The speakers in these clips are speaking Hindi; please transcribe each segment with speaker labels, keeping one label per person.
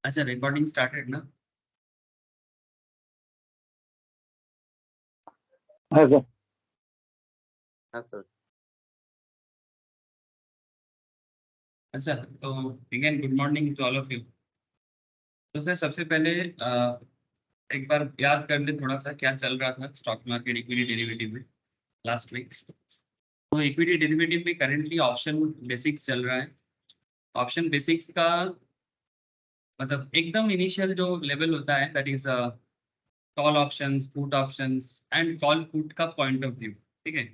Speaker 1: अच्छा, रिकॉर्डिंग स्टार्टेड ना।
Speaker 2: हाँ सर।
Speaker 3: हाँ सर।
Speaker 1: अच्छा, तो again good morning to all of you. तो सर सबसे पहले एक बार याद कर ले थोड़ा सा क्या चल रहा था स्टॉक मार्केट इक्विटी डेरिवेटिव में लास्ट वीक। तो इक्विटी डेरिवेटिव में करेंटली ऑप्शन बेसिक्स चल रहा है। ऑप्शन बेसिक्स का मतलब एकदम इनिशियल जो लेवल होता है that is call options, put options and call put का पॉइंट ऑफ व्यू। ठीक है,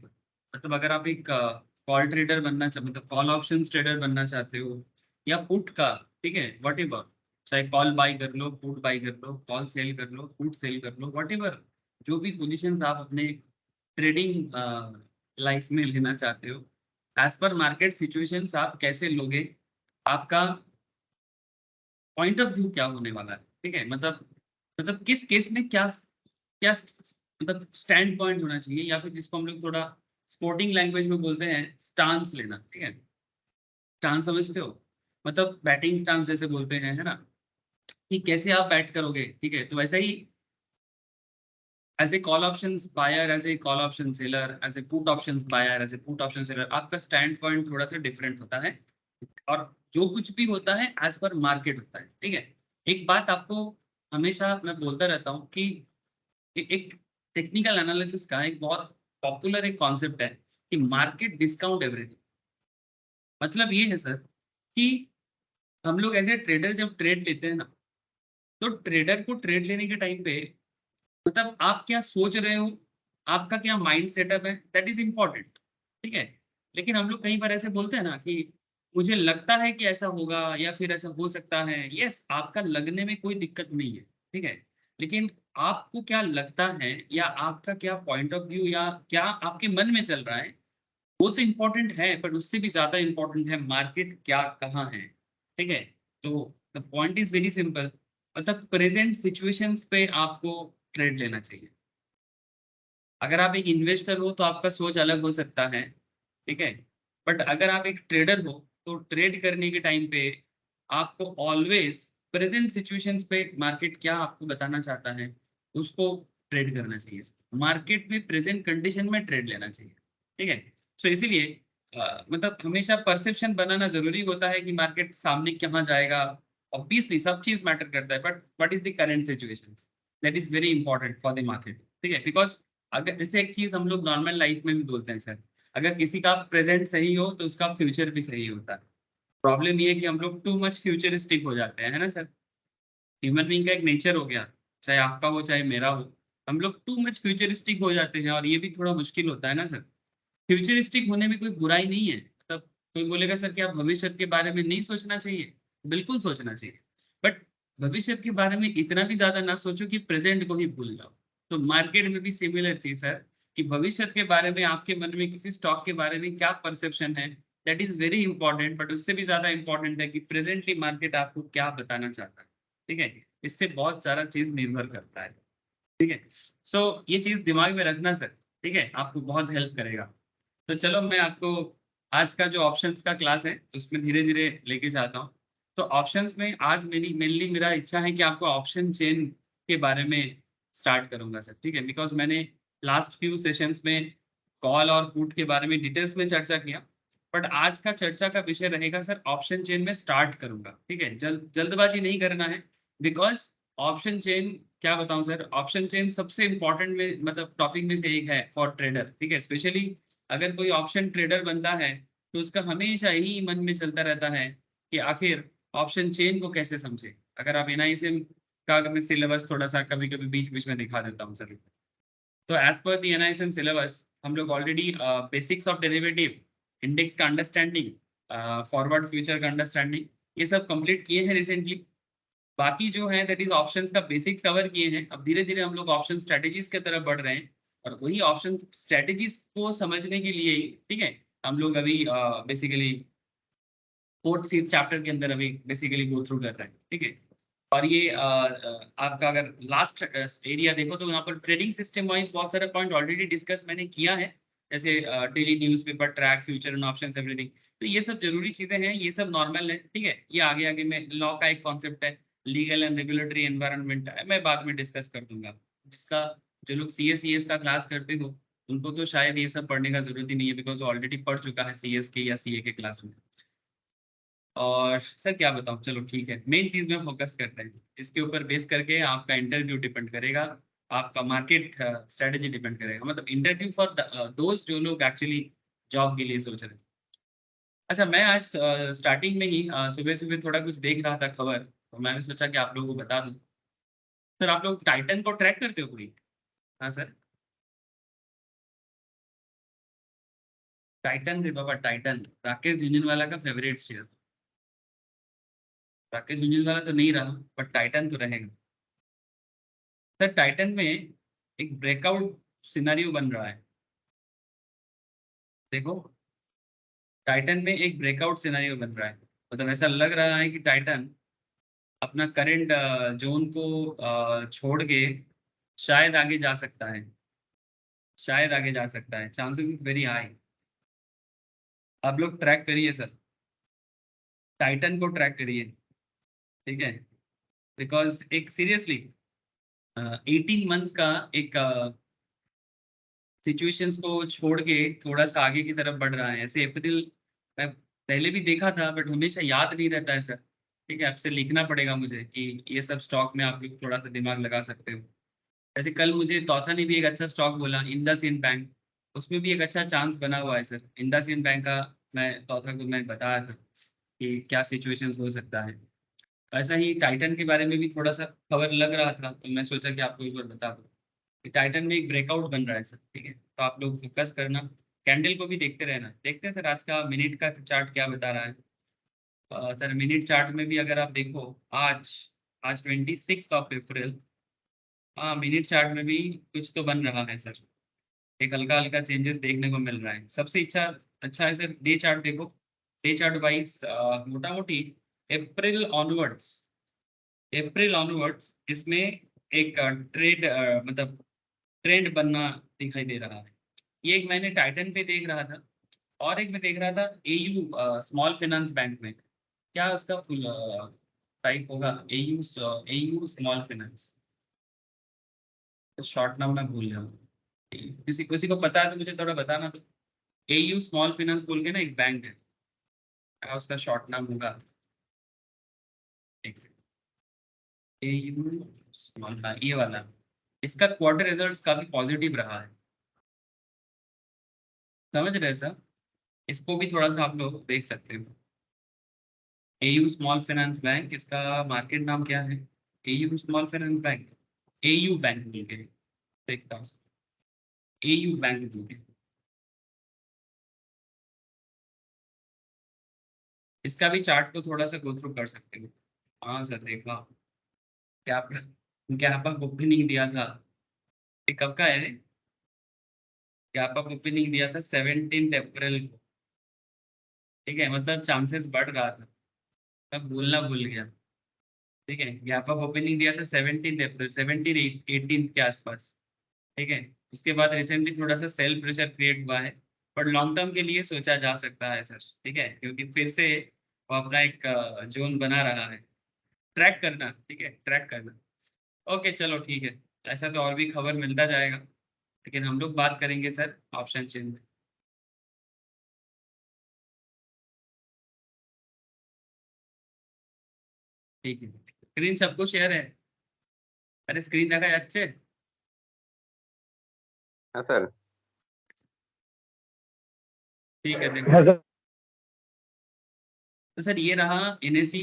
Speaker 1: मतलब अगर आप एक कॉल ट्रेडर बनना चाहते, मतलब कॉल ऑप्शंस ट्रेडर बनना चाहते हो या पुट का, ठीक है, वट एवर, चाहे कॉल बाई कर लो, पुट बाई कर लो, कॉल सेल कर लो, पुट सेल कर लो, वट एवर, जो भी पोजिशन आप अपने ट्रेडिंग लाइफ में लेना चाहते हो, एज पर मार्केट सिचुएशंस आप कैसे लोगे, आपका पॉइंट ऑफ व्यू क्या होने वाला है। ठीक है, मतलब किस केस में क्या क्या मतलब स्टैंड पॉइंट होना चाहिए, या फिर जिसको हम लोग थोड़ा स्पोर्टिंग लैंग्वेज में बोलते हैं स्टांस लेना। ठीक है, स्टांस समझते हो, मतलब बैटिंग स्टांस जैसे बोलते हैं, है ना, कि कैसे आप बैट करोगे। ठीक है, तो वैसे ही as a call option buyer, as a call option seller, as a put option buyer, as a put option seller, आपका स्टैंड पॉइंट थोड़ा सा डिफरेंट होता है और जो कुछ भी होता है एज पर मार्केट होता है। ठीक है, एक बात आपको हमेशा मैं बोलता रहता हूँ कि एक टेक्निकल एनालिसिस का एक बहुत पॉपुलर एक कॉन्सेप्ट है कि मार्केट डिस्काउंट एवरीथिंग। मतलब ये है सर कि हम लोग एज ए ट्रेडर जब ट्रेड लेते हैं ना, तो ट्रेडर को ट्रेड लेने के टाइम पे मतलब आप क्या सोच रहे हो, आपका क्या माइंड सेटअप है, दैट इज इम्पोर्टेंट। ठीक है, लेकिन हम लोग कई बार ऐसे बोलते हैं ना कि मुझे लगता है कि ऐसा होगा या फिर ऐसा हो सकता है। यस, आपका लगने में कोई दिक्कत नहीं है। ठीक है, लेकिन आपको क्या लगता है या आपका क्या पॉइंट ऑफ व्यू या क्या आपके मन में चल रहा है, वो तो इम्पोर्टेंट है, पर उससे भी ज्यादा इम्पोर्टेंट है मार्केट क्या कहाँ है। ठीक है, तो the point is very simple, मतलब प्रेजेंट सिचुएशंस पे आपको ट्रेड लेना चाहिए। अगर आप एक इन्वेस्टर हो तो आपका सोच अलग हो सकता है। ठीक है, बट अगर आप एक ट्रेडर हो तो ट्रेड करने के टाइम पे आपको ऑलवेज प्रेजेंट सिचुएशंस पे मार्केट क्या आपको बताना चाहता है उसको ट्रेड करना चाहिए। मार्केट में प्रेजेंट कंडीशन में ट्रेड लेना चाहिए। ठीक है, सो इसीलिए मतलब हमेशा परसेप्शन बनाना जरूरी होता है कि मार्केट सामने कहाँ जाएगा। ऑब्वियसली सब चीज मैटर करता है, but what is the current situation, that is very important for the market. ठीक है, बिकॉज अगर जैसे एक चीज हम लोग नॉर्मल लाइफ में भी बोलते हैं सर, अगर किसी का प्रेजेंट सही हो तो उसका फ्यूचर भी सही होता है। प्रॉब्लम ये है कि हम लोग टू मच फ्यूचरिस्टिक हो जाते हैं, है ना सर। ह्यूमन बीइंग का एक नेचर हो गया, चाहे आपका हो चाहे मेरा हो, हम लोग टू मच फ्यूचरिस्टिक हो जाते हैं और ये भी थोड़ा मुश्किल होता है ना सर। फ्यूचरिस्टिक होने में कोई बुराई नहीं है, मतलब कोई बोलेगा सर कि आप भविष्य के बारे में नहीं सोचना चाहिए, बिल्कुल सोचना चाहिए, बट भविष्य के बारे में इतना भी ज्यादा ना सोचो कि प्रेजेंट को ही भूल जाओ। तो मार्केट में भी सिमिलर चीज है कि भविष्य के बारे में आपके मन में किसी स्टॉक के बारे में क्या परसेप्शन है, that is very important, but उससे भी ज्यादा इंपॉर्टेंट है कि प्रेजेंटली मार्केट आपको क्या बताना चाहता है। ठीक है, इससे बहुत सारा चीज निर्भर करता है। ठीक है, सो ये चीज दिमाग में रखना सर। ठीक है, आपको बहुत हेल्प करेगा। तो चलो मैं आपको आज का जो ऑप्शंस का क्लास है उसमें धीरे धीरे लेके जाता हूँ। तो ऑप्शंस में आज मेरी मेनली मेरा इच्छा है कि आपको ऑप्शन चेन के बारे में स्टार्ट करूंगा सर। ठीक है, बिकॉज मैंने लास्ट फ्यू सेशंस में कॉल और पुट के बारे में डिटेल्स में चर्चा किया, बट आज का चर्चा का विषय रहेगा सर ऑप्शन चेन में स्टार्ट करूंगा। ठीक है, जल्दबाजी नहीं करना है, बिकॉज ऑप्शन चेन क्या बताऊं सर, ऑप्शन चेन सबसे इंपॉर्टेंट में मतलब टॉपिक में से एक है फॉर ट्रेडर। ठीक है, स्पेशली अगर कोई ऑप्शन ट्रेडर बनता है तो उसका हमेशा यही मन में चलता रहता है कि आखिर ऑप्शन चेन को कैसे समझे। अगर आप एनआईएसएम का मैं सिलेबस थोड़ा सा कभी कभी बीच बीच में दिखा देता हूँ सर। तो एज पर दी एनआईएसएम सिलेबस हम लोग already basics of derivative, index का अंडरस्टैंडिंग, फॉरवर्ड फ्यूचर का अंडरस्टैंडिंग, ये सब कंप्लीट किए हैं रिसेंटली। बाकी जो है दैट इज ऑप्शंस का बेसिक्स कवर किए हैं। अब धीरे धीरे हम लोग ऑप्शन स्ट्रेटेजीज की तरफ बढ़ रहे हैं और वही ऑप्शन स्ट्रेटेजीज को समझने के लिए ही, ठीक है, हम लोग अभी बेसिकली फोर्थ फिफ्थ चैप्टर के अंदर अभी बेसिकली गो थ्रू कर रहे हैं। ठीक है, और ये आपका अगर लास्ट एरिया देखो तो यहाँ पर ट्रेडिंग सिस्टम वाइज बहुत सारे पॉइंट ऑलरेडी डिस्कस मैंने किया है, जैसे daily newspaper track future and options everything. तो ये सब जरूरी चीजें हैं, ये सब नॉर्मल है। ठीक है, ये आगे आगे में लॉ का एक कॉन्सेप्ट है, लीगल एंड रेगुलेटरी एनवायरनमेंट है, मैं बाद में डिस्कस कर दूंगा। जिसका जो लोग सीएस का क्लास करते हो उनको तो शायद ये सब पढ़ने का जरूरत ही नहीं है, बिकॉज ऑलरेडी पढ़ चुका है सीएस के या सीए के क्लास में। और सर क्या बताऊं, चलो ठीक है, मेन चीज में फोकस करते हैं जिसके ऊपर बेस करके आपका इंटरव्यू डिपेंड करेगा, आपका मार्केट स्ट्रेटेजी डिपेंड करेगा, मतलब इंटरव्यू फॉर दोस्त जो लोग एक्चुअली जॉब के लिए सोच रहे हैं। अच्छा, मैं आज स्टार्टिंग में ही सुबह सुबह थोड़ा कुछ देख रहा था खबर, तो मैंने सोचा कि आप लोगों को बता दूं। सर आप लोग टाइटन को ट्रैक करते हो कोई? हाँ सर, टाइटन रे बाबा टाइटन, राकेश झुंझुनवाला का फेवरेट शेयर। राकेश झुंझुनवाला तो नहीं रहा, बट टाइटन तो रहेगा। सर टाइटन में एक ब्रेकआउट सिनेरियो बन रहा है, देखो। टाइटन में एक ब्रेकआउट सिनेरियो बन रहा है, मतलब ऐसा लग रहा है कि टाइटन अपना करंट जोन को छोड़ के शायद आगे जा सकता है, शायद आगे जा सकता है, चांसेस इज वेरी हाई। आप लोग ट्रैक करिए सर, टाइटन को ट्रैक करिए, ठीक है। बिकॉज एक सीरियसली 18 मंथ्स का एक सिचुएशंस को छोड़ के थोड़ा सा आगे की तरफ बढ़ रहा है, ऐसे अप्रैल मैं पहले भी देखा था, बट हमेशा याद नहीं रहता है सर। ठीक है, आपसे लिखना पड़ेगा मुझे कि ये सब स्टॉक में आप लोग थोड़ा सा दिमाग लगा सकते हो। जैसे कल मुझे तौथा ने भी एक अच्छा स्टॉक बोला, इंडसइंड बैंक, उसमें भी एक अच्छा चांस बना हुआ है सर, इंडसइंड बैंक का। मैं तौथा को मैं बताया था कि क्या सिचुएशंस हो सकता है। ऐसा ही टाइटन के बारे में भी थोड़ा सा खबर लग रहा था, तो मैं सोचा कि आपको एक बार बता दूं कि टाइटन में एक ब्रेकआउट बन रहा है सर, ठीक है। तो आप लोग फोकस करना, कैंडल को भी देखते रहना। देखते हैं सर आज का मिनट का चार्ट क्या बता रहा है। सर मिनट चार्ट में भी अगर आप देखो, आज आज 26 अप्रैल, हाँ मिनट चार्ट में भी कुछ तो बन रहा है सर, एक हल्का हल्का चेंजेस देखने को मिल रहा है। सबसे अच्छा अच्छा है सर डे चार्ट देखो। डे चार्ट वाइज मोटा मोटी अप्रैल ऑनवर्ड्स, अप्रैल ऑनवर्ड्स इसमें एक ट्रेड मतलब ट्रेंड बनना दिखाई दे रहा है। ये एक मैंने टाइटन पे देख रहा था, और एक मैं देख रहा था एयू स्मॉल फाइनेंस बैंक में, क्या उसका फुल टाइप होगा, AU AU small finance, short नाम मैं भूल रहा हूँ। किसी किसी को पता है तो मुझे थोड़ा बताना। तो एयू स्मॉल फाइनेंस बोल के ना एक बैंक है, क्या उसका शॉर्ट नाम होगा, एक सेकंड। एयू स्मॉल, हाँ ये वाला, इसका क्वार्टर रिजल्ट्स काफी पॉजिटिव रहा है, समझ रहे सर। इसको भी थोड़ा सा आप लोग देख सकते हो। एयू स्मॉल फाइनेंस बैंक, इसका मार्केट नाम क्या है? AU small finance bank, AU bank बोल के देखता हूँ, एयू बैंक बोल के। इसका भी चार्ट को थोड़ा सा गो थ्रू कर सकते हो। हाँ सर देखा, क्या गैप अप ओपनिंग दिया था, ये कब का है रे? गैप अप ओपनिंग दिया था 17 अप्रैल को, ठीक है, मतलब चांसेस बढ़ रहा था, तब बोलना भूल गया। ठीक है, गैप अप ओपनिंग दिया था 17 अप्रैल, 17 18 के आसपास, ठीक है। उसके बाद रिसेंटली थोड़ा सा सेल प्रेशर क्रिएट हुआ है, बट लॉन्ग टर्म के लिए सोचा जा सकता है सर, ठीक है, क्योंकि फिर से वो अपना एक जोन बना रहा है। ट्रैक करना, ठीक है, ट्रैक करना। ओके चलो ठीक है, ऐसा तो और भी खबर मिलता जाएगा, लेकिन हम लोग बात करेंगे सर ऑप्शन चेन में। ठीक है, स्क्रीन सबको शेयर है? अरे स्क्रीन देखा है अच्छे?
Speaker 3: हाँ सर।
Speaker 1: ठीक है देखो, तो सर ये रहा एनएसई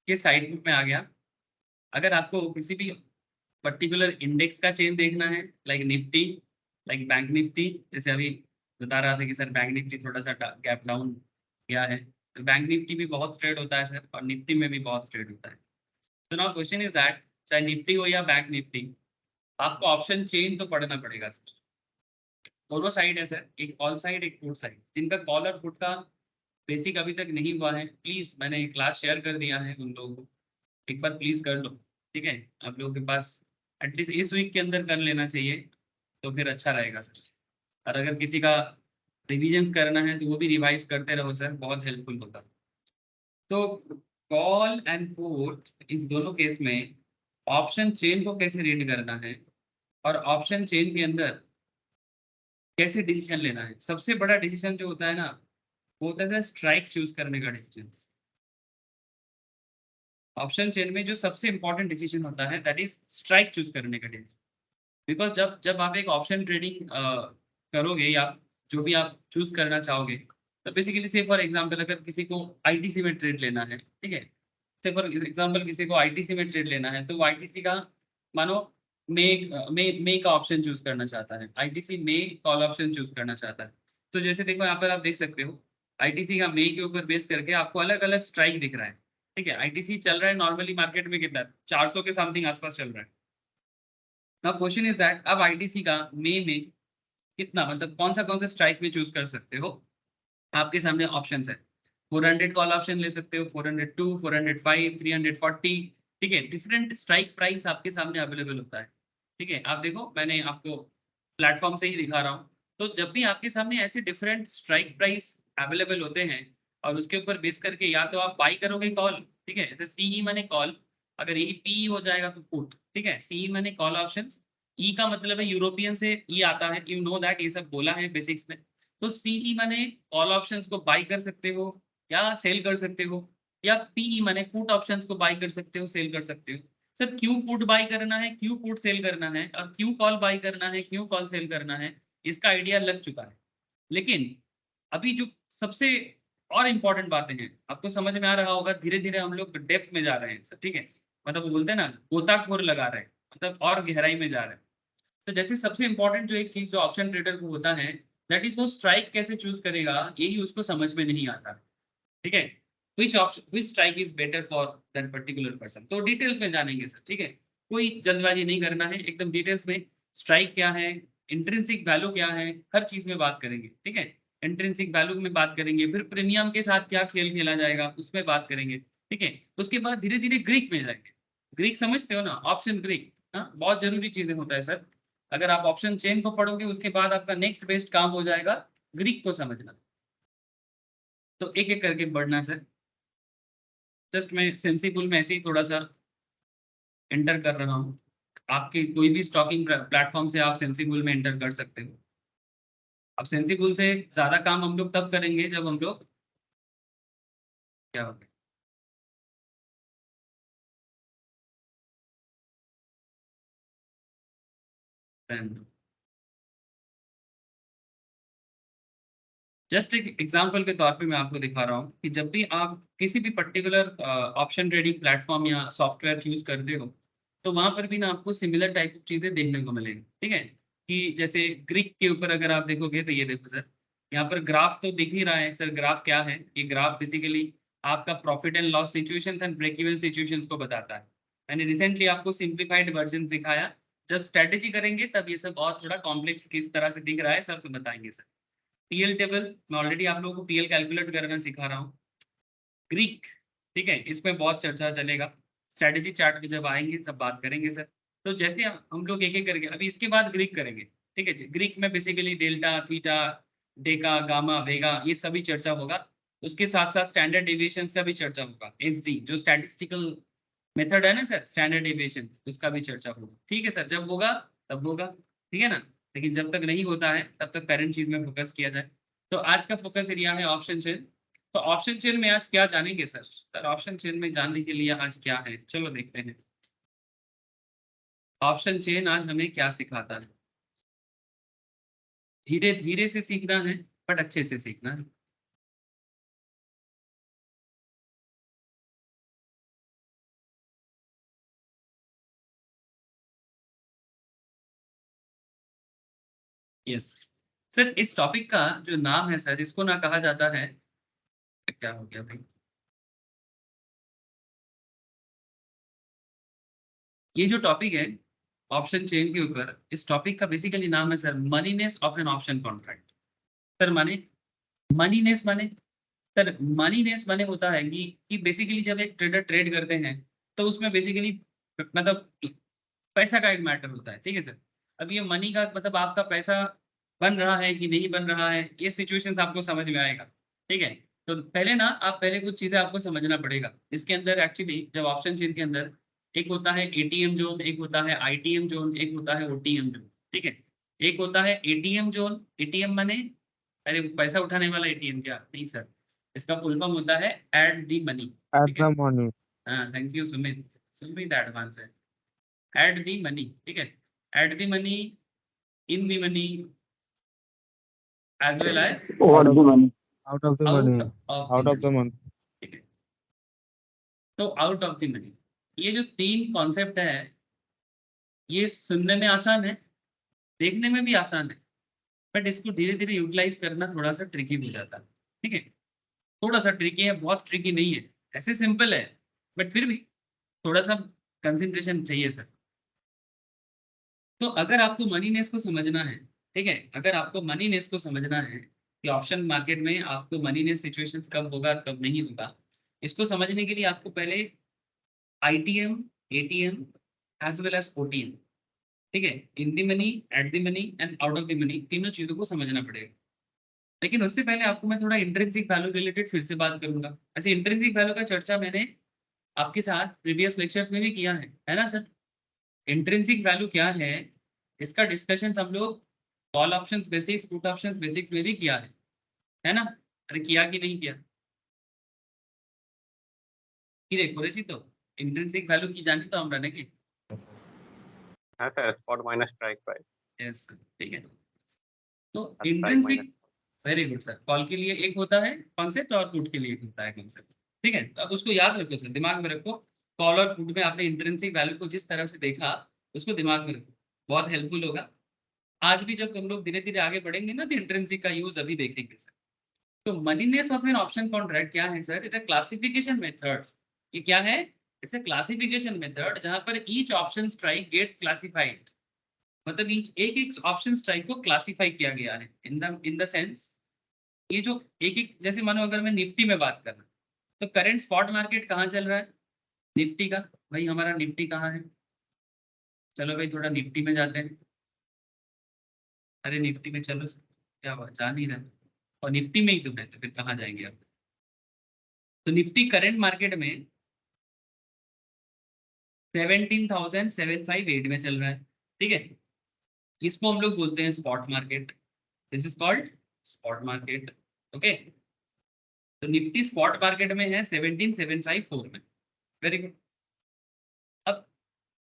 Speaker 1: के साइड में आ गया। अगर आपको किसी भी पर्टिकुलर इंडेक्स का चेन देखना है, like Nifty, like bank Nifty, जैसे अभी बता रहा था कि सर बैंक निफ्टी थोड़ा सा गैप डाउन गया है, तो बैंक निफ्टी भी बहुत ट्रेड होता है सर, और निफ्टी में भी बहुत ट्रेड होता है। तो नाउ क्वेश्चन इज दैट, चाहे निफ्टी हो या बैंक निफ्टी, आपको ऑप्शन चेन तो पढ़ना पड़ेगा सर। दोनों साइड है सर, एक कॉल साइड एक पुट साइड, जिनका कॉल और पुट का बेसिक अभी तक नहीं हुआ है, प्लीज मैंने क्लास शेयर कर दिया है उन लोगों को, एक बार प्लीज कर लो, ठीक है। आप लोगों के पास एटलीस्ट इस वीक के अंदर कर लेना चाहिए, तो फिर अच्छा रहेगा सर। और अगर किसी का रिविजन करना है तो वो भी रिवाइज करते रहो सर, बहुत हेल्पफुल होता। तो कॉल एंड पुट इस दोनों केस में ऑप्शन चेन को कैसे रीड करना है और ऑप्शन चेन के अंदर कैसे डिसीजन लेना है। सबसे बड़ा डिसीजन जो होता है ना, वो होता है स्ट्राइक चूज करने का डिसीजन। ऑप्शन चेन में जो सबसे इंपॉर्टेंट डिसीजन होता है दैट इज स्ट्राइक चूज करने का डिसीजन। बिकॉज जब जब आप एक ऑप्शन ट्रेडिंग करोगे या जो भी आप चूज करना चाहोगे, तो बेसिकली से फॉर एग्जांपल अगर किसी को आईटीसी में ट्रेड लेना है, ठीक है, से फॉर एग्जांपल किसी को आईटीसी में ट्रेड लेना है, तो वो आईटीसी का मानो मे का ऑप्शन चूज करना चाहता है, आईटीसी मे कॉल ऑप्शन चूज करना चाहता है। तो जैसे देखो यहाँ पर आप देख सकते हो, आईटीसी का मे के ऊपर बेस करके आपको अलग अलग स्ट्राइक दिख रहा है। ठीक है, आईटीसी चल रहा है नॉर्मली मार्केट में कितना, 400 के समथिंग आसपास चल रहा है। नाउ क्वेश्चन इज दैट अब आईटीसी का मे में कितना, मतलब कौन सा स्ट्राइक में चूज कर सकते हो। आपके सामने ऑप्शन है, 400 कॉल ऑप्शन ले सकते हो, 402, 405, 340। ठीक है, डिफरेंट स्ट्राइक प्राइस आपके सामने अवेलेबल होता है। ठीक है, आप देखो मैंने आपको प्लेटफॉर्म से ही दिखा रहा हूँ। तो जब भी आपके सामने ऐसे डिफरेंट स्ट्राइक प्राइस अवेलेबल होते हैं और उसके ऊपर बेस करके या तो आप बाई करोगे कॉल, ठीक है, जैसे सीई माने कॉल, अगर यही पी हो जाएगा तो पुट। ठीक है, सीई माने कॉल ऑप्शन, ई का मतलब है यूरोपियन से ई आता है, यू नो दैट, ये सब बोला है बेसिक्स में। तो सीई माने कॉल ऑप्शंस को बाई कर सकते हो या सेल कर सकते हो, या पीई माने पुट ऑप्शंस को बाई कर सकते हो, सेल कर सकते हो। सर क्यों पुट बाई करना है, क्यों पुट सेल करना है, और क्यों कॉल बाई करना है, क्यों कॉल सेल करना है, इसका आइडिया लग चुका है। लेकिन अभी जो सबसे और इम्पोर्टेंट बातें हैं, आपको समझ में आ रहा होगा, धीरे धीरे हम लोग डेप्थ में जा रहे हैं सर। ठीक है, मतलब वो बोलते हैं ना गोताखोर लगा रहे हैं, मतलब और गहराई में जा रहे हैं। तो जैसे सबसे इंपॉर्टेंट जो एक चीज जो ऑप्शन ट्रेडर को होता है, दैट इज वो स्ट्राइक कैसे चूज करेगा, यही उसको समझ में नहीं आता। ठीक है, विच strike is better for that particular person, तो डिटेल्स में जानेंगे सर। ठीक है, कोई जल्दबाजी नहीं करना है, एकदम डिटेल्स में स्ट्राइक क्या है, इंट्रिंसिक वैल्यू क्या है, हर चीज में बात करेंगे। ठीक है, इंट्रिंसिक वैल्यू में बात करेंगे, फिर प्रीमियम के साथ क्या खेल खेला जाएगा उसमें बात करेंगे। ठीक है, उसके बाद धीरे धीरे ग्रीक में जाएंगे। ग्रीक समझते हो ना, ऑप्शन ग्रीक, हाँ बहुत जरूरी चीजें होता है सर। अगर आप ऑप्शन चेन को पढ़ोगे उसके बाद आपका नेक्स्ट बेस्ट काम हो जाएगा ग्रीक को समझना। तो एक एक करके बढ़ना सर। जस्ट मैं सेंसिबल में ऐसे ही थोड़ा सा एंटर कर रहा हूँ। आपके कोई भी स्टॉकिंग प्लेटफॉर्म से आप सेंसिबल में एंटर कर सकते हो। अब सेंसिबल से ज्यादा काम हम लोग तब करेंगे जब हम लोग क्या हो गया, जस्ट एक एग्जांपल के तौर पे मैं आपको दिखा रहा हूँ कि जब भी आप किसी भी पर्टिकुलर ऑप्शन ट्रेडिंग प्लेटफॉर्म या सॉफ्टवेयर चूज करते हो, तो वहां पर भी ना आपको सिमिलर टाइप की चीजें देखने को मिलेंगी। ठीक है, कि जैसे ग्रीक के ऊपर अगर आप देखोगे तो ये देखो सर, यहाँ पर ग्राफ तो दिख ही रहा है सर। ग्राफ क्या है, ये ग्राफ बेसिकली आपका profit and loss situation and break even situation को बताता है। मैंने रिसेंटली आपको सिंप्लीफाइड वर्जन दिखाया, जब स्ट्रेटेजी करेंगे तब ये सब और थोड़ा कॉम्प्लेक्स किस तरह से दिख रहा है सब बताएंगे सर। टीएल टेबल मैं ऑलरेडी आप लोगों को टीएल कैलकुलेट करना सिखा रहा हूँ। ग्रीक, ठीक है, इसमें बहुत चर्चा चलेगा, स्ट्रेटेजी चार्ट पे जब आएंगे तब बात करेंगे सर। तो जैसे हम लोग एक एक करके अभी इसके बाद ग्रीक करेंगे। ठीक है जी, ग्रीक में बेसिकली डेल्टा, थीटा, डेका, गामा, वेगा, ये सभी चर्चा होगा। उसके साथ साथ स्टैंडर्ड डेविएशंस का भी चर्चा होगा, एसडी जो स्टैटिस्टिकल मेथड है ना सर, स्टैंडर्ड डेविएशन, उसका भी चर्चा होगा। ठीक है सर, जब होगा तब होगा, ठीक है ना। लेकिन जब तक नहीं होता है तब तक करंट चीज में फोकस किया जाए। तो आज का फोकस एरिया है ऑप्शन चेन। तो ऑप्शन चेन में आज क्या जानेंगे सर? सर ऑप्शन चेन में जानने के लिए आज क्या है, चलो देखते हैं। ऑप्शन चेन आज हमें क्या सिखाता है। धीरे धीरे से सीखना है, बट अच्छे से सीखना है। यस सर, इस टॉपिक का जो नाम है सर, इसको ना कहा जाता है, क्या हो गया भाई, ये जो टॉपिक है ऑप्शन चेन के ऊपर, इस टॉपिक का बेसिकली नाम है sir moneyness of an option contract. Sir माने मनीनेस माने, सर मनीनेस माने होता है कि बेसिकली जब एक ट्रेडर ट्रेड करते हैं तो उसमें बेसिकली मतलब पैसा का एक मैटर होता है। ठीक है सर, अब ये मनी का मतलब आपका पैसा बन रहा है कि नहीं बन रहा है, ये सिचुएशन आपको समझ में आएगा। ठीक है, तो पहले ना आप पहले कुछ चीजें आपको समझना पड़ेगा इसके अंदर। एक्चुअली जब ऑप्शन चेन के अंदर एक होता है एटीएम जोन, एक होता है आईटीएम जोन, एक होता है ओटीएम जोन, ठीक है। एक होता है एटीएम जोन, एटीएम माने अरे पैसा उठाने वाला एटीएम क्या, नहीं सर, इसका फुल फॉर्म होता है एड दी मनी,
Speaker 2: At
Speaker 1: ठीक है।
Speaker 2: the money.
Speaker 1: हाँ thank you Sumit, Sumit advance है। एड दी मनी, ठीक है, at the money, in the money, as well as
Speaker 2: Out of the money. Out of the
Speaker 1: out
Speaker 2: money.
Speaker 1: Of the
Speaker 2: Out of
Speaker 1: money,
Speaker 2: the money.
Speaker 1: ठीक है। तो आउट ऑफ द मनी, ये जो तीन कॉन्सेप्ट है ये सुनने में आसान है, देखने में भी आसान है, बट इसको धीरे धीरे यूटिलाइज करना थोड़ा सा ट्रिकी हो जाता है, ठीक है। थोड़ा सा ट्रिकी है, बहुत ट्रिकी नहीं है, ऐसे सिंपल है, बट फिर भी थोड़ा सा कंसंट्रेशन चाहिए सर। तो अगर आपको मनीनेस को समझना है, ठीक है, अगर आपको मनीनेस को समझना है कि ऑप्शन मार्केट में आपको मनीनेस सिचुएशंस कब होगा कब नहीं होगा, इसको समझने के लिए आपको पहले ITM, ATM as well as OTM, ठीक है, in the money, at the money and out of the money, तीनों चीजों को समझना पड़ेगा। लेकिन उससे पहले आपको मैं थोड़ा इंट्रिंसिक वैल्यू रिलेटेड फिर से बात करूंगा। ऐसे इंट्रिंसिक वैल्यू का चर्चा मैंने आपके साथ प्रीवियस लेक्चर्स में भी किया है ना सर। इंट्रिंसिक वैल्यू क्या है इसका डिस्कशन हम लोग call options basics, put options basics में भी किया है ना। अरे किया कि नहीं किया, की रे করেছি তো। इंट्रिंसिक वैल्यू की जानी तो আমরা নাকি।
Speaker 3: हाँ sir, spot minus strike price.
Speaker 1: Yes ठीक है। तो
Speaker 3: strike
Speaker 1: intrinsic,
Speaker 3: minus.
Speaker 1: Very good sir. Call के लिए एक होता है कॉन्सेप्ट और पुट के लिए एक होता है कॉन्सेप्ट, ठीक है। तो अब उसको याद रखो सर, दिमाग में रखो। कॉल और पुट में आपने इंट्रिंसिक वैल्यू को जिस तरह से देखा उसको दिमाग में रखो, बहुत हेल्पफुल होगा। आज भी जब हम लोग धीरे धीरे आगे बढ़ेंगे ना तो इंट्रिंसिक का यूज अभी देखेंगे सर। तो moneyness of an option contract क्या है sir, it's a classification method. ये क्या है, इट्स अ क्लासिफिकेशन मेथड जहां पर each option strike gets classified, मतलब ईच एक एक ऑप्शन स्ट्राइक को क्लासिफाई किया गया है इन द सेंस, ये जो एक एक, जैसे मानो अगर मैं निफ्टी में बात कर रहा हूँ तो करंट स्पॉट मार्केट कहाँ चल रहा है निफ्टी का, भाई हमारा निफ्टी कहाँ है, चलो भाई थोड़ा निफ्टी में जाते हैं। अरे निफ्टी में चलो, क्या बात जा नहीं रहा, और निफ्टी में ही तो है तो फिर कहाँ जाएंगे आप। तो निफ्टी करंट मार्केट में 17,758 में चल रहा है, ठीक है। इसको हम लोग बोलते हैं spot market, this is called spot market, okay. तो निफ्टी स्पॉट मार्केट में है 17,754 में, वेरी गुड। अब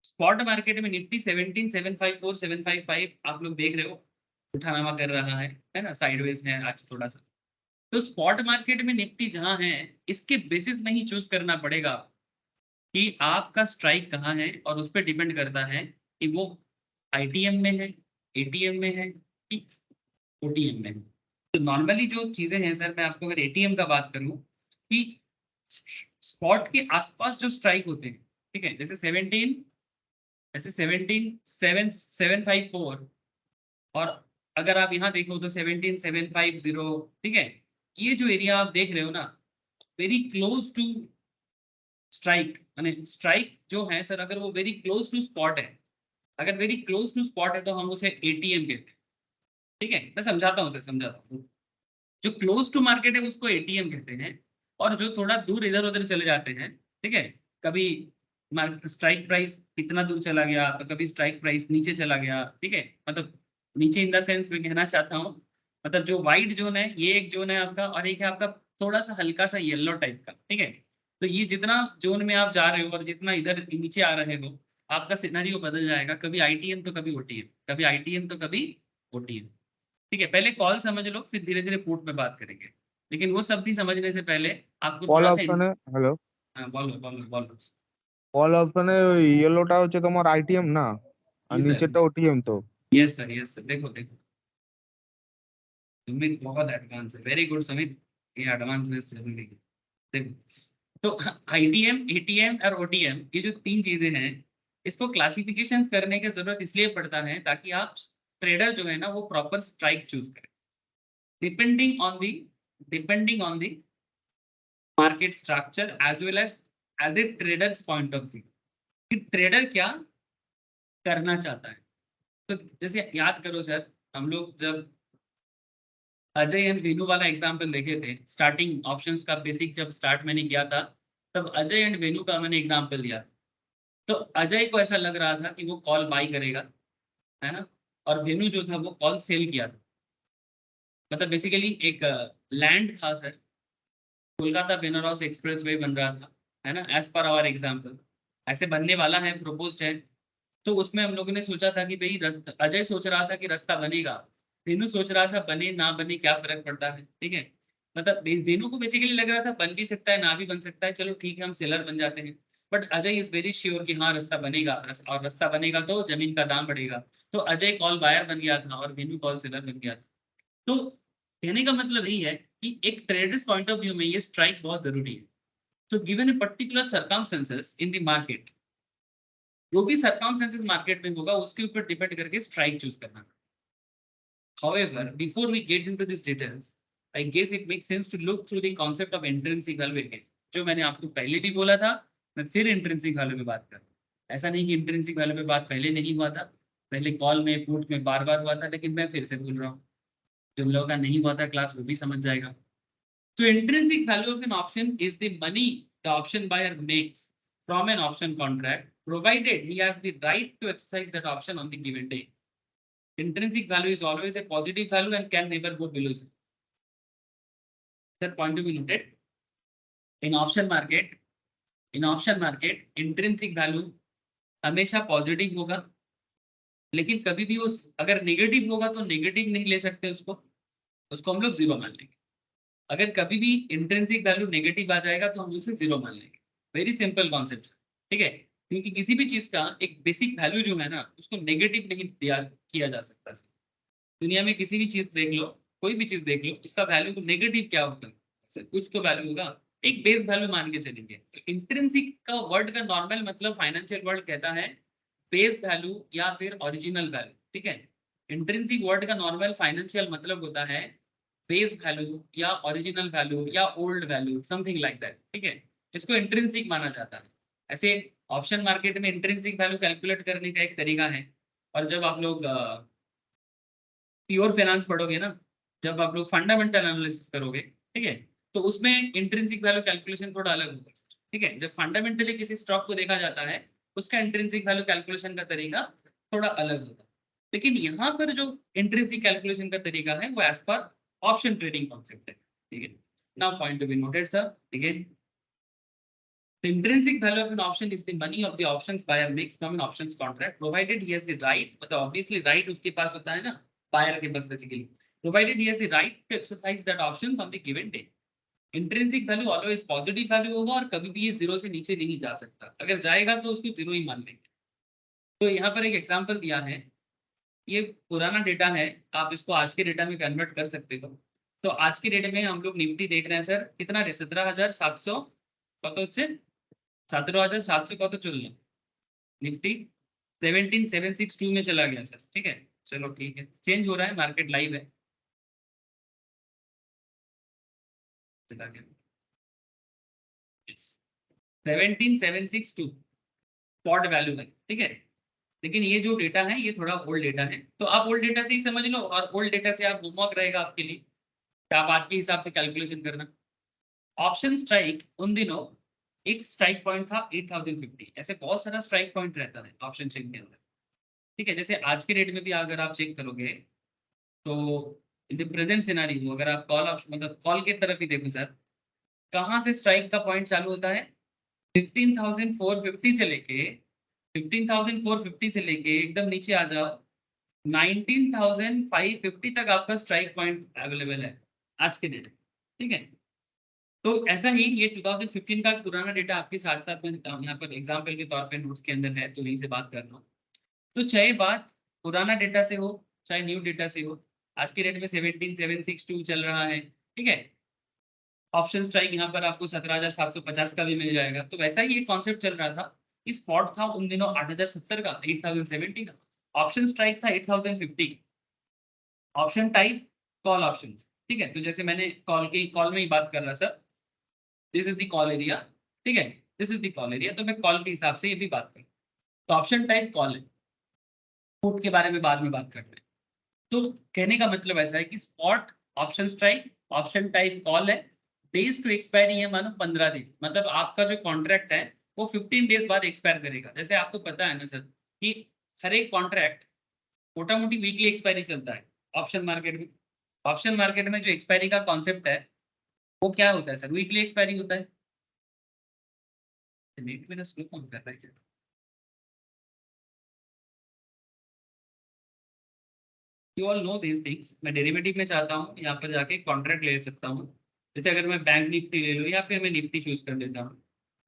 Speaker 1: स्पॉट मार्केट में निफ्टी 17,754 755 आप लोग देख रहे हो उठानामा कर रहा है ना, साइडवेज है आज थोड़ा सा। तो स्पॉट मार्केट में निफ्टी जहां है इसके बेसिस में ही चूज करना पड़ेगा कि आपका स्ट्राइक कहाँ है, और उस पर डिपेंड करता है कि वो आईटीएम में है, एटीएम में है कि ओटीएम में है। तो नॉर्मली जो चीजें हैं सर, मैं आपको अगर एटीएम का बात करूं कि स्पॉट के आसपास जो स्ट्राइक होते हैं, ठीक है, जैसे 17,754, और अगर आप यहाँ देखो तो 17,750, ठीक है। ये जो एरिया आप देख रहे हो ना, वेरी क्लोज टू स्ट्राइक, माने स्ट्राइक जो है सर, अगर वो वेरी क्लोज टू स्पॉट है, अगर वेरी क्लोज टू स्पॉट है तो हम उसे एटीएम कहते हैं, ठीक है। मैं समझाता हूँ सर, समझाता हूँ। जो क्लोज टू मार्केट है उसको एटीएम कहते हैं, और जो थोड़ा दूर इधर उधर चले जाते हैं, ठीक है, कभी स्ट्राइक प्राइस कितना दूर चला गया तो कभी स्ट्राइक प्राइस नीचे चला गया, ठीक है, मतलब नीचे इन द सेंस में कहना चाहता हूँ, मतलब जो व्हाइट जोन है ये एक जोन है आपका, और एक है आपका थोड़ा सा हल्का सा येलो टाइप का, ठीक है। तो ये जितना जोन में आप जा रहे हो और जितना इधर नीचे आ रहे हो आपका सिनेरियो बदल जाएगा, कभी आईटीएम तो कभी ओटीएम, कभी आईटीएम तो कभी ओटीएम, ठीक है। पहले कॉल समझ लो फिर धीरे धीरे पुट पे बात करेंगे, लेकिन वो सब भी समझने से पहले आपको
Speaker 2: কল
Speaker 1: थोड़ा सा
Speaker 2: অপশনে হ্যালো,
Speaker 1: हाँ, बोलो बोलो बोलो।
Speaker 2: কল অপশনে ওই ইয়েলোটা হচ্ছে তোমার আইটিএম না, আর
Speaker 1: जी सर,
Speaker 2: নিচেরটা ওটিএম তো।
Speaker 1: यस सर, यस सर, देखो देखो सुमित बहुत एडवांस है, वेरी गुड सुमित, ये एडवांसनेस जरूरी है। देखो तो आईटीएम, एटीएम और ओटीएम, ये जो तीन चीजें हैं इसको क्लासिफिकेशंस करने की जरूरत इसलिए पड़ता है ताकि आप ट्रेडर जो है ना वो प्रॉपर स्ट्राइक चूज करें depending on the, depending on the market structure as well as a traders point of view, कि ट्रेडर क्या करना चाहता है। तो जैसे याद करो सर, हम लोग जब अजय एंड वेनु वाला एग्जांपल देखे थे, स्टार्टिंग ऑप्शंस का बेसिक जब स्टार्ट मैंने किया था तब अजय एंड वेनु का मैंने एग्जांपल दिया। तो अजय को ऐसा लग रहा था कि वो कॉल बाई करेगा, है ना, और वेनु जो था वो कॉल सेल किया था। मतलब बेसिकली एक लैंड था sir, Kolkata Benares express way बन रहा था, है ना, एज पर आवर एग्जाम्पल, ऐसे बनने वाला है, प्रपोज्ड है। तो उसमें हम लोगों ने सोचा था कि भाई रास्ता, अजय सोच रहा था कि रास्ता बनेगा, वेनु सोच रहा था बने ना बने क्या फर्क पड़ता है, ठीक है। मतलब वेनु को बेसिकली लग रहा था बन भी सकता है ना भी बन सकता है, चलो ठीक है हम सेलर बन जाते हैं। But Ajay is very sure कि हाँ रास्ता बनेगा, और रास्ता बनेगा तो जमीन का दाम बढ़ेगा। तो अजय कॉल बायर बन गया था और वेनु कॉल सेलर बन गया था। तो कहने का मतलब यही है कि एक ट्रेडर्स पॉइंट ऑफ व्यू में ये स्ट्राइक बहुत जरूरी है। तो given a particular circumstances in the market, जो भी सर्कमस्टेंसेस मार्केट में होगा उसके ऊपर डिपेंड करके स्ट्राइक चूज करना। However, before we get into these details, I guess it makes sense to look through the concept of intrinsic value again. जो मैंने आपको पहले भी बोला था, मैं फिर इंट्रिंसिक वैल्यू पे बात कर रहा हूँ। ऐसा नहीं कि इंट्रिंसिक वैल्यू पे बात पहले नहीं हुआ था, पहले कॉल में पुट में बार बार हुआ था, लेकिन मैं फिर से बोल रहा हूँ, जिन लोगों का नहीं हुआ था क्लास वो भी समझ जाएगा। So intrinsic value of an option is the money the option buyer makes from an option contract, provided he has the right to exercise that option on the given day. Intrinsic value is always a positive value and can never go below zero. That point to be noted. In option market, intrinsic value हमेशा पॉजिटिव होगा, लेकिन कभी भी उस अगर नेगेटिव होगा तो नेगेटिव नहीं ले सकते उसको हम लोग जीरो मान लेंगे। अगर कभी भी इंट्रिंसिक वैल्यू नेगेटिव आ जाएगा तो हम उसे जीरो मान लेंगे। वेरी सिंपल कॉन्सेप्ट, ठीक है, क्योंकि किसी भी चीज का एक बेसिक वैल्यू जो है ना उसको नेगेटिव नहीं दिया किया जा सकता। दुनिया में किसी भी चीज देख लो, कोई भी चीज देख लो, उसका वैल्यू तो नेगेटिव क्या होगा, कुछ तो वैल्यू होगा, एक बेस वैल्यू मान के चलेंगे। तो इंट्रिंसिक का वर्ड का नॉर्मल मतलब फाइनेंशियल वर्ड कहता है बेस वैल्यू या फिर ओरिजिनल वैल्यू, ठीक है। इंट्रिंसिक वर्ड का नॉर्मल फाइनेंशियल मतलब होता है बेस वैल्यू या ओरिजिनल वैल्यू या old value, something like that, ठीक है। इसको इंट्रिंसिक माना जाता है। ऐसे ऑप्शन मार्केट में इंट्रिंसिक वैल्यू कैलकुलेट करने का एक तरीका है। और जब आप लोग प्योर फाइनेंस पढ़ोगे ना, जब आप लोग फंडामेंटल एनालिसिस करोगे, ठीक है, तो उसमें इंट्रिंसिक वैल्यू कैलकुलेशन थोड़ा अलग होगा, ठीक है। जब फंडामेंटली किसी स्टॉक को देखा जाता है उसका इंट्रिंसिक वैल्यू कैलकुलेशन का तरीका थोड़ा अलग होगा। लेकिन यहाँ पर जो इंट्रिंसिक कैलकुलेशन का तरीका है वो as per option trading concept है, ठीक है। Now point to be noted sir, ठीक है। The intrinsic value of an option is the money of the options buyer makes from an options contract, provided he has the right, मतलब obviously right उसके पास होता है ना, buyer के पास basically, provided he has the right to exercise that options on the given day. Intrinsic value always positive value होगा और कभी भी ये जीरो से नीचे नहीं जा सकता, अगर जाएगा तो उसको जीरो ही मान लेंगे। तो यहाँ पर एक एग्जांपल दिया है, ये पुराना डेटा है, आप इसको आज के डेटा में कन्वर्ट कर सकते हो। तो आज के डेट में हम लोग निफ्टी देख रहे हैं सर, कितना 17,700 কত হচ্ছে 17,700 কত চললো निफ्टी 17,762 में चला गया सर, ठीक है। चलो ठीक है, चेंज हो रहा है, मार्केट लाइव है, चला गया 17,762 स्पॉट वैल्यू है, ठीक है। लेकिन ये जो डेटा है ये थोड़ा ओल्ड डेटा है, तो आप ओल्ड डेटा से ही समझ लो, और ओल्ड डेटा से आप होमवर्क रहेगा आपके लिए कि आप आज के हिसाब से कैलकुलेशन करना। ऑप्शन स्ट्राइक उन दिनों एक स्ट्राइक पॉइंट था 8,050, ऐसे बहुत सारा स्ट्राइक पॉइंट रहता है ऑप्शन चेन के अंदर, ठीक है। जैसे आज के डेट में भी अगर आप चेक करोगे तो इन द प्रेजेंट सिनारियो, अगर आप कॉल ऑप्शन मतलब कॉल की तरफ ही देखो सर, कहाँ से स्ट्राइक का पॉइंट चालू होता है, 15,450 से लेके 15,450 से लेके एकदम नीचे आ जाओ 19,550 तक आपका स्ट्राइक पॉइंट अवेलेबल है आज के डेट, ठीक है। तो ऐसा ही ये 2015 का पुराना डेटा आपके साथ साथ में यहाँ पर एग्जाम्पल के तौर पे नोट्स के अंदर है, तो यहीं से बात कर रहा हूँ। तो चाहे बात पुराना डेटा से हो चाहे न्यू डेटा से हो, आज के डेट में 17,762 चल रहा है, ठीक है। ऑप्शन स्ट्राइक यहाँ पर आपको 17,750 का भी मिल जाएगा। तो वैसा ही एक कॉन्सेप्ट चल रहा था, स्पॉट था उन दिनों 8,070 का, 8,070 का, ऑप्शन स्ट्राइक था 8,050, ऑप्शन टाइप कॉल ऑप्शन, ठीक है। तो जैसे मैंने कॉल में ही बात कर रहा sir, this is the call area, ठीक है, this is the call area, तो मैं कॉल के हिसाब से ये भी बात करूँ। तो ऑप्शन टाइप कॉल है, पुट के बारे में बाद में बात करते हैं। तो कहने का मतलब ऐसा है कि spot option strike, option type call है, डेज टू एक्सपायरी है मानो 15 दिन, मतलब आपका जो कॉन्ट्रैक्ट है वो 15 डेज बाद एक्सपायर करेगा। जैसे आपको पता है ना सर कि हर एक कॉन्ट्रैक्ट मोटा मोटी वीकली एक्सपायरी चलता है ऑप्शन मार्केट में। ऑप्शन मार्केट में जो एक्सपायरी का कॉन्सेप्ट है वो क्या होता है सर, वीकली एक्सपायरी होता है। नेट मेरा स्लो काम कर रहा है क्या? You all know this things. मैं डेरिवेटिव में चाहता हूँ यहाँ पर जाके कॉन्ट्रैक्ट ले सकता हूँ। जैसे अगर मैं बैंक निफ्टी ले लूँ या फिर मैं निफ्टी चूज कर देता हूँ।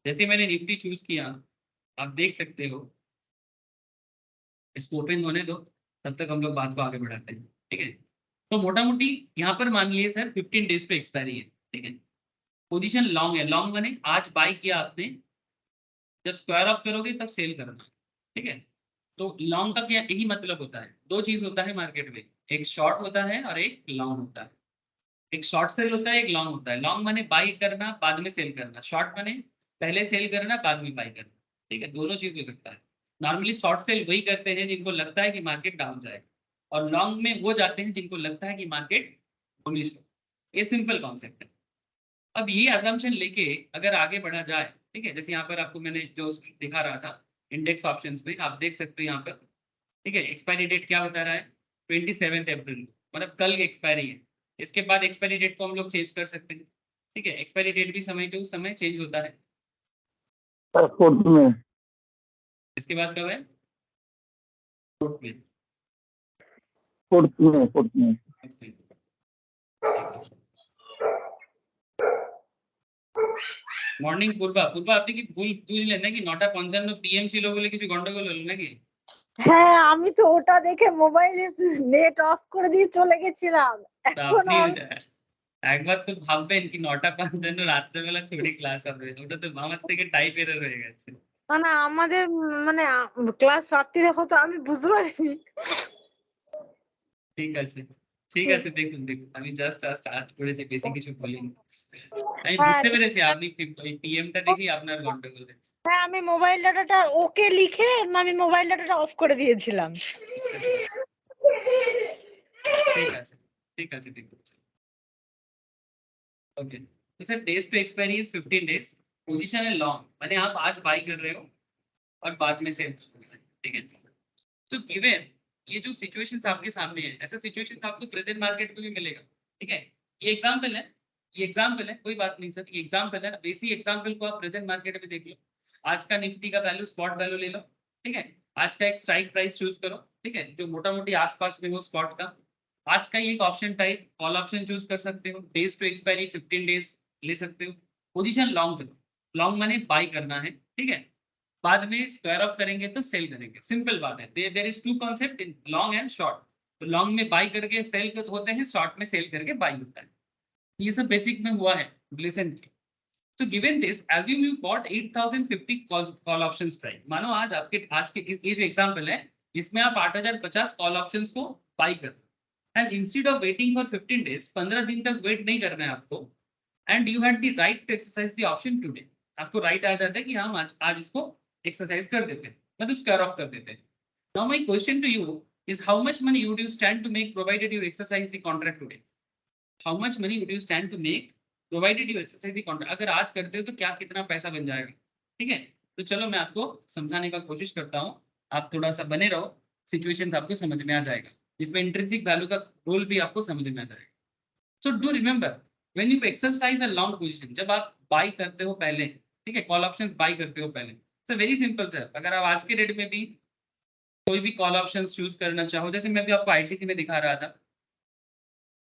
Speaker 1: जैसे मैंने निफ्टी चूज किया, आप देख सकते हो, इसको ओपन होने दो, तब तक हम लोग बात को आगे बढ़ाते हैं। ठीक है, तो मोटा मोटी यहाँ पर मान लिए सर 15 डेज पे एक्सपायरी है। ठीक है, पोजीशन लॉन्ग है, लॉन्ग माने आज बाय किया आपने, जब स्क्वायर ऑफ करोगे तब सेल करना। ठीक है, तो लॉन्ग का क्या यही मतलब होता है, दो चीज होता है मार्केट में, एक शॉर्ट होता है और एक लॉन्ग होता है। एक शॉर्ट सेल होता है, एक लॉन्ग होता है। लॉन्ग माने बाई करना बाद में सेल करना, शॉर्ट माने पहले सेल करना बाद में बाई करना। ठीक है, दोनों चीज हो सकता है। नॉर्मली शॉर्ट सेल वही करते हैं जिनको लगता है कि मार्केट डाउन जाएगा, और लॉन्ग में वो जाते हैं जिनको लगता है कि मार्केट बुलिश हो। ये सिंपल कॉन्सेप्ट है। अब ये अजम्पशन लेके अगर आगे बढ़ा जाए, ठीक है, जैसे यहाँ पर आपको मैंने जो दिखा रहा था इंडेक्स ऑप्शंस में, आप देख सकते हो यहाँ पर। ठीक है, एक्सपायरी डेट क्या बता रहा है, 27 अप्रैल, मतलब कल एक्सपायरी है। इसके बाद एक्सपायरी डेट को हम लोग चेंज कर सकते हैं। ठीक है, एक्सपायरी डेट भी समय टू समय चेंज होता है।
Speaker 4: फोर्थ में,
Speaker 1: इसके बाद कब है, फोर्थ में।
Speaker 4: फोर्थ में।
Speaker 1: মর্নিং পূর্বা, পূর্বা আপনি কি ভুল বুঝলেন নাকি 9:55 PM ছিল বলে কিছু গন্ডগোল হলো নাকি?
Speaker 5: হ্যাঁ, আমি তো ওটা দেখে মোবাইলে নেট অফ করে দিয়ে চলে গেছিলাম।
Speaker 1: তা
Speaker 5: এখন
Speaker 1: আপনি
Speaker 5: আর
Speaker 1: একবার তো ভাববেন কি 9:55 রাত্রেবেলা থোড়ি ক্লাস হবে, ওটা তো আমার থেকে টাইপ এরর হয়ে গেছে।
Speaker 5: মানে আমাদের মানে ক্লাস রাত্রিরে হতো, আমি বুঝতে পারিনি।
Speaker 1: ঠিক আছে, ঠিক আছে, দেখুন দেখুন আমি জাস্ট স্টার্ট করেছি, বেশি কিছু বলিনি। আমি
Speaker 5: হ্যাঁ,
Speaker 1: বুঝতে পেরেছি আপনি ওই পিএমটা দেখেই আপনার গন্ডগোল হয়েছে।
Speaker 5: হ্যাঁ, আমি মোবাইল ডাটাটা ওকে লিখে আমি মোবাইল ডাটাটা অফ করে দিয়েছিলাম।
Speaker 1: বুঝতে পেরেছি। ঠিক আছে, ঠিক আছে, দেখুন। ओके, तो sir days to expiry is 15 days, position है लॉन्ग, माने आप आज बाय कर रहे हो और बाद में सेल कर रहे हो। ठीक है, तो गिवन ये जो सिचुएशन आपके सामने है, ऐसा सिचुएशन आपको प्रेजेंट मार्केट में भी मिलेगा। ठीक है, ये एग्जांपल है, ये एग्जांपल है, कोई बात नहीं सर, ये एग्जांपल है। इसी एग्जांपल को आप प्रेजेंट मार्केट में देख लो। आज का निफ्टी का वैल्यू स्पॉट वैल्यू ले लो। ठीक है, आज का एक स्ट्राइक प्राइस चूज करो। ठीक है, जो मोटा मोटी आसपास में हो स्पॉट का। आज का ये एक option type call option choose कर सकते हो, डेज टू एक्सपायरी 15 डेज ले सकते हो। पोजीशन लॉन्ग करो, लॉन्ग माने बाय करना है। ठीक है, बाद में स्क्वायर ऑफ करेंगे तो सेल करेंगे, सिंपल बात है। There is two concept in long and short. तो लॉन्ग में बाय करके सेल होते हैं, शॉर्ट में सेल करके बाय होता है। ये सब बेसिक में हुआ है, listen. So given this, assume you bought 8050 call option strike। मानो आज आपके आज के ये जो एग्जांपल है, इसमें आप 8050 कॉल ऑप्शंस को बाय कर, and instead of waiting for 15 days, 15 दिन तक वेट नहीं करना है आपको, and you had the right to exercise the option today. आपको राइट आ जाता है कि हम आज इसको एक्सरसाइज कर देते हैं, मतलब स्क्वायर ऑफ कर देते हैं। Now my question to you is how much money would you stand to make provided you exercise the contract today? How much money would you stand to make provided you exercise the contract? अगर आज करते हो तो क्या कितना पैसा बन जाएगा? ठीक है, तो चलो मैं आपको समझाने का कोशिश करता हूँ, आप थोड़ा सा बने रहो, सिचुएशंस आपको समझ में आ जाएगा, जिसमें इंट्रिंसिक वैल्यू का रोल भी आपको समझ में आ जाएगा। So do remember, when you exercise a long position, जब आप बाय करते हो पहले, ठीक है, कॉल ऑप्शंस बाय करते हो पहले, सर वेरी सिंपल सर, अगर आप आज के डेट में भी कोई भी कॉल ऑप्शंस चूज करना चाहो, जैसे मैं भी आपको आईटीसी में दिखा रहा था,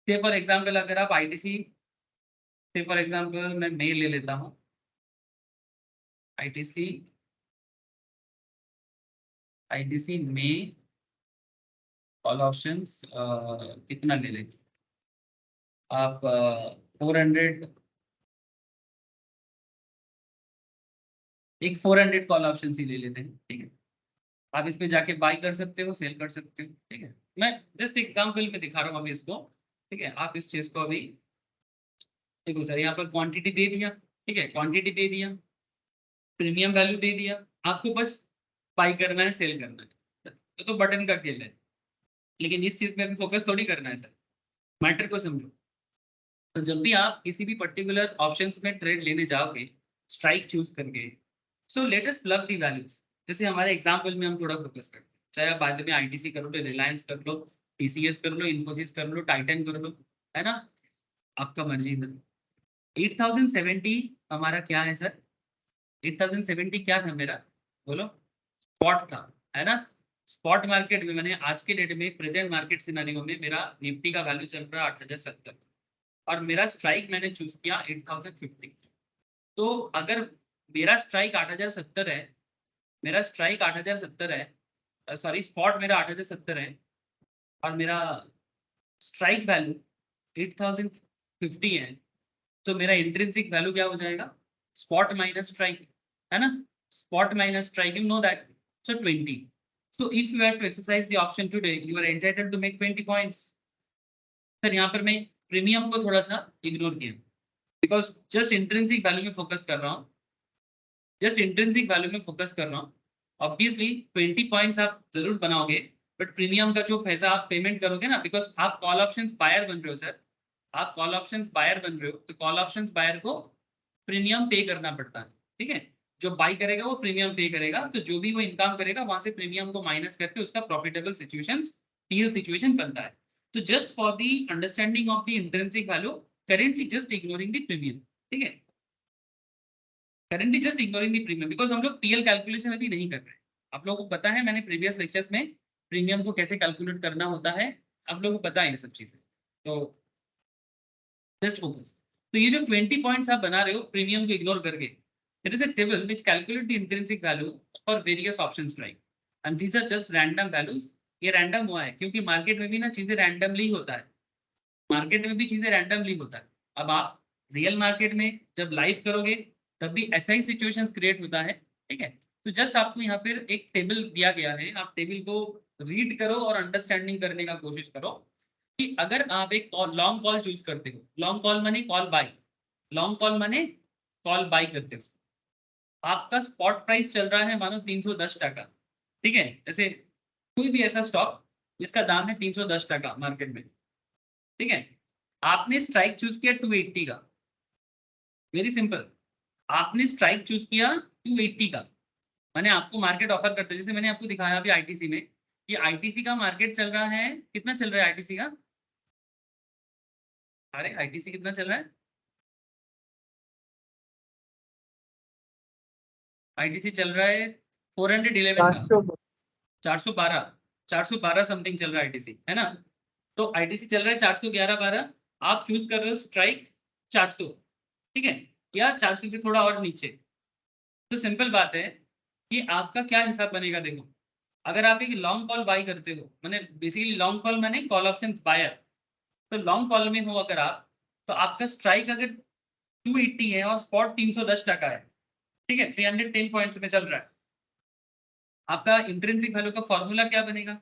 Speaker 1: से फॉर एग्जांपल अगर आप आईटीसी से फॉर एग्जांपल मैं मे ले लेता हूं, आईटीसी आईटीसी में कॉल ऑप्शंस कितना ले लें आप, 400, एक 400 कॉल ऑप्शन ही ले लेते हैं। ठीक है, आप इसमें जाके बाय कर सकते हो, सेल कर सकते हो। ठीक है, मैं जस्ट एग्जांपल में दिखा रहा हूँ अभी इसको। ठीक है, आप इस चीज को अभी देखो सर, यहाँ पर क्वांटिटी दे दिया। ठीक है, क्वांटिटी दे दिया, प्रीमियम वैल्यू दे दिया, आपको बस बाय करना है, सेल करना है, तो बटन का खेल है। लेकिन इस चीज में भी फोकस थोड़ी करना है सर, मैटर को समझो। तो जब भी आप किसी भी पर्टिकुलर ऑप्शंस में ट्रेड लेने जाओगे स्ट्राइक चूज करके, सो let us plug the values. जैसे हमारे एग्जांपल में हम थोड़ा फोकस करते हैं, चाहे आप बाद में आईटीसी कर लो, रिलायंस कर लो, टीसीएस कर लो, इन्फोसिस कर लो, टाइटन कर लो, है ना, आपका मर्जी है। 8070 हमारा क्या है सर? 8070 क्या था मेरा, बोलो? स्पॉट था, है ना। स्पॉट मार्केट में मैंने आज के डेट में प्रेजेंट मार्केट सिनेरियो में मेरा निफ्टी का वैल्यू चल रहा है 8070 और मेरा स्ट्राइक मैंने चूज किया 8050। तो अगर मेरा स्ट्राइक 8070 है, मेरा स्ट्राइक 8070 है, सॉरी स्पॉट मेरा 8070 है और मेरा स्ट्राइक वैल्यू 8050 है, तो मेरा इंट्रिंसिक वैल्यू क्या हो जाएगा? स्पॉट माइनस स्ट्राइक, है ना। Spot minus strike, you know that, so 20. So if you have to exercise the option today, you are entitled to make 20 points. Sir यहाँ पर मैं प्रीमियम को थोड़ा सा इग्नोर किया बिकॉज जस्ट इंट्रिंसिक वैल्यू में फोकस कर रहा हूँ, जस्ट इंट्रिंसिक वैल्यू में फोकस कर रहा हूँ। ऑब्वियसली 20 पॉइंट्स आप जरूर बनाओगे, बट प्रीमियम का जो पैसा आप पेमेंट करोगे ना, बिकॉज आप कॉल ऑप्शंस बायर बन रहे हो सर, आप कॉल ऑप्शंस बायर बन रहे हो, तो कॉल ऑप्शंस बायर को प्रीमियम पे करना पड़ता है, ठीक है। जो बाई करेगा वो प्रीमियम पे करेगा, तो जो भी वो इनकम करेगा वहां से प्रीमियम को माइनस करके उसका प्रॉफिटेबल सिचुएशन, पीएल सिचुएशन बनता है। तो just for the understanding of the intrinsic value, currently just ignoring the premium, ठीक है, currently just ignoring the premium, because हम लोग पीएल कैलकुलेशन अभी नहीं कर रहे। आप लोगों को पता है, मैंने प्रीवियस लेक्चर्स में प्रीमियम को कैसे कैलकुलेट करना होता है, आप लोगों को पता है ये सब चीजें, तो जस्ट फोकस। तो ये जो 20 पॉइंट्स आप बना रहे हो प्रीमियम को इग्नोर करके, it is a table which calculate the intrinsic value for various option strike and these are just random values. ये रैंडम हुआ है क्योंकि मार्केट में भी ना चीजें रैंडमली होता है, मार्केट में भी चीजें रैंडमली होता है। अब आप रियल मार्केट में जब लाइव करोगे तब भी ऐसा ही सिचुएशन क्रिएट होता है, ठीक है। तो जस्ट आपको यहाँ पर एक टेबल दिया गया है, आप टेबल को रीड करो और अंडरस्टैंडिंग करने का कोशिश करो कि अगर आप एक लॉन्ग कॉल चूज करते हो, लॉन्ग कॉल माने कॉल बाय, लॉन्ग कॉल माने कॉल बाय करते हो, आपका स्पॉट प्राइस चल रहा है मानो 310 टका, ठीक है। जैसे कोई भी ऐसा स्टॉक जिसका दाम है 310 टका मार्केट में, ठीक है, आपने स्ट्राइक चूज किया 280 का, वेरी सिंपल, आपने स्ट्राइक चूज किया 280 का, मैंने आपको मार्केट ऑफर करते, जैसे मैंने आपको दिखाया अभी आईटीसी में, ये आईटीसी का मार्केट चल रहा है, कितना चल रहा है आईटीसी का? अरे आईटीसी कितना चल रहा है? आईटीसी चल रहा है 411 का, 412 समथिंग चल रहा है आईटीसी, है ना। तो आईटीसी चल रहा है 411-12, आप चूज कर रहे हो स्ट्राइक 400, ठीक है, या 400 से थोड़ा और नीचे। तो सिंपल बात है कि आपका क्या हिसाब बनेगा, देखो अगर आप एक लॉन्ग कॉल बाय करते हो, मैंने बेसिकली लॉन्ग कॉल मैंने कॉल ऑप्शन बायर, तो लॉन्ग कॉल में हो अगर आप, तो आपका स्ट्राइक अगर 280 है और स्पॉट 310 टका है, ठीक है, 310 पॉइंट्स में चल रहा है, आपका इंट्रिंसिक वैल्यू का फॉर्मूला क्या बनेगा?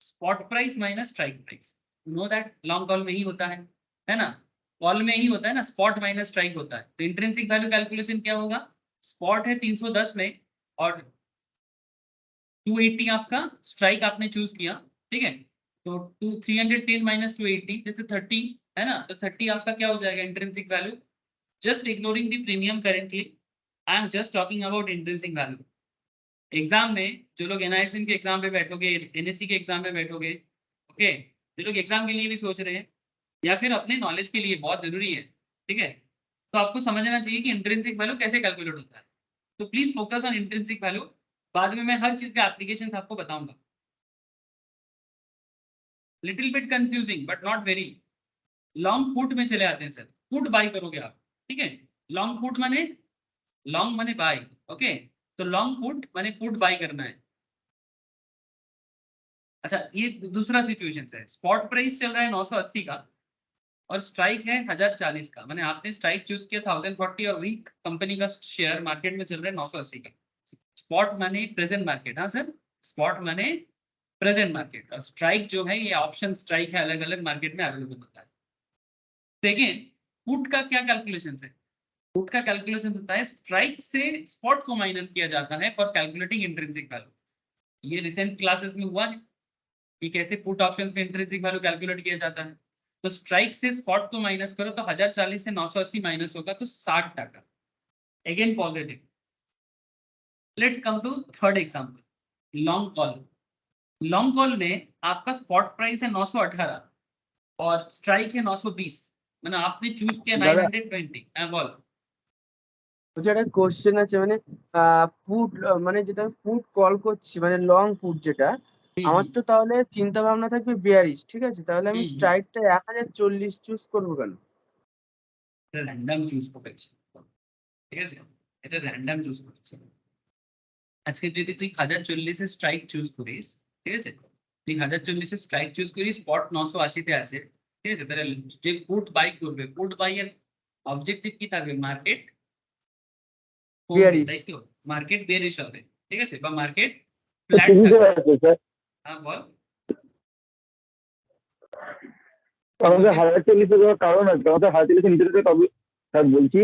Speaker 1: Spot price minus strike price. Know that long call में ही होता है ना, कॉल में ही होता है ना, स्पॉट माइनस स्ट्राइक होता है। तो इंट्रिंसिक वैल्यू कैलकुलेशन क्या होगा? स्पॉट है 310 में और 280 आपका स्ट्राइक आपने चूज किया, ठीक है, तो 310 माइनस 280 जैसे 30, है ना, तो 30 आपका क्या हो जाएगा intrinsic value, just ignoring the premium currently, I am just talking about intrinsic value. Exam में जो लोग एनआईएसएम के एग्जाम पे बैठोगे, एनएससी के एग्जाम पे बैठोगे, ओके, जो लोग एग्जाम के लिए भी सोच रहे हैं या फिर अपने नॉलेज के लिए बहुत जरूरी है, ठीक है, तो आपको समझना चाहिए कि इंट्रिंसिक वैल्यू कैसे कैलकुलेट होता है। तो please focus on intrinsic value, बाद में मैं हर चीज का एप्लीकेशन आपको बताऊंगा। Little bit confusing but not very. Long put में चले आते हैं सर, पुट बाय करोगे आप, ठीक है, लॉन्ग पुट माने लॉन्ग माने बाय, ओके, तो लॉन्ग पुट माने पुट बाय करना है। अच्छा, ये दूसरा सिचुएशन है, स्पॉट प्राइस चल रहा है 980 का और स्ट्राइक है 1040 का, मैंने आपने स्ट्राइक चूज किया 1040 और वीक कंपनी का शेयर मार्केट में चल रहा है 980 का। स्पॉट माने प्रेजेंट मार्केट, हाँ सर, स्पॉट माने प्रेजेंट मार्केट और स्ट्राइक जो है ये ऑप्शन स्ट्राइक है, अलग अलग मार्केट में अवेलेबल होता है। सेकेंड, पुट का क्या कैलकुलेशन है? पुट का कैलकुलेशन होता है स्ट्राइक से स्पॉट को माइनस किया जाता है फॉर कैलकुलेटिंग इंट्रिंसिक वैल्यू। ये रिसेंट क्लासेस में हुआ है कि कैसे पुट ऑप्शंस में इंट्रिंसिक वैल्यू कैलकुलेट किया जाता है। तो स्ट्राइक से स्पॉट को माइनस करो तो 1040 से 980 माइनस होगा तो 60 टाका, again positive. Let's come to third example, long call. Long call में आपका स्पॉट प्राइस है 918 और स्ट्राइक है 920, मतलब आपने चूज किया
Speaker 6: दादा
Speaker 1: 920। बोल।
Speaker 6: বলছি একটা কোশ্চেন আছে মানে পুট মানে যেটা পুট কল করছি মানে লং পুট যেটা আমার তো তাহলে চিন্তা ভাবনা থাকবে বিয়ারিশ, ঠিক আছে? তাহলে আমি স্ট্রাইকটা 1040 চুজ করবো কেন?
Speaker 1: র্যান্ডম চুজ করেছি, ঠিক আছে, এটা র্যান্ডম চুজ করেছি। আজকে যদি তুই 1040 এর স্ট্রাইক চুজ করিস, ঠিক আছে, তুই 1040 এর স্ট্রাইক চুজ করিস, স্পট 980 তে আছে, ঠিক আছে, তাহলে যে পুট বাই করবে, পুট বাই এর অবজেক্টিভ কি থাকবে? Market
Speaker 6: Bearish.
Speaker 1: তাই তো, মার্কেট বেয়ারিশ হবে, ঠিক আছে, বা মার্কেট ফ্ল্যাট
Speaker 4: সুবিধা
Speaker 1: থাকবে।
Speaker 4: আছে স্যার,
Speaker 1: হ্যাঁ বল।
Speaker 4: আমাদের 1040 এর কারণ আছে, আমাদের 1040 নিচে তবে স্যার বলছি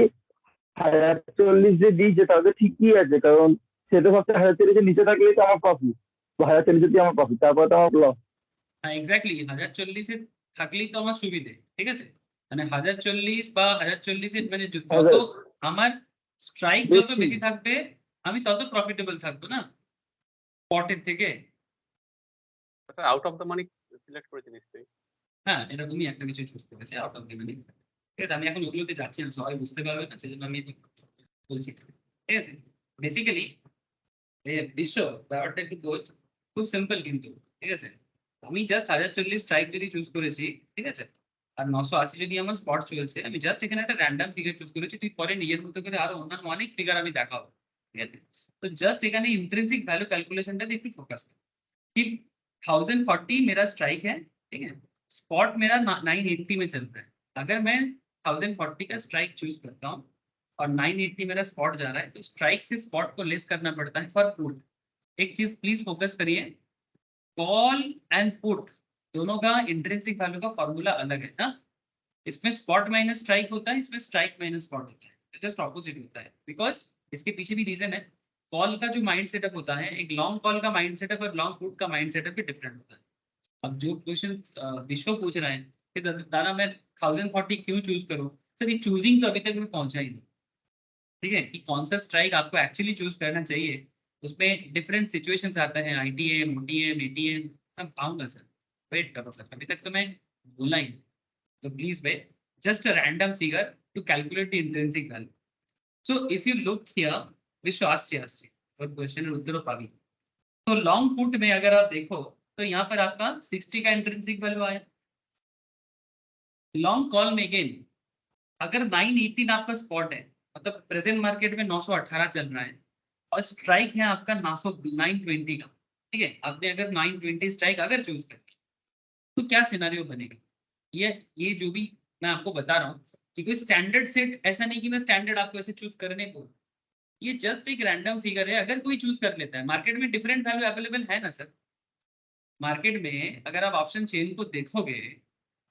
Speaker 4: 1040 যে দিয়েছে তাহলে ঠিকই আছে, কারণ সেটা ভাবছে 1040 নিচে থাকলে তো আমার প্রফিট, 1040 দিয়ে আমার প্রফিট, তারপর তো আমার লস।
Speaker 1: হ্যাঁ এক্স্যাক্টলি, 1040 এ থাকলেই তো আমার সুবিধে, ঠিক আছে, মানে 1040 বা 1040 এর মানে যত আমার স্ট্রাইক যত বেশি থাকবে আমি তত প্রফিটেবল থাকবো না স্পটের থেকে।
Speaker 3: Out of the money select করেছি নিশ্চয়ই।
Speaker 1: হ্যাঁ এরকমই একটা কিছু চুজ করেছে আউট অফ দ্য মানি, ঠিক আছে। আমি এখন ওগুলোতে যাচ্ছি না, সবাই বুঝতে পারবে না, সেজন্য আমি বলছি, ঠিক আছে। বেসিক্যালি বিশ্ব ব্যাপারটা একটু খুব সিম্পল কিন্তু, ঠিক আছে। আমি জাস্ট 1040 স্ট্রাইক যদি চুজ করেছি, ঠিক আছে, আর 980 যদি আমার স্পট চলছে, আমি জাস্ট এখানে একটা র্যান্ডম ফিগার চুজ করেছি, তুই পরে নিজের মতো করে আরো অন্যান্য অনেক ফিগার আমি দেখাবো, ঠিক আছে। তো জাস্ট এখানে ইন্ট্রিনসিক वैल्यू कैलकुलेशनটা দিয়ে একটু ফোকাস কর कि 1040 मेरा स्ट्राइक है, ठीक है, स्पॉट मेरा 980 में चलता है। अगर मैं 1040 का स्ट्राइक चूज करता हूँ और 980 मेरा स्पॉट जा रहा है, तो स्ट्राइक से स्पॉट को लेस करना पड़ता है फॉर पुट। एक चीज प्लीज फोकस करिए, कॉल एंड पुट दोनों का इंट्रिंसिक वैल्यू का फॉर्मूला अलग है ना। इसमें स्पॉट माइनस स्ट्राइक होता है, इसमें स्ट्राइक माइनस स्पॉट होता है, जस्ट ऑपोजिट होता है। बिकॉज इसके पीछे भी रीजन है, कॉल का जो माइंड सेटअप होता है, एक लॉन्ग कॉल का माइंड सेटअप और लॉन्ग पुट का माइंड सेटअप भी डिफरेंट होता है। अब जो क्वेश्चन विश्व पूछ रहे हैं कि दादा मैं 1040 क्यों चूज करूं, सर ये चूजिंग तो अभी तक मैं पहुंचा ही नहीं, ठीक है, कि कौन सा स्ट्राइक आपको एक्चुअली चूज करना चाहिए, उसमें डिफरेंट सिचुएशंस आते हैं, आईटीएम, ओटीएम, एटीएम, मैं आऊंगा सर, वेट करो सर, अभी तक तो मैं बोला ही नहीं। तो please wait, just a random figure to calculate the intrinsic value. So if you look here, विश्व आश्चर्य और क्वेश्चन उत्तर पावी, तो लॉन्ग पुट में अगर आप देखो तो यहाँ पर आपका 60 का इंट्रिंसिक वैल्यू आया। लॉन्ग कॉल में अगेन अगर 918 आपका स्पॉट है, मतलब प्रेजेंट मार्केट में 918 चल रहा है और स्ट्राइक है आपका 920 का, ठीक है, आपने अगर 920 स्ट्राइक अगर चूज करके, तो क्या सिनेरियो बनेगा? ये जो भी मैं आपको बता रहा हूँ कि कोई स्टैंडर्ड सेट ऐसा नहीं कि मैं स्टैंडर्ड आपको ऐसे चूज करने को, ये जस्ट एक रैंडम फिगर है, अगर कोई चूज कर लेता है। मार्केट में डिफरेंट वैल्यू अवेलेबल है ना सर, मार्केट में अगर आप ऑप्शन चेन को देखोगे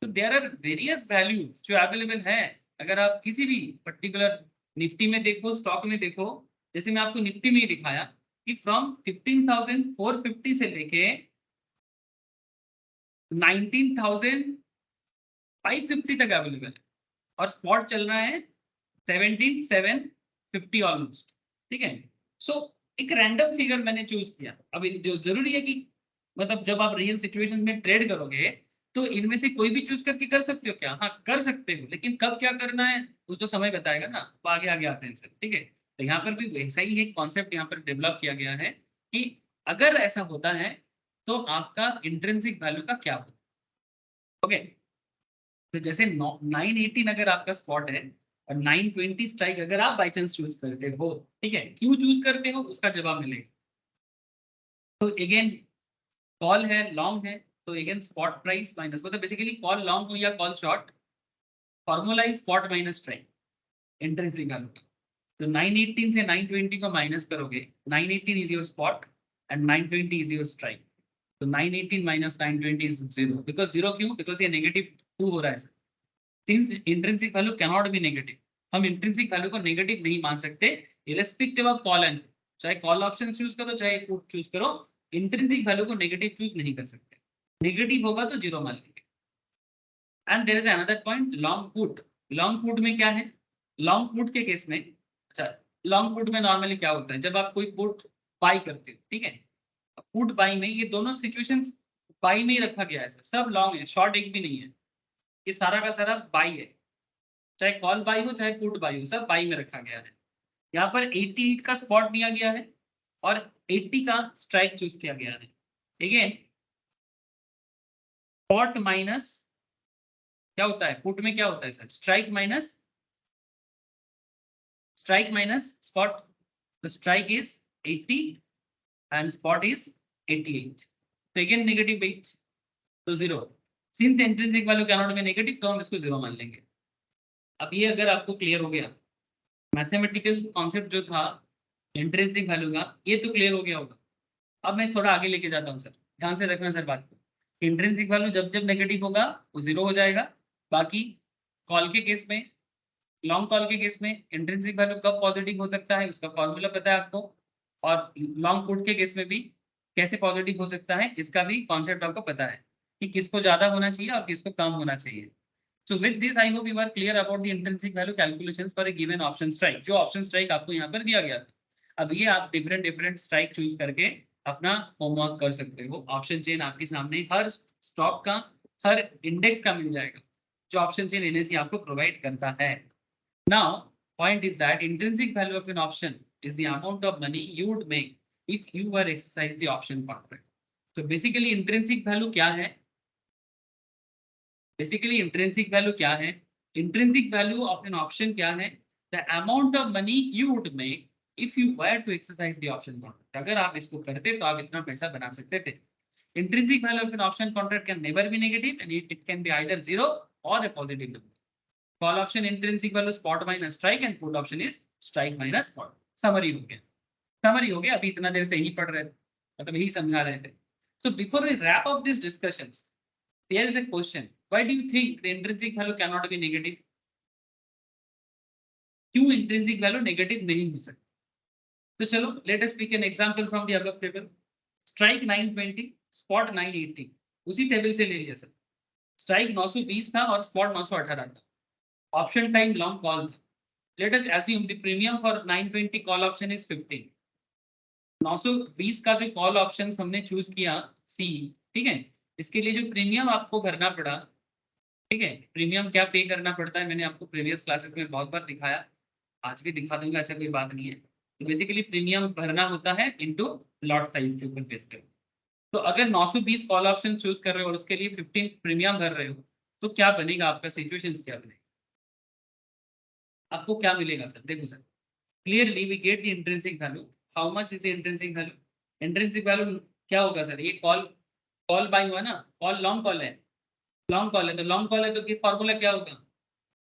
Speaker 1: तो देयर आर वेरियस वैल्यूज जो अवेलेबल है। अगर आप किसी भी पर्टिकुलर निफ्टी में देखो, स्टॉक में देखो, जैसे मैं आपको निफ्टी में ही दिखाया कि फ्रॉम 15,450 से लेके 19,550 तक अवेलेबल है और स्पॉट चल रहा है 17,750 ऑलमोस्ट, ठीक है। सो एक रैंडम फिगर मैंने चूज किया। अब जो जरूरी है कि मतलब जब आप रियल सिचुएशन में ट्रेड करोगे तो इनमें से कोई भी चूज करके कर सकते हो क्या? हाँ कर सकते हो, लेकिन कब क्या करना है वो तो समय बताएगा ना, वो आगे आगे आते हैं सर, ठीक है। तो यहाँ पर भी वैसा ही एक कॉन्सेप्ट यहाँ पर डेवलप किया गया है कि अगर ऐसा होता है तो आपका इंट्रिंसिक वैल्यू का क्या होगा। ओके, तो जैसे 918 अगर आपका स्पॉट है और 920 स्ट्राइक अगर आप बाई चांस चूज करते हो, ठीक है, क्यों चूज करते हो उसका जवाब मिलेगा। तो अगेन कॉल है, लॉन्ग है, तो अगेन स्पॉट प्राइस माइनस, मतलब बेसिकली कॉल लॉन्ग हो या call short, formula is spot minus strike intrinsic value. तो 918 से 920 को माइनस करोगे, 918 is your spot and 920 is your strike. तो 918 माइनस 920 इज 0, बिकॉज 0 क्यों? बिकॉज ये -2 हो रहा है sir. Since intrinsic value can not be negative, हम इंट्रिंसिक वैल्यू को नेगेटिव नहीं मान सकते इरेस्पेक्टिव ऑफ कॉल एंड, चाहे कॉल ऑप्शन चूज करो चाहे पुट चूज करो, इंट्रिंसिक वैल्यू को नेगेटिव चूज नहीं कर सकते। नेगेटिव होगा तो 0 मान लेंगे। And there is another point long put. Long put में क्या है, लॉन्ग पुट के केस में, अच्छा लॉन्ग पुट में नॉर्मली क्या होता है, जब आप कोई पुट बाई करते हो, ठीक है, पुट बाई में ये दोनों सिचुएशंस बाई में ही रखा गया है सर, सब लॉन्ग है, शॉर्ट एक भी नहीं है, ये सारा का सारा बाई है, चाहे कॉल बाई हो चाहे पुट बाई हो, सब बाई में रखा गया है। यहाँ पर 88 का स्पॉट दिया गया है और 80 का स्ट्राइक चूज किया गया है। अगेन स्पॉट माइनस क्या होता है, पुट में क्या होता है सर, स्ट्राइक माइनस स्पॉट, तो strike is 80 and spot is 88, तो again negative 8, तो 0, since intrinsic value cannot be negative तो हम इसको 0 मान लेंगे। अब ये अगर आपको क्लियर हो गया, मैथमेटिकल कॉन्सेप्ट जो था इंट्रिंसिक वैल्यू का, ये तो क्लियर हो गया होगा। अब मैं थोड़ा आगे लेके जाता हूँ सर, ध्यान से रखना सर बात को, इंट्रिंसिक वैल्यू जब जब नेगेटिव होगा वो 0 हो जाएगा, बाकी कॉल के केस में, लॉन्ग कॉल के केस में इंट्रिंसिक वैल्यू कब पॉजिटिव हो सकता है उसका फॉर्मूला पता है आपको, और लॉन्ग पुट के केस में भी कैसे पॉजिटिव हो सकता है इसका भी कॉन्सेप्ट आपको पता है कि किसको ज्यादा होना चाहिए और किसको कम होना चाहिए। So with this I hope you are clear about the intrinsic value calculations for a given option strike. जो ऑप्शन स्ट्राइक आपको यहाँ पर दिया गया था, अब ये आप डिफरेंट स्ट्राइक चूज करके अपना होमवर्क कर सकते हो। ऑप्शन चेन आपके सामने हर स्टॉक का, हर इंडेक्स का मिल जाएगा जो ऑप्शन चेन एनएसी आपको प्रोवाइड करता है। Now, point is that intrinsic value of an option is the amount of money you would make if you were exercise the option contract. So basically intrinsic value क्या है? Basically intrinsic value क्या है? Intrinsic value of an option क्या है? The amount of money you would make if you were to exercise the option contract. अगर आप इसको करते तो आप इतना पैसा बना सकते थे। Intrinsic value of an option contract can never be negative and it can be either 0 or a positive number. Call option intrinsic value spot minus strike and put option is strike minus spot. Summary हो गया, summary हो गया, अभी इतना देर से यही पढ़ रहे थे, मतलब यही समझा रहे थे। So before we wrap up these discussions, here is a question: why do you think the intrinsic value cannot be negative? क्यों intrinsic value negative नहीं हो सकती? तो चलो let us pick an example from the above table. Strike 920, spot 980, उसी टेबल से ले लिया सर। स्ट्राइक 920 था और स्पॉट 918 था। ऑप्शन टाइम लॉन्ग कॉल था। Let us assume the premium for 920 call option is 15। 920 का जो कॉल ऑप्शन हमने चूज किया सी, ठीक है, इसके लिए जो प्रीमियम आपको भरना पड़ा, ठीक है, प्रीमियम क्या पे करना पड़ता है मैंने आपको प्रीवियस क्लासेस में बहुत बार दिखाया, आज भी दिखा दूंगा, ऐसा कोई बात नहीं है। तो बेसिकली प्रीमियम भरना होता है इनटू लॉट साइज के ऊपर बेस कर। तो अगर 920 कॉल ऑप्शन चूज कर रहे हो और उसके लिए 15 प्रीमियम भर रहे हो तो क्या बनेगा आपका सिचुएशन, क्या बनेगा, आपको क्या मिलेगा सर? देखो sir, clearly we get the intrinsic value. How much is the intrinsic value? Intrinsic value क्या होगा सर? ये कॉल बाय हुआ ना, कॉल लॉन्ग कॉल है, लॉन्ग कॉल है, तो लॉन्ग कॉल है तो फॉर्मूला क्या होगा?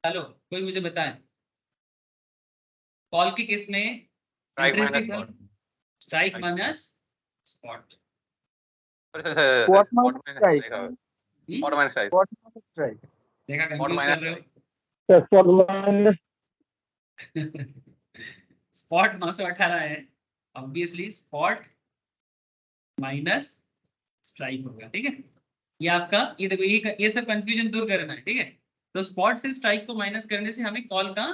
Speaker 1: हेलो कोई मुझे बताएं, कॉल के केस में intrinsic value strike minus spot.
Speaker 6: Spot minus strike.
Speaker 3: Spot minus strike.
Speaker 6: Spot minus strike.
Speaker 1: देखा कंफ्यूज कर रहे हो?
Speaker 4: स्पॉट माइनस
Speaker 1: स्पॉट 918 है, ऑब्वियसली स्पॉट माइनस स्ट्राइक होगा, ठीक है। ये आपका, ये देखो ये सब कंफ्यूजन दूर करना है, ठीक है। तो स्पॉट से स्ट्राइक को माइनस करने से हमें कॉल का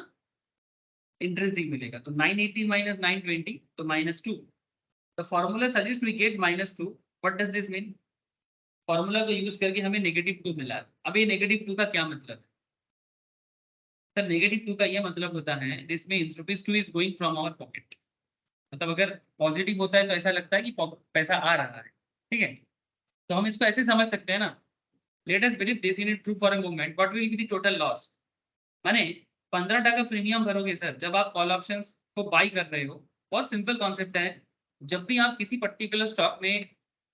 Speaker 1: इंट्रिंसिक मिलेगा, तो 980 माइनस 920 तो -2। The formula suggest we get -2। What does this mean? Formula को यूज करके हमें -2 मिला। अब ये -2 का क्या मतलब है सर? -2 का ये मतलब होता है this means ₹2 is going from our pocket. मतलब अगर पॉजिटिव होता है तो ऐसा लगता है कि पैसा आ रहा है, ठीक है। तो हम इसको ऐसे समझ सकते हैं ना, let us believe this in true for a moment, what will be the total loss? माने 15 टका प्रीमियम भरोगे सर जब आप कॉल ऑप्शंस को बाई कर रहे हो। बहुत सिंपल कॉन्सेप्ट है, जब भी आप किसी पर्टिकुलर स्टॉक में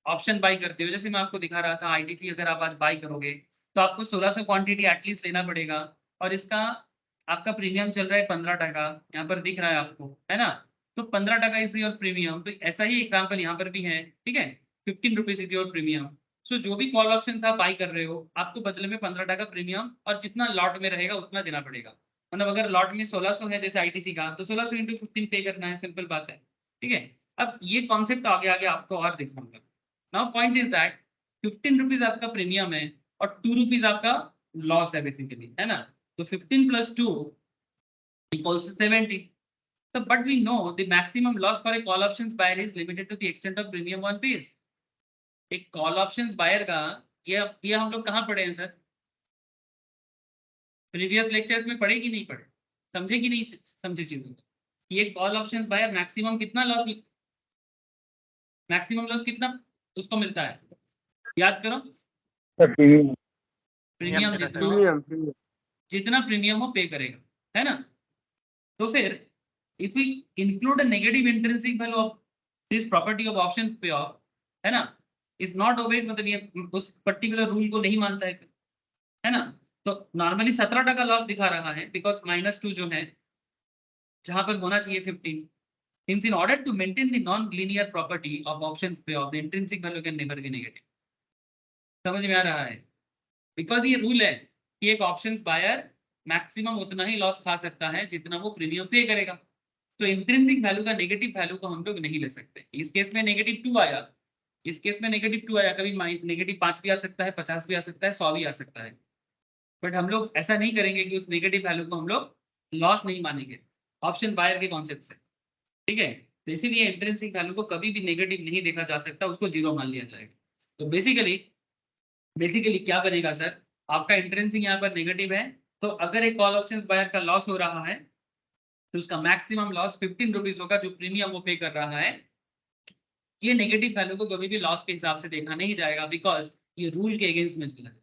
Speaker 1: ऑप्शन बाई करते हो, जैसे मैं आपको दिखा रहा था आईटीसी, अगर आप आज बाई करोगे तो आपको 1600 क्वांटिटी एटलीस्ट लेना पड़ेगा, और इसका आपका प्रीमियम चल रहा है 15 टका, यहाँ पर दिख रहा है आपको, है ना। तो 15 टका इज योर प्रीमियम। तो ऐसा ही एग्जाम्पल यहाँ पर भी है, ठीक है, 15 रुपीज इज योर प्रीमियम। सो जो भी कॉल ऑप्शन आप बाई कर रहे हो आपको बदले में 15 टका प्रीमियम और जितना लॉट में रहेगा उतना देना पड़ेगा। मतलब अगर लॉट में 1600 है जैसे आईटीसी का, तो 1600 इंटू 15 पे करना है, सिंपल बात है, ठीक है। अब ये कॉन्सेप्ट आगे आगे आपको और दिखाऊंगा। Now point is that 15 rupees आपका प्रीमियम है और 2 रुपीज आपका लॉस है बेसिकली, है ना। तो 15 + 2 equals to 70. So, but we know the maximum loss for a call options buyer is limited to the extent of premium one pays. एक कॉल ऑप्शंस बायर का ये हम लोग कहाँ पढ़े हैं सर? प्रीवियस लेक्चर्स में पढ़े कि नहीं पढ़े? समझे कि नहीं समझे चीजों को? ये call options buyer maximum loss कितना उसको मिलता है, याद करो। प्रीमियम जितना प्रीमियम वो पे करेगा, है ना। तो फिर if we include a negative intrinsic value of this property of option payoff, है ना, is not obeyed, मतलब ये उस पर्टिकुलर रूल को नहीं मानता है ना। तो नॉर्मली 17% लॉस दिखा रहा है बिकॉज -2 जो है जहां पर होना चाहिए 15. Hence, in order to maintain the non-linear property of option payoff, the intrinsic value can never be negative. समझ में आ रहा है? बिकॉज ये रूल है कि एक ऑप्शंस बायर मैक्सिमम उतना ही लॉस खा सकता है जितना वो प्रीमियम पे करेगा। तो इंट्रिंसिक वैल्यू का नेगेटिव वैल्यू को हम लोग नहीं ले सकते। इस केस में -2 आया, इस केस में -2 आया, कभी -5 भी आ सकता है, 50 भी आ सकता है, 100 भी आ सकता है। बट हम लोग ऐसा नहीं करेंगे कि उस नेगेटिव वैल्यू को हम लोग लॉस नहीं मानेंगे ऑप्शन बायर के कॉन्सेप्ट से, ठीक है। तो इसीलिए इंट्रिंसिक वैल्यू को कभी भी नेगेटिव नहीं देखा जा सकता, उसको जीरो मान लिया जाएगा। तो बेसिकली क्या बनेगा सर, आपका इंट्रिंसिक यहाँ पर नेगेटिव है, तो अगर एक कॉल ऑप्शन बायर का लॉस हो रहा है तो उसका मैक्सिमम लॉस 15 रुपीज होगा जो प्रीमियम वो पे कर रहा है। ये नेगेटिव वैल्यू को कभी भी लॉस के हिसाब से देखा नहीं जाएगा बिकॉज ये रूल के अगेंस्ट में चला जाएगा,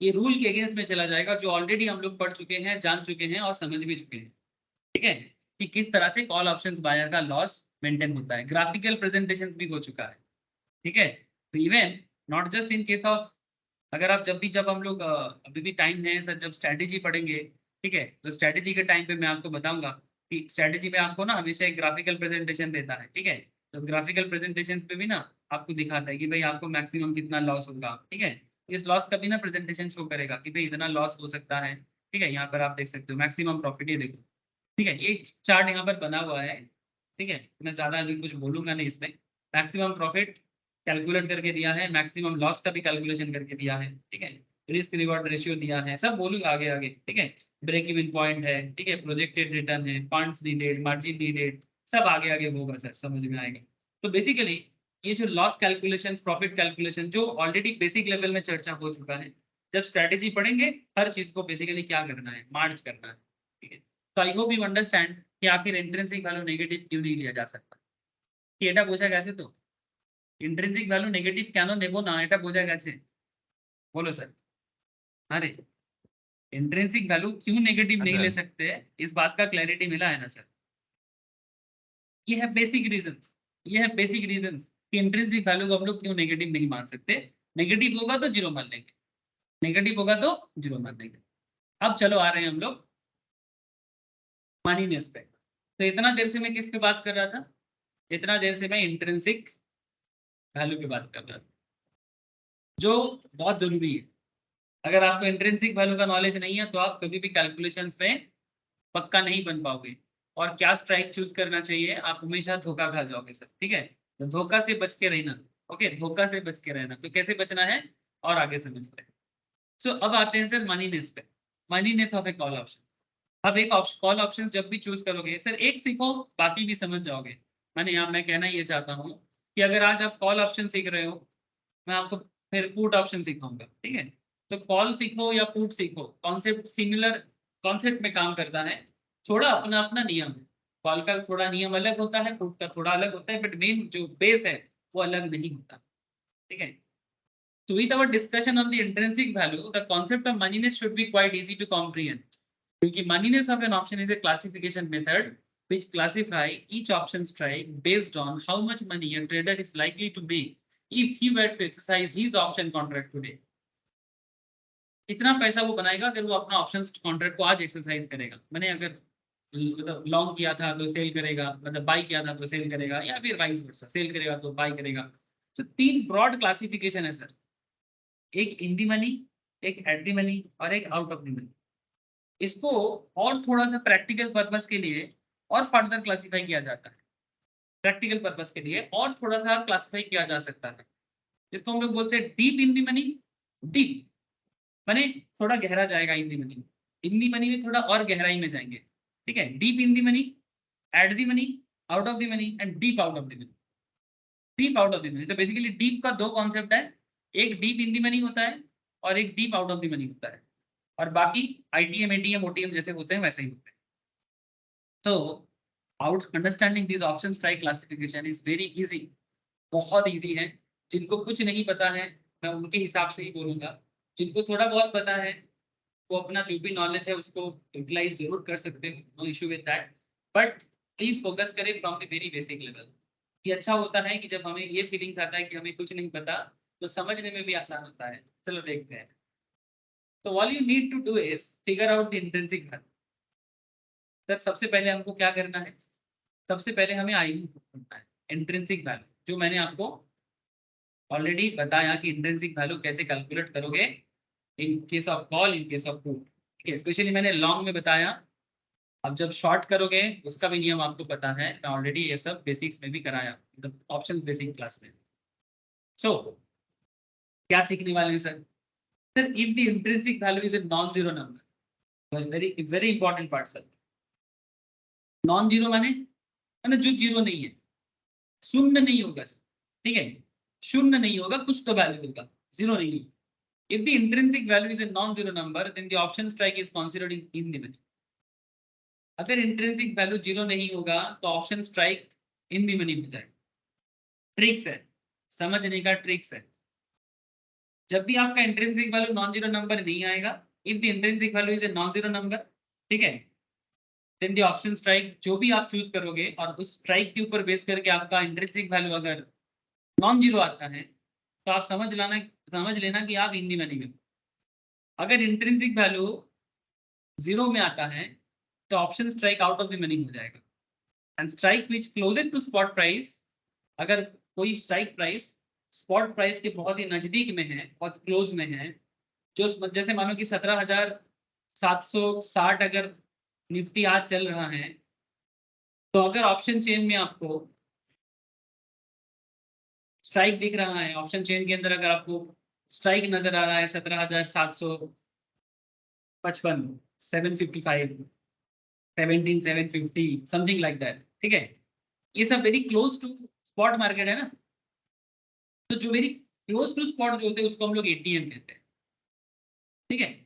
Speaker 1: ये रूल के अगेंस्ट में चला जाएगा जो ऑलरेडी हम लोग पढ़ चुके हैं, जान चुके हैं और समझ भी चुके हैं, ठीक है, कि किस तरह से कॉल ऑप्शंस बायर का लॉस मेंटेन होता है। ग्राफिकल प्रेजेंटेशन भी हो चुका है, ठीक है। तो even not just in case of, अगर आप जब हम लोग अभी भी टाइम है सर, जब स्ट्रैटेजी पढ़ेंगे, ठीक है, तो स्ट्रैटेजी के टाइम पे मैं आपको बताऊंगा कि स्ट्रैटेजी में आपको ना हमेशा एक ग्राफिकल प्रेजेंटेशन देता है, ठीक है। तो ग्राफिकल प्रेजेंटेशन पे भी ना आपको दिखाता है कि भाई आपको मैक्सिमम कितना लॉस होगा, ठीक है। इस लॉस का भी ना प्रेजेंटेशन शो करेगा कि भाई इतना लॉस हो सकता है, ठीक है। यहाँ पर आप देख सकते हो मैक्सिमम प्रॉफिट, ये देखो, ठीक है, ये चार्ट यहाँ पर बना हुआ है, ठीक है। मैं ज्यादा अभी कुछ बोलूंगा नहीं इसमें। मैक्सिमम प्रॉफिट कैलकुलेट करके दिया है, मैक्सिमम लॉस का भी कैलकुलेशन करके दिया है, ठीक है। रिस्क रिवॉर्ड रेशियो दिया है, सब बोलूंगा आगे आगे, ठीक है। ब्रेक इवन पॉइंट है, ठीक है, प्रोजेक्टेड रिटर्न है, फंड्स नीडेड, मार्जिन नीडेड, सब आगे आगे होगा सर, समझ में आएगा। तो बेसिकली ये जो लॉस कैलकुलेशन, प्रॉफिट कैलकुलेशन जो ऑलरेडी बेसिक लेवल में चर्चा हो चुका है, जब स्ट्रैटेजी पढ़ेंगे हर चीज को बेसिकली क्या करना है, मार्च करना है, ठीक है। तो आई होप यू अंडरस्टैंड कि आखिर इंट्रिंसिक वैल्यू नेगेटिव क्यों नहीं लिया जा सकता। कि এটা বোঝা গেছে তো इंट्रिंसिक वैल्यू नेगेटिव কেন নেব না, এটা বোঝা গেছে? बोलो सर। अरे इंट्रिंसिक वैल्यू क्यों नेगेटिव नहीं ले सकते, इस बात का क्लैरिटी मिला है ना सर? ये है बेसिक रीजंस, ये है बेसिक रीजंस कि इंट्रिंसिक वैल्यू को हम लोग क्यों नेगेटिव नहीं मान सकते। नेगेटिव होगा तो जीरो मान लेंगे, नेगेटिव होगा तो जीरो मान लेंगे। अब चलो आ रहे हैं हम लोग मनीनेस पे। तो इतना देर से मैं किस पे बात कर रहा था? इतना देर से मैं इंट्रिंसिक वैल्यू पे बात कर रहा था, जो बहुत जरूरी है। अगर आपको इंट्रिंसिक वैल्यू का नॉलेज नहीं है तो आप कभी भी कैलकुलेशंस में पक्का नहीं बन पाओगे। और क्या स्ट्राइक चूज करना चाहिए, आप हमेशा धोखा खा जाओगे सर, ठीक है। तो धोखा से बच के रहना, ओके, धोखा से बच के रहना। तो कैसे बचना है और आगे समझते हैं। सो अब आते हैं सर मनीनेस पे, मनीनेस ऑफ ए कॉल ऑप्शन। अब एक कॉल ऑप्शन जब भी चूज करोगे सर, एक सीखो बाकी भी समझ जाओगे। मैं कहना ये चाहता हूँ कि अगर आज आप कॉल ऑप्शन सीख रहे हो, मैं आपको फिर पुट ऑप्शन सिखाऊंगा, ठीक है। तो कॉल सीखो या पुट सीखो, कॉन्सेप्ट सिमिलर कॉन्सेप्ट में काम करता है, थोड़ा अपना अपना नियम है। कॉल का थोड़ा नियम अलग होता है, पुट का थोड़ा अलग होता है, बट मेन जो बेस है वो अलग नहीं होता, ठीक है। So with our discussion on the intrinsic value, the concept of moneyness should be quite easy to comprehend. क्योंकि moneyness of an option is a classification method which classify each option strike based on how much money a trader is likely to make if he were to exercise his option contract today. इतना पैसा वो बनाएगा अगर वो अपना ऑप्शन कॉन्ट्रैक्ट को आज एक्सरसाइज करेगा। मैंने अगर मतलब लॉन्ग किया था तो सेल करेगा, मतलब बाई किया था तो सेल करेगा, या फिर वाइस वर्सा, सेल करेगा तो बाई करेगा। तो तीन ब्रॉड क्लासिफिकेशन है सर, एक इन दी मनी, एक एट दी मनी और एक आउट ऑफ दी मनी। इसको और थोड़ा सा प्रैक्टिकल पर्पस के लिए और फर्दर क्लासिफाई किया जाता है, प्रैक्टिकल पर्पस के लिए और थोड़ा सा क्लासिफाई किया जा सकता है। इसको हम लोग बोलते हैं deep in the money, deep माने थोड़ा गहरा जाएगा इन the money, in the money में थोड़ा और गहराई में जाएंगे, ठीक है। Deep in the money, at the money, out of the money and deep out of the money, deep out of the money. तो बेसिकली डीप का दो कॉन्सेप्ट है, एक डीप इन दी मनी होता है और एक deep out of the money होता है, और बाकी आईटीएम एटीएम ओटीएम जैसे होते हैं वैसे ही होते हैं। तो out understanding this option strike classification is very easy, बहुत इजी है। जिनको कुछ नहीं पता है मैं उनके हिसाब से ही बोलूंगा, जिनको थोड़ा बहुत पता है वो अपना जो भी नॉलेज है उसको यूटिलाइज जरूर कर सकते हो, no issue with that, but please focus करें from the very basic level. ये अच्छा होता है कि जब हमें ये फीलिंग्स आता है कि हमें कुछ नहीं पता तो समझने में भी आसान होता है। चलो देखते हैं। तो all you need to do is figure out the intrinsic value. Sir सबसे पहले हमको क्या करना है, सबसे पहले हमें आई करना है इंट्रिंसिक वैल्यू, जो मैंने आपको ऑलरेडी बताया कि इंट्रिंसिक वैल्यू कैसे कैलकुलेट करोगे in case of call, in case of put, ठीक है। स्पेशली मैंने लॉन्ग में बताया, अब जब शॉर्ट करोगे उसका भी नियम आपको पता है, मैं ऑलरेडी ये सब बेसिक्स में भी कराया, ऑप्शन बेसिक क्लास में। सो क्या सीखने वाले हैं sir? Sir if the intrinsic value is a non zero number, very very important part sir. Non zero माने जो जीरो नहीं है, शून्य नहीं होगा सर, ठीक है, शून्य नहीं होगा, कुछ तो वैल्यू होगा, जीरो नहीं। If the intrinsic value is a non-zero number, then the option strike is considered in the money. अगर इंट्रिंसिक वैल्यू जीरो नहीं होगा तो option strike in the money हो जाएगा। ट्रिक्स है, समझने का ट्रिक्स है। जब भी आपका intrinsic value non zero number नहीं आएगा, if the intrinsic value is a non zero number, ठीक है, देन द ऑप्शन स्ट्राइक जो भी आप चूज करोगे और उस स्ट्राइक के ऊपर बेस करके आपका इंट्रिंसिक वैल्यू अगर नॉन जीरो आता है तो आप समझ लेना कि आप इन दी मनी में। अगर इंट्रिंसिक वैल्यू जीरो में आता है तो option strike out of the money हो जाएगा। And strike which closed to spot price, अगर कोई स्ट्राइक प्राइस स्पॉट प्राइस के बहुत ही नजदीक में है, बहुत क्लोज में है, जो जैसे मानो कि 17,760 अगर निफ्टी आज चल रहा है, तो अगर ऑप्शन चेन में आपको स्ट्राइक दिख रहा है, ऑप्शन चेन के अंदर अगर आपको स्ट्राइक नजर आ रहा है 17,755, 755, 17,750 समथिंग लाइक दैट, ठीक है, ये सब very close to spot market है ना। तो जो वेरी क्लोज टू स्पॉट जो होते हैं उसको हम लोग एटीएम कहते हैं, ठीक है।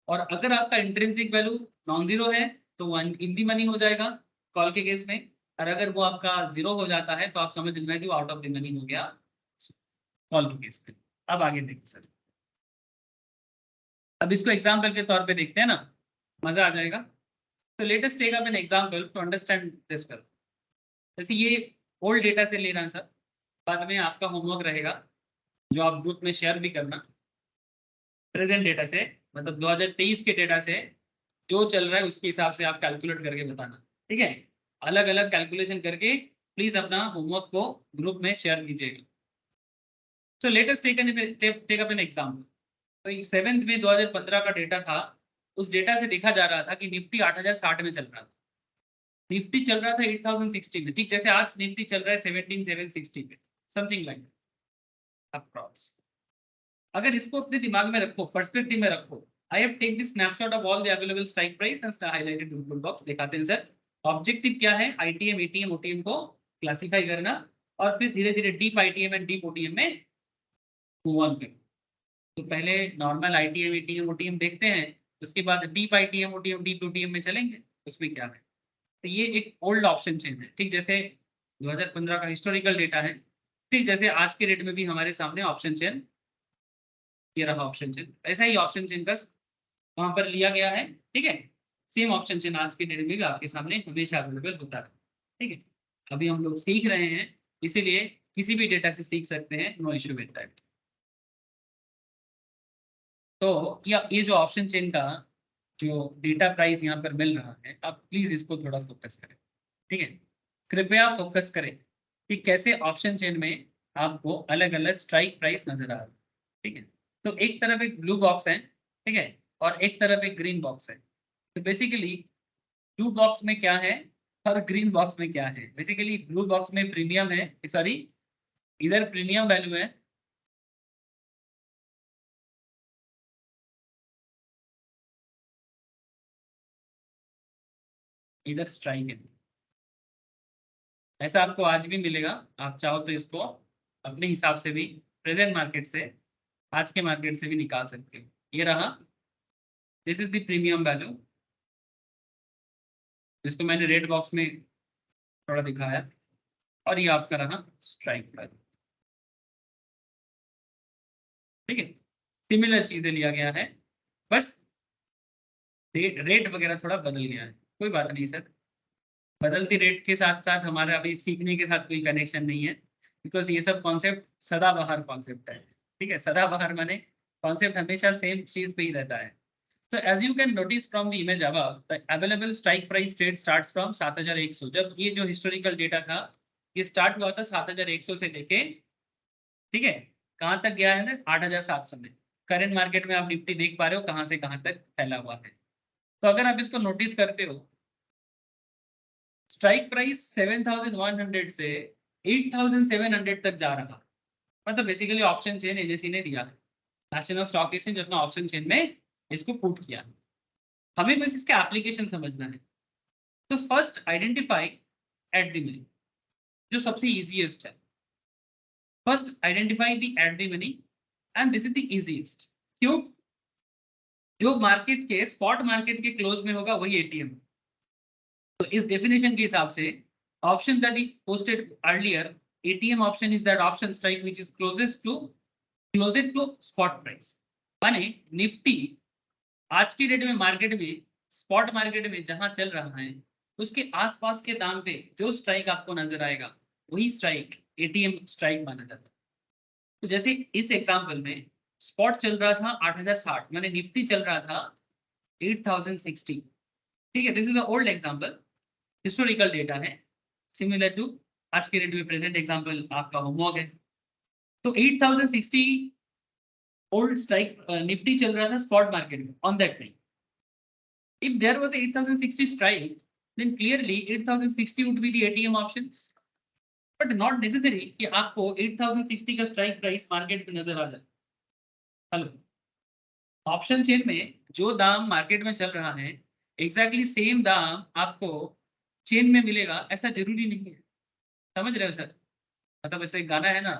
Speaker 1: और अगर आपका इंट्रिंसिक वैल्यू नॉन जीरो है तो वो इन दी मनी हो जाएगा कॉल के केस में, और अगर वो आपका जीरो हो जाता है तो आप समझ लेना कि वो आउट ऑफ द मनी हो गया कॉल के केस में। अब आगे देखो सर, अब इसको एग्जाम्पल के तौर पे देखते हैं ना, मजा आ जाएगा। तो let us take up an example to understand this well. जैसे ये ओल्ड डेटा से ले रहा है सर, बाद में आपका होमवर्क रहेगा जो आप ग्रुप में शेयर भी करना। प्रेजेंट डेटा से मतलब 2023 के डेटा से जो चल रहा है उसके हिसाब से आप कैलकुलेट करके बताना, ठीक है। अलग अलग कैलकुलेशन करके प्लीज अपना होमवर्क को ग्रुप में शेयर कीजिएगा। So let us take up an example. तो 7 में 2015 का डेटा था, उस डेटा से देखा जा रहा था कि निफ्टी 8060 में चल रहा था, निफ्टी चल रहा था 8060 में, ठीक जैसे आज निफ्टी चल रहा है 17760 पे, समथिंग लाइक अप्रॉक्स। अगर इसको अपने दिमाग में रखो, पर्सपेक्टिव में रखो, I have take this snapshot of all the available strike price and highlighted input box. दिखाते हैं सर ऑब्जेक्टिव क्या है, आईटीएम एटीएम ओटीएम को क्लासिफाई करना और फिर धीरे धीरे deep ITM and deep OTM में मूव ऑन करना। तो पहले नॉर्मल आईटीएम एटीएम ओटीएम देखते हैं, उसके बाद deep ITM OTM deep OTM में चलेंगे, उसमें क्या है। तो ये एक ओल्ड ऑप्शन चेन है, ठीक जैसे 2015 का हिस्टोरिकल डेटा है, ठीक जैसे आज के डेट में भी हमारे सामने ऑप्शन चेन, ये रहा ऑप्शन चेन, ऐसा ही ऑप्शन चेन का वहां पर लिया गया है, ठीक है। सेम ऑप्शन चेन आज के डेट में भी आपके सामने हमेशा अवेलेबल होता है, ठीक है। अभी हम लोग सीख रहे हैं, इसीलिए किसी भी डेटा से सीख सकते हैं, नो इश्यू विद दैट। तो ये जो ऑप्शन चेन का जो डेटा प्राइस यहाँ पर मिल रहा है, आप प्लीज इसको थोड़ा फोकस करें, ठीक है, कृपया फोकस करें कि कैसे ऑप्शन चेन में आपको अलग अलग स्ट्राइक प्राइस नजर आ रहा है, ठीक है। तो एक तरफ एक ब्लू बॉक्स है, ठीक है, और एक तरफ एक ग्रीन बॉक्स है। तो बेसिकली ब्लू बॉक्स में क्या है और ग्रीन बॉक्स में क्या है। बेसिकली ब्लू बॉक्स में प्रीमियम है, सॉरी इधर प्रीमियम वैल्यू है इधर स्ट्राइक है। ऐसा आपको आज भी मिलेगा, आप चाहो तो इसको अपने हिसाब से भी प्रेजेंट मार्केट से, आज के मार्केट से भी निकाल सकते हो। ये रहा, this is the premium value, जिसको मैंने रेड बॉक्स में थोड़ा दिखाया, और ये आपका रहा स्ट्राइक वैल्यू। ठीक है, सिमिलर चीजें लिया गया है, बस रेट वगैरह थोड़ा बदल गया है। कोई बात नहीं सर, बदलती रेट के साथ साथ हमारा अभी सीखने के साथ कोई कनेक्शन नहीं है, बिकॉज ये सब कॉन्सेप्ट सदाबहार कॉन्सेप्ट है। ठीक है, सदाबहार माने कॉन्सेप्ट हमेशा सेम चीज पे ही रहता है। So as you can notice from the image above, the available strike price trade starts from 7100। जब ये जो हिस्टोरिकल डेटा था, ये स्टार्ट हुआ था 7100 से लेके, ठीक है, कहाँ तक गया है ना, 8700 में। करंट मार्केट में आप निफ्टी देख पा रहे हो कहाँ से कहाँ तक फैला हुआ है। तो अगर आप इसको नोटिस करते हो, स्ट्राइक प्राइस 7100 से 8700 तक जा रहा, मतलब बेसिकली ऑप्शन चेन एनएसई ने दिया है, नेशनल स्टॉक एक्सचेंज अपना ऑप्शन चेन में इसको पुट किया। हमें बस इसका एप्लीकेशन समझना है। तो first identify at the money, जो सबसे इजीएस्ट है। First identify the at the money and this is the easiest. क्यों? जो मार्केट के स्पॉट मार्केट के क्लोज में होगा वही एटीएम। तो इस डेफिनेशन के हिसाब से option that is posted earlier, ATM option is that option strike which is closest to spot price. माने निफ्टी आज की डेट में मार्केट में, स्पॉट मार्केट में जहां चल रहा है, उसके आसपास के दाम पे जो स्ट्राइक आपको नजर आएगा वही स्ट्राइक एटीएम स्ट्राइक माना जाता है। तो जैसे इस एग्जांपल में स्पॉट चल रहा था 8060, माने निफ्टी चल रहा था 8060। ठीक है, this is the old example, historical data है, सिमिलर टू आज के डेट में प्रेजेंट एग्जांपल आपका होमवर्क है। तो 8060 ओल्ड स्ट्राइक निफ्टी चल रहा था स्पॉट मार्केट में on that time. If there was 8060 strike, then clearly 8060 would be the ATM options, but not necessary कि आपको 8060 का स्ट्राइक प्राइस मार्केट में नजर आ जाए। हेलो, ऑप्शन चेन में जो दाम मार्केट में चल रहा है एग्जैक्टली सेम दाम आपको चेन में मिलेगा, ऐसा जरूरी नहीं है। समझ रहे हो सर? मतलब ऐसे गाना है ना,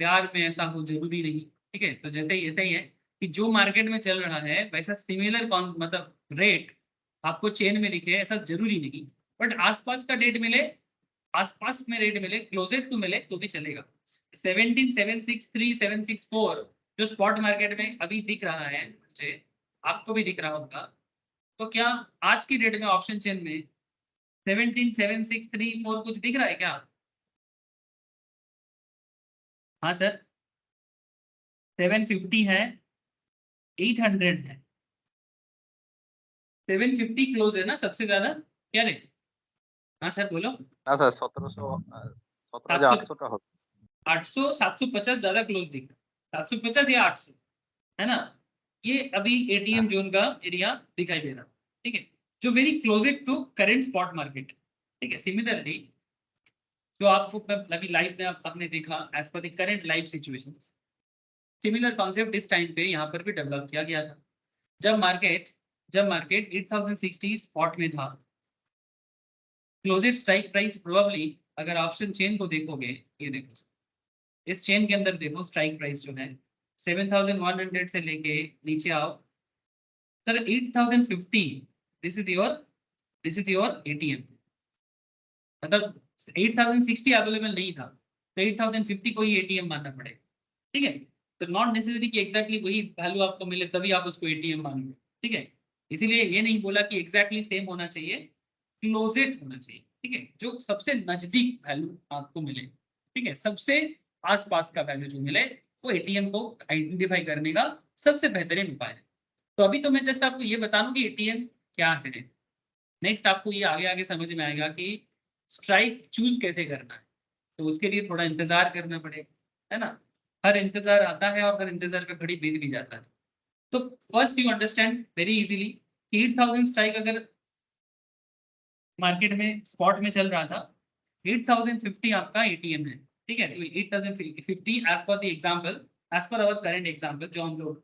Speaker 1: प्यार में ऐसा हो जरूरी नहीं। ठीक है, तो जैसे ऐसा ही है कि जो मार्केट में चल रहा है वैसा सिमिलर मतलब रेट आपको चेन में दिखे, ऐसा जरूरी नहीं, बट आसपास का डेट मिले, आसपास में रेट मिले, क्लोजेट टू मिले तो भी चलेगा। 17,763, 764 जो स्पॉट मार्केट में अभी दिख रहा है मुझे, आपको भी दिख रहा होगा, तो क्या आज की डेट में ऑप्शन चेन में 17,763 कुछ दिख रहा है क्या? हाँ सर, 750 है, 800 है, 750 क्लोज है ना सबसे ज्यादा, क्या रे? हाँ सर बोलो।
Speaker 3: ना सर 17,800 होता
Speaker 1: 800, 750 ज्यादा क्लोज दिख रहा है, 750 या 800 है ना, ये अभी एटीएम जोन का एरिया दिखाई दे रहा है। ठीक है, जो very closed to current spot market. ठीक है, सिमिलरली जो आपको अभी लाइव में आपने देखा as per the current live situations, similar concept इस टाइम पे यहाँ पर भी डेवलप किया गया था। जब मार्केट 8060 स्पॉट में था, क्लोजेड स्ट्राइक प्राइस प्रोबेबली, अगर ऑप्शन चेन को देखोगे, ये देखो इस चेन के अंदर देखो, स्ट्राइक प्राइस जो है 7100 से लेके नीचे आओ sir 8050, this is your ATM. मतलब 8060 अवेलेबल नहीं था, तो 8050 को ही एटीएम मानना पड़ेगा। ठीक है, तो नॉट नेसेसरी कि एग्जैक्टली वही वैल्यू आपको मिले तभी आप उसको एटीएम मानोगे। ठीक है, इसीलिए ये नहीं बोला कि एग्जैक्टली सेम होना चाहिए, क्लोजेट होना चाहिए। ठीक है, जो सबसे नजदीक वैल्यू आपको मिले, ठीक है, सबसे आसपास का वैल्यू जो मिले, वो एटीएम को आइडेंटिफाई करने का सबसे बेहतरीन उपाय है। तो अभी तो मैं जस्ट आपको ये बता दूं कि एटीएम क्या है। नेक्स्ट आपको ये आगे आगे समझ में आएगा कि स्ट्राइक चूज कैसे करना है, तो उसके लिए थोड़ा इंतजार करना पड़ेगा, है ना। हर इंतजार आता है और हर इंतजार का घड़ी बीत भी जाता है। तो first you understand very easily, 8000 strike अगर मार्केट में स्पॉट में चल रहा था, 8050 आपका एटीएम है। ठीक है, 8050 as per the example, as per our current example जो हम लोग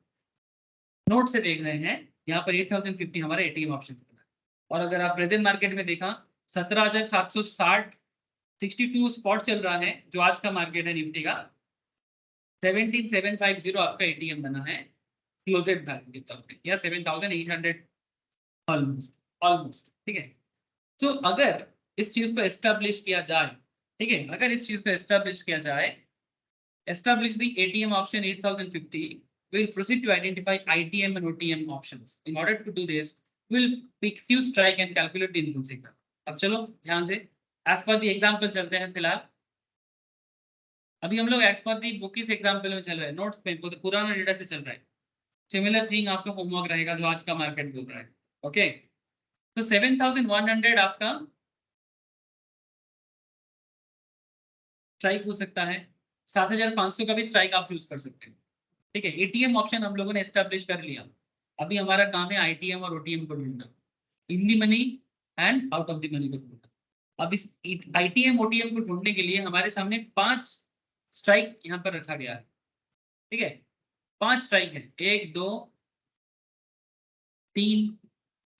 Speaker 1: नोट से देख रहे हैं, यहाँ पर 8050 हमारा एटीएम ऑप्शन है। और अगर आप प्रेजेंट मार्केट में देखा 17,760 62 स्पॉट चल रहा है जो आज का मार्केट है निफ्टी का। 17,750 आपका एटीएम बना है क्लोजेड वैल्यू के तौर पे, या 7,800 ऑलमोस्ट ऑलमोस्ट, ठीक है। तो अगर इस चीज को एस्टेब्लिश किया जाए, ठीक है, अगर इस चीज को एस्टेब्लिश किया जाए, establish the ATM option 8050, we'll proceed to identify ITM and OTM options. In order to do this, we'll pick few strike and calculate the intrinsic. अब चलो ध्यान से as per the example चलते हैं। फिलहाल अभी हम लोग as per the book इस एग्जाम्पल में चल रहे हैं, नोट्स में पुराना डेटा से चल रहा है। सिमिलर थिंग आपका होमवर्क रहेगा जो आज का मार्केट बोल रहा है। ओके, तो 7,100 आपका स्ट्राइक हो सकता है, 7,500 का भी स्ट्राइक आप चूज कर सकते हैं, ठीक है। एटीएम ऑप्शन हम लोगों ने एस्टेब्लिश कर लिया। अभी हमारा काम है आईटीएम और ओटीएम को ढूंढना, in the money and out of the money को ढूंढना। अब इस आईटीएम ओटीएम को ढूंढने के लिए हमारे सामने 5 स्ट्राइक यहाँ पर रखा गया है, ठीक है। 5 स्ट्राइक है, 1 2 3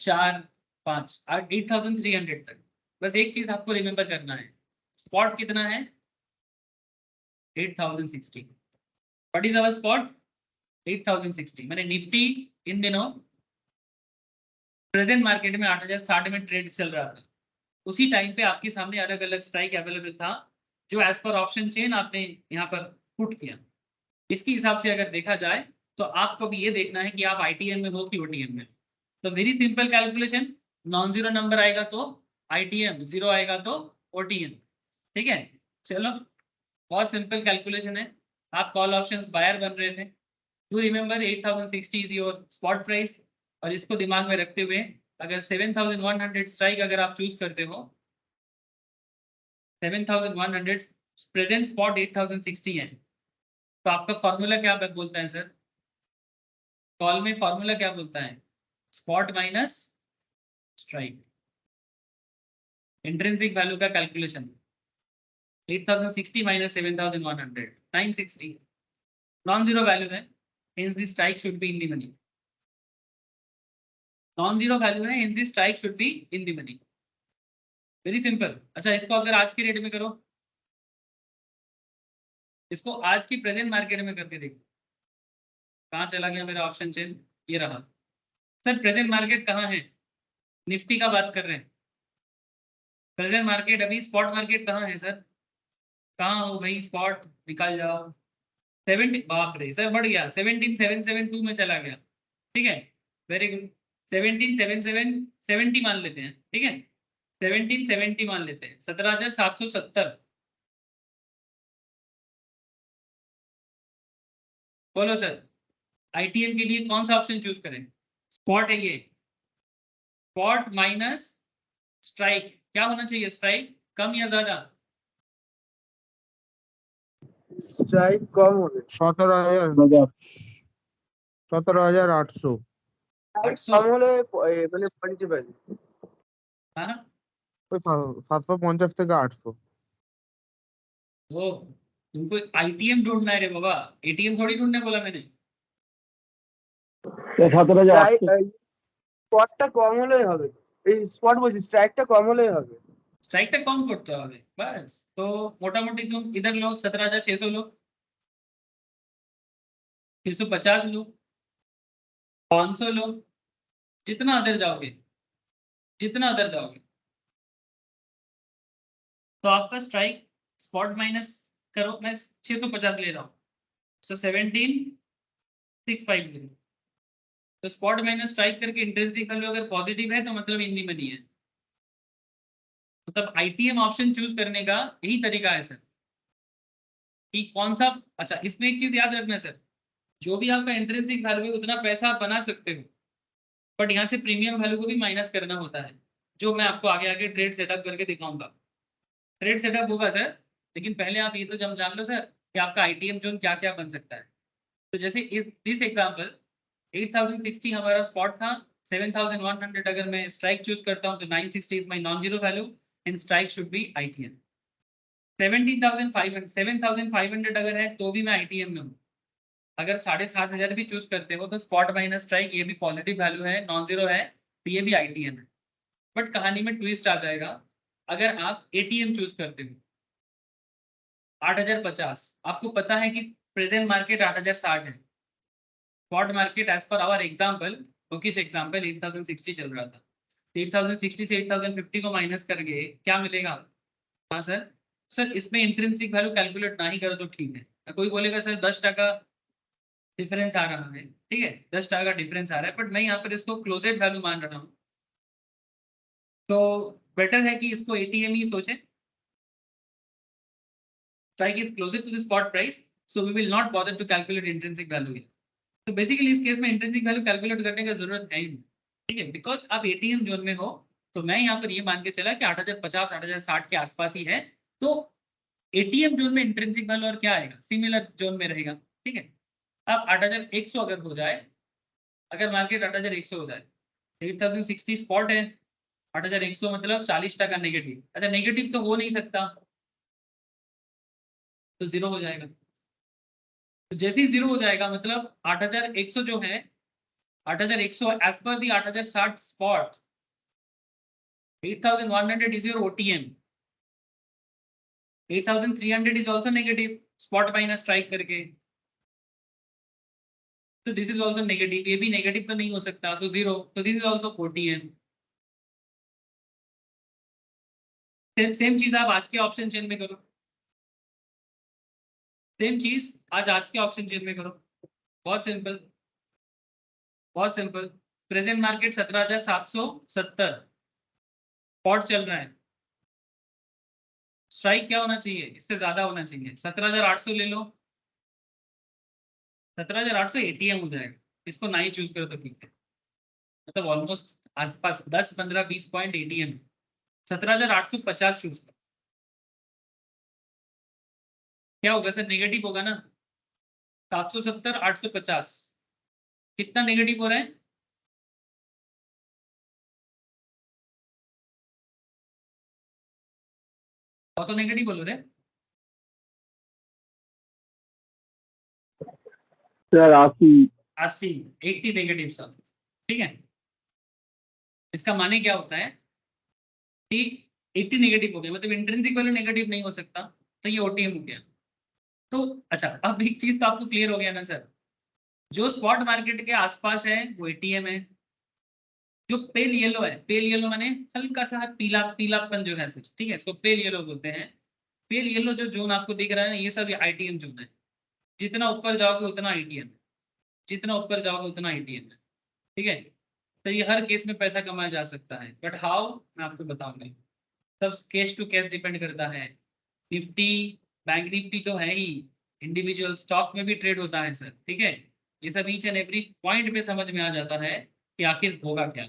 Speaker 1: 4 5 8,300 तक। बस एक चीज आपको रिमेंबर करना है, स्पॉट कितना है 8,060। What is our spot 8,060। मैंने निफ्टी इन दिनों प्रेजेंट मार्केट में 8,060 में ट्रेड चल रहा था। उसी टाइम पे आपके सामने अलग अलग स्ट्राइक अवेलेबल था जो एज पर ऑप्शन चेन आपने यहाँ पर पुट किया। इसके हिसाब से अगर देखा जाए तो आपको भी ये देखना है कि आप आईटीएम में हो कि ओटीएम में। तो very simple calculation, non zero number आएगा तो आईटीएम, जीरो आएगा तो ओटीएम, ठीक है। चलो बहुत सिंपल कैलकुलेशन है। आप कॉल ऑप्शंस बायर बन रहे थे, to remember 8,060 is your spot price, और इसको दिमाग में रखते हुए अगर 7,100 स्ट्राइक अगर आप चूज करते हो, 7,100 प्रेजेंट स्पॉट 8,060 है, तो आपका फॉर्मूला क्या बोलता है सर? कॉल में फॉर्मूला क्या बोलता है? Spot minus strike, intrinsic value का calculation 8,060 minus 7,100 960, non zero value है, hence the strike should be in the money. Non zero value है, hence the strike should be in the money. Very simple. अच्छा, इसको अगर आज के रेट में करो, इसको आज की प्रेजेंट मार्केट में करके देखो, कहाँ चला गया मेरा ऑप्शन चेन? ये रहा सर। प्रेजेंट मार्केट कहाँ है? निफ्टी का बात कर रहे हैं। प्रेजेंट मार्केट अभी स्पॉट मार्केट कहाँ है सर? कहाँ हो भाई? स्पॉट निकाल जाओ। 70, बाप रे सर बढ़ गया, 17,772 में चला गया, ठीक है। वेरी गुड, 17,770 मान लेते हैं, ठीक है। 1770 मान लेते हैं, 17,770। बोलो सर, आईटीएम के लिए कौन सा ऑप्शन चूज करें? स्पॉट है ये, स्पॉट माइनस स्ट्राइक। क्या होना चाहिए? स्ट्राइक कम या ज्यादा?
Speaker 6: स्ट्राइक कम होने
Speaker 2: 17,800।
Speaker 1: 800।
Speaker 6: कम হলে মানে পয়েন্টে পাই।
Speaker 1: हाँ,
Speaker 2: ওই 750 থেকে 800।
Speaker 1: वो तुमको आईटीएम ढूंढना है रे बाबा, एटीएम थोड़ी ढूंढने बोला मैंने।
Speaker 4: 17,800।
Speaker 6: স্পটটা কম হলেই হবে, এই স্পট বলছি স্ট্রাইকটা কম হলেই হবে।
Speaker 1: स्ट्राइकটা कम করতে হবে बस। तो मोटामोटी तुम इधर लो 17,600 लो, 650 लो, 500 लो, जितना अदर जाओगे, जितना अदर जाओगे। तो आपका स्ट्राइक स्पॉट माइनस करो, मैं 650 ले रहा हूँ, सो 17,650। तो स्पॉट माइनस स्ट्राइक करके इंट्रिंसिक वैल्यू अगर पॉजिटिव है तो मतलब इन दी मनी है। मतलब आईटीएम ऑप्शन चूज करने का यही तरीका है सर, कि कौन सा। अच्छा, इसमें एक चीज याद रखना सर, जो भी आपका इंट्रिंसिक वैल्यू है उतना पैसा आप बना सकते हो, बट यहाँ से प्रीमियम वैल्यू को भी माइनस करना होता है, जो मैं आपको आगे आगे ट्रेड सेटअप करके दिखाऊंगा। ट्रेड सेटअप होगा सर, लेकिन पहले आप ये तो जब जान लो सर कि आपका आईटीएम जोन क्या क्या बन सकता है। तो जैसे दिस एग्जांपल 8,060 हमारा स्पॉट था, 7,100 अगर मैं स्ट्राइक चूज करता हूँ तो 960 is my non zero value and strike should be ITM. 7,500 अगर है तो भी मैं आईटीएम में हूँ। अगर 7,500 भी चूज करते हो तो स्पॉट माइनस स्ट्राइक ये भी पॉजिटिव वैल्यू है, नॉन जीरो है, तो ये भी आईटीएम है। बट कहानी में ट्विस्ट आ जाएगा अगर आप एटीएम चूज करते हो। 8050 आपको पता है कि प्रेजेंट मार्केट 8060 है, spot market as per our example, bookish example 8060 चल रहा था। 8060 से 8050 को माइनस करके क्या मिलेगा? हाँ सर, सर इसमें इंट्रिंसिक वैल्यू कैलकुलेट ना ही करो तो ठीक है। कोई बोलेगा सर 10% डिफरेंस आ रहा है, ठीक है 10% डिफरेंस आ रहा है, बट मैं यहाँ पर इसको क्लोजेड वैल्यू मान रहा हूँ, तो बेटर है कि इसको एटीएम ही सोचें। Strike is closer to the spot price, so we will not bother to calculate intrinsic value here. तो बेसिकली इस केस में इंट्रिंसिक वैल्यू कैलकुलेट करने की जरूरत है ही नहीं, ठीक है, बिकॉज आप एटीएम जोन में हो। तो मैं यहाँ पर ये मान के चला कि 8050 8060 के आसपास ही है, तो एटीएम जोन में इंट्रिंसिक वैल्यू और क्या आएगा, सिमिलर जोन में रहेगा, ठीक है। अब 8100 अगर हो जाए, अगर मार्केट 8100 हो जाए, 8060 स्पॉट है, 8100 मतलब 40% नेगेटिव। अच्छा नेगेटिव तो हो नहीं सकता, तो जीरो हो जाएगा। तो जैसे ही जीरो हो जाएगा मतलब 8100 जो है, 8100 as per the 8060 spot, 8100 is your OTM, 8300 is also negative, spot minus strike करके, तो दिस इज आल्सो नेगेटिव, ये भी नेगेटिव तो नहीं हो सकता, तो जीरो, तो this is also OTM. Same चीज आप आज के ऑप्शन चेन में करो, सेम चीज आज के ऑप्शन चेन में करो, बहुत सिंपल, बहुत सिंपल। प्रेजेंट मार्केट 17770 स्पॉट चल रहा है, स्ट्राइक क्या होना चाहिए, इससे ज्यादा होना चाहिए, 17800 ले लो, 17800 एटीएम हो जाएगा, इसको ना ही चूज करो तो ठीक है, मतलब ऑलमोस्ट आसपास 10-15-20 पॉइंट एटीएम। 17850 चूज करो, क्या होगा सर, नेगेटिव होगा ना, 770 850 कितना नेगेटिव हो रहा है, तो नेगेटिव बोलो रे
Speaker 4: सर
Speaker 1: 80 80 नेगेटिव सब, ठीक है। इसका माने क्या होता है कि 80 नेगेटिव हो गया, मतलब इंट्रिंसिक वैल्यू नेगेटिव नहीं हो सकता, तो ये ओटीएम हो गया। तो अच्छा अब एक चीज तो आपको क्लियर हो गया ना सर, जो स्पॉट मार्केट के आसपास है वो एटीएम है, जो पेल येलो है, पेल येलो माने हल्का सा पीला पीलापन जो है सर, ठीक है, इसको पेल येलो बोलते हैं। पेल येलो जो जोन आपको दिख रहा है ना, ये सब आईटीएम जोन है, जितना ऊपर जाओगे उतना आईटीएम है, जितना ऊपर जाओगे उतना आईटीएम है, ठीक है। तो ये हर केस में पैसा कमाया जा सकता है, बट हाउ मैं आपको बताऊंगा, सब केस टू केस डिपेंड करता है। निफ्टी बैंक निफ्टी तो है ही, इंडिविजुअल स्टॉक में भी ट्रेड होता है सर, ठीक है। ये सब ईच एंड एवरी पॉइंट पे समझ में आ जाता है कि आखिर होगा क्या,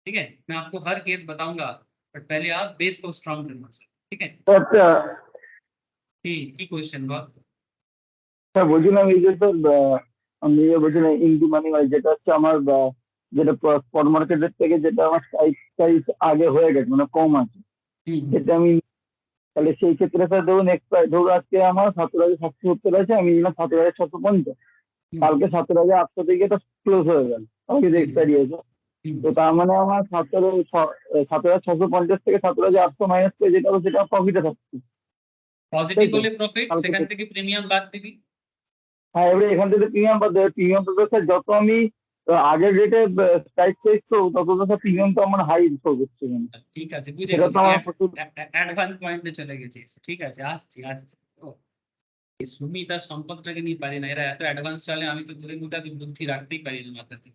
Speaker 1: ठीक है। मैं आपको हर केस बताऊंगा, बट पहले आप बेस को स्ट्रॉन्ग करना सर, ठीक है। কি কোয়েশ্চেন বল।
Speaker 4: স্যার বলছিলাম এই যে স্যার আমি বলছিলাম ইন্ডি মানি যেটা হচ্ছে আমার যেটা স্পট মার্কেটের থেকে যেটা আমার প্রাইস আগে হয়ে গেছে মানে কম আছে, সেটা আমি তাহলে সেই ক্ষেত্রে স্যার ধরুন ধরুন আজকে আমার 17,770 আছে, আমি নিলাম 17,650, কালকে 17,800 থেকে এটা ক্লোজ হয়ে গেল, আমার কিন্তু এক্সপায়ারি হয়েছে, তো তার মানে আমার 17,650 থেকে 17,800 মাইনাস করে যেটা হবে সেটা প্রফিটে থাকছে।
Speaker 1: পজিটিভ হলে প্রফিট, সেখান থেকে প্রিমিয়াম বাদ দিবি।
Speaker 4: হ্যাঁ, এবারে এখান থেকে প্রিমিয়াম বাদ দেবে, প্রিমিয়াম তো স্যার যত আমি আগের রেটে স্ট্রাইক চেক করবো তত তো স্যার প্রিমিয়াম তো আমার হাই শো করছে এখানে।
Speaker 1: ঠিক আছে বুঝে
Speaker 4: সেটা
Speaker 1: গেছি,
Speaker 4: তো আমার
Speaker 1: অ্যাডভান্স পয়েন্টে চলে গেছিস, ঠিক আছে আসছি আসছি। ও এই সুমিতা সম্পদটাকে নিয়ে পারি না, এরা এত অ্যাডভান্স চলে, আমি তো তোদের মতো এত বুদ্ধি রাখতেই পারি না মাথাতে।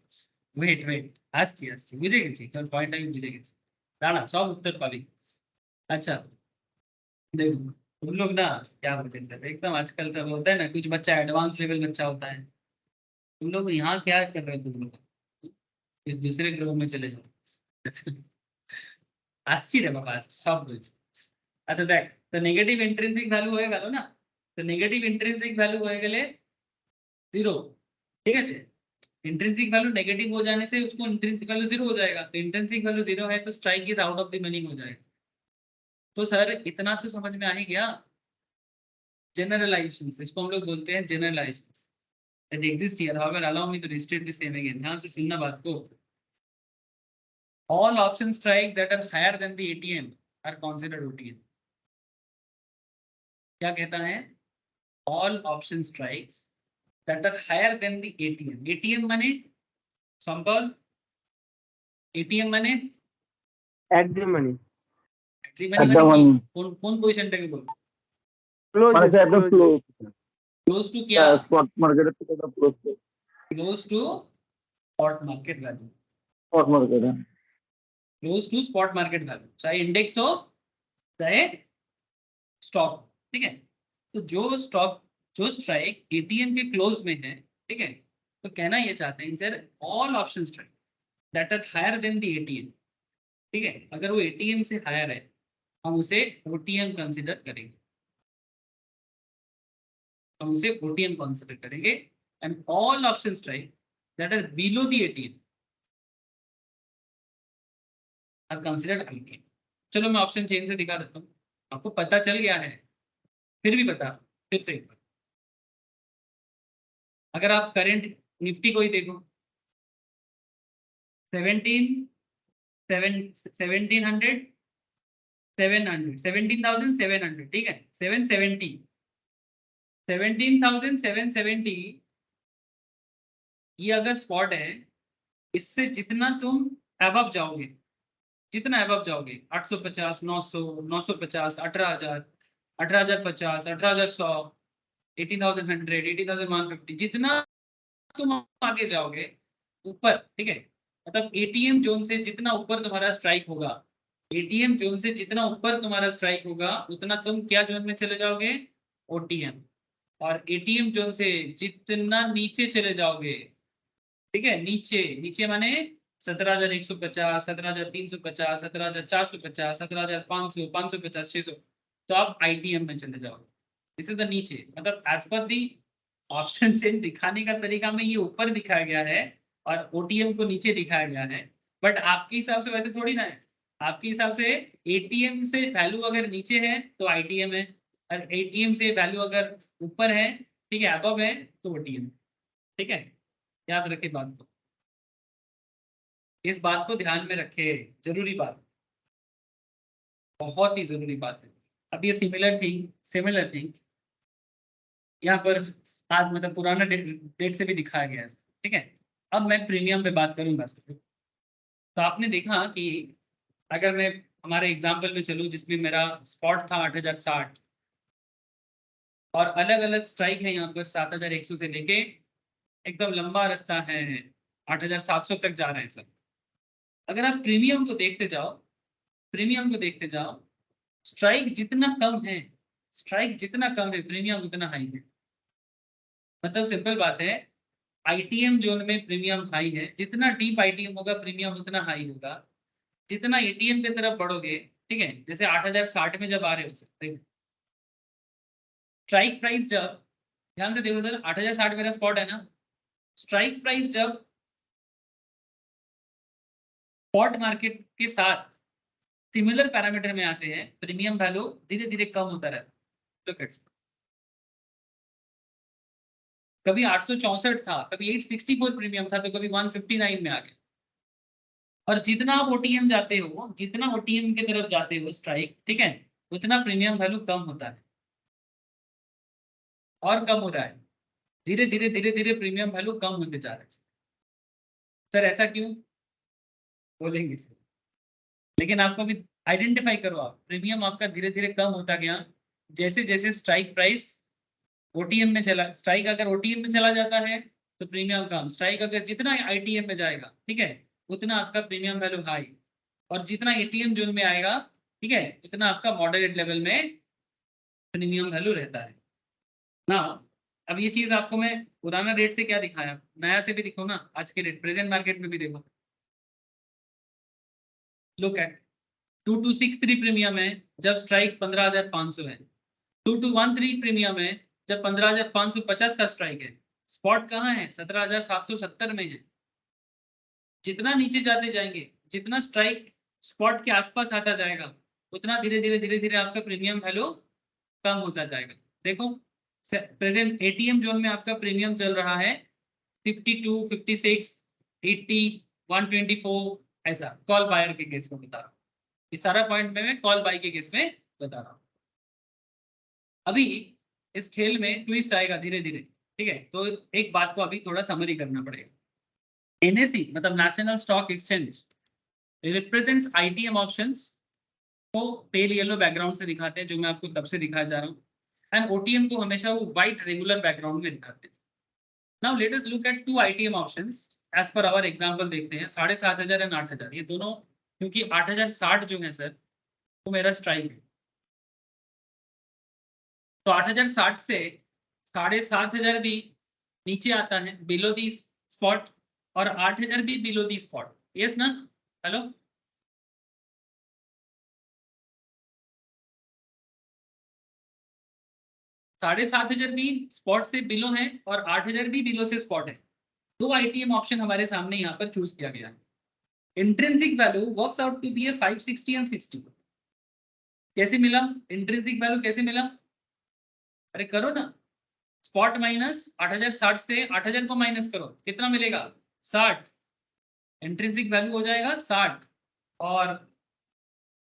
Speaker 1: ওয়েট ওয়েট আসছি আসছি, বুঝে গেছি তোর পয়েন্ট, আমি বুঝে গেছি, দাঁড়া সব উত্তর পাবি। अच्छा देखो तुम लोग ना क्या बोलते हैं सर, एकदम आजकल सब होता है ना, कुछ बच्चा एडवांस लेवल बच्चा होता है, तुम लोग यहाँ क्या कर रहे हो, तुम लोग इस दूसरे ग्रुप में चले जाओ। আসছি রে বাবা আসছি, সব বলছি। আচ্ছা দেখ, তো নেগেটিভ ইন্ট্রিনসিক ভ্যালু হয়ে গেল না, তো নেগেটিভ ইন্ট্রিনসিক ভ্যালু হয়ে গেলে जीरो, ठीक है। इंट्रिंसिक वैल्यू नेगेटिव हो जाने से उसको इंट्रिंसिक वैल्यू जीरो हो जाएगा, तो इंट्रिंसिक वैल्यू जीरो है तो strike is out of the money हो जाएगा। तो सर इतना तो समझ में आ ही गया, जनरलाइजेशन इसको हम लोग बोलते हैं generalization. Exist here however allow me to restate the same again, ध्यान से सुनना बात को। All option strike that are higher than the ATM are considered OTM. क्या कहता है? All option strikes that are higher than the ATM. ATM माने सैंपल, ATM माने
Speaker 6: at the money
Speaker 1: entry money
Speaker 4: एकदम
Speaker 1: माने की कौन पोजीशन पे बोल
Speaker 4: মানে
Speaker 6: close
Speaker 4: স্যার একদম
Speaker 6: close
Speaker 4: ক্লোজ
Speaker 1: क्लोज टू क्या?
Speaker 4: স্পট মার্কেটের থেকে একদম close
Speaker 1: close to spot market value,
Speaker 4: spot market.
Speaker 1: Close to spot market value, चाहे इंडेक्स हो चाहे स्टॉक, ठीक है। तो जो स्टॉक जो स्ट्राइक एटीएम के क्लोज में है, ठीक है, तो कहना ये चाहते हैं sir all option strike that are higher than the ATM, ठीक है, अगर वो एटीएम से हायर है हम उसे ओटीएम कंसिडर करेंगे, हम उसे ओटीएम कंसिडर करेंगे। And all option strike that are below the ATM are considered ITM. चलो मैं ऑप्शन चेंज से दिखा देता हूँ, आपको पता चल गया है फिर भी बता, फिर से एक बार, अगर आप करंट निफ्टी को ही देखो 17,700, ठीक है, 17,770 ये अगर स्पॉट है, इससे जितना तुम अबव जाओगे, जितना अबव जाओगे 850, 900, 950, 18,000, 18,050, 18,100, 18,100, 18,150, जितना तुम आगे जाओगे ऊपर, ठीक है, मतलब एटीएम जोन से जितना ऊपर तुम्हारा स्ट्राइक होगा, एटीएम जोन से जितना ऊपर तुम्हारा स्ट्राइक होगा उतना तुम क्या जोन में चले जाओगे? ओटीएम। और एटीएम जोन से जितना नीचे चले जाओगे, ठीक है, नीचे नीचे माने 17,150, 17,350, 17,450, 17,500, 550, 600, तो आप आईटीएम में चले जाओगे। दिस इज द नीचे, मतलब as per the option chain दिखाने का तरीका में ये ऊपर दिखाया गया है और ओटीएम को नीचे दिखाया गया है, बट आपके हिसाब से वैसे थोड़ी ना है। आपके हिसाब से एटीएम से वैल्यू अगर नीचे है तो आईटीएम है, और एटीएम से वैल्यू अगर ऊपर है, ठीक है, अबव है, तो ओटीएम, ठीक है, याद रखे बात को, इस बात को ध्यान में रखे, जरूरी बात, बहुत ही जरूरी बात है। अब ये सिमिलर थिंग यहाँ पर आज मतलब पुराना डेट से भी दिखाया गया है, ठीक है। अब मैं प्रीमियम पे बात करूंगा। तो आपने देखा कि अगर मैं हमारे एग्जाम्पल में चलूँ जिसमें मेरा स्पॉट था 8,060 और अलग अलग स्ट्राइक है यहाँ पर 7,100 से लेके एकदम लंबा रास्ता है 8,700 तक जा रहे हैं सर। अगर आप प्रीमियम को देखते जाओ, प्रीमियम को देखते जाओ, स्ट्राइक जितना कम है, स्ट्राइक जितना कम है प्रीमियम उतना हाई है। मतलब सिंपल बात है, आईटीएम जोन में प्रीमियम हाई है, जितना डीप आईटीएम होगा प्रीमियम उतना हाई होगा। जितना एटीएम की तरफ बढ़ोगे, ठीक है, जैसे 8,060 में जब आ रहे हो सकते, स्ट्राइक प्राइस जब, ध्यान से देखो सर, 8,060 मेरा स्पॉट है ना, स्ट्राइक प्राइस जब स्पॉट मार्केट के साथ सिमिलर पैरामीटर में आते हैं, प्रीमियम वैल्यू धीरे धीरे कम होता रहता है। कभी 864 था, कभी 864 प्रीमियम था, तो कभी 159 में आ गया। और जितना आप ओटीएम जाते हो, जितना ओटीएम की तरफ जाते हो स्ट्राइक, ठीक है, उतना प्रीमियम वैल्यू कम होता है और कम हो रहा है, धीरे धीरे प्रीमियम वैल्यू कम होते जा रहा है। सर ऐसा क्यों बोलेंगे सर, लेकिन आपको भी आइडेंटिफाई करो आप, प्रीमियम आपका धीरे धीरे कम होता गया जैसे जैसे स्ट्राइक प्राइस ओटीएम में चला। स्ट्राइक अगर ओटीएम में चला जाता है तो प्रीमियम कम, स्ट्राइक अगर जितना आईटीएम में जाएगा, ठीक है, उतना आपका प्रीमियम वैल्यू हाई, और जितना एटीएम जोन में आएगा, ठीक है, उतना आपका मॉडरेट लेवल में प्रीमियम वैल्यू रहता है ना। अब ये चीज आपको मैं पुराना रेट से क्या दिखाया, नया से भी दिखो ना, आज के रेट प्रेजेंट मार्केट में भी देखो। लुक एट 2263 प्रीमियम है जब स्ट्राइक 15,500 है, 2213 प्रीमियम है जब 15,550 का स्ट्राइक है। स्पॉट कहाँ है? 17,770 में है। जितना नीचे जाते जाएंगे, जितना स्ट्राइक स्पॉट के आसपास आता जाएगा, उतना धीरे धीरे आपका प्रीमियम वैल्यू कम होता जाएगा। देखो प्रेजेंट एटीएम जोन में आपका प्रीमियम चल रहा है 52, 56, 80, 124, ऐसा कॉल बायर के केस में बता रहा हूँ, ये सारा पॉइंट मैं कॉल बाय के केस में बता रहा हूँ। अभी इस खेल में ट्विस्ट आएगा धीरे धीरे, ठीक है। तो एक बात को अभी थोड़ा समरी करना पड़ेगा। एनएसई मतलब national stock exchange represents ITM options को पेल येलो बैकग्राउंड से दिखाते हैं, जो मैं आपको तब से दिखाया जा रहा हूँ, एंड ओटीएम को हमेशा वो व्हाइट रेगुलर बैकग्राउंड में दिखाते हैं। Now let us look at two ITM options as per our example. देखते हैं 7,500 एंड 8,000, ये दोनों, क्योंकि 8,060 जो है सर वो मेरा स्ट्राइक है, तो 8,060 से 7,500 भी नीचे आता है बिलो दी स्पॉट, और 8,000 भी बिलो दी स्पॉट, यस ना? हेलो, 7,500 भी स्पॉट से बिलो है और 8,000 भी बिलो से स्पॉट है। दो आईटीएम ऑप्शन हमारे सामने यहाँ पर चूज किया गया है। Intrinsic value works out to be 560 and 60। कैसे मिला इंट्रिंसिक वैल्यू, कैसे मिला? अरे करो ना, स्पॉट माइनस 8,060 से 8,000 को माइनस करो, कितना मिलेगा? 60। इंट्रिंसिक वैल्यू हो जाएगा 60, और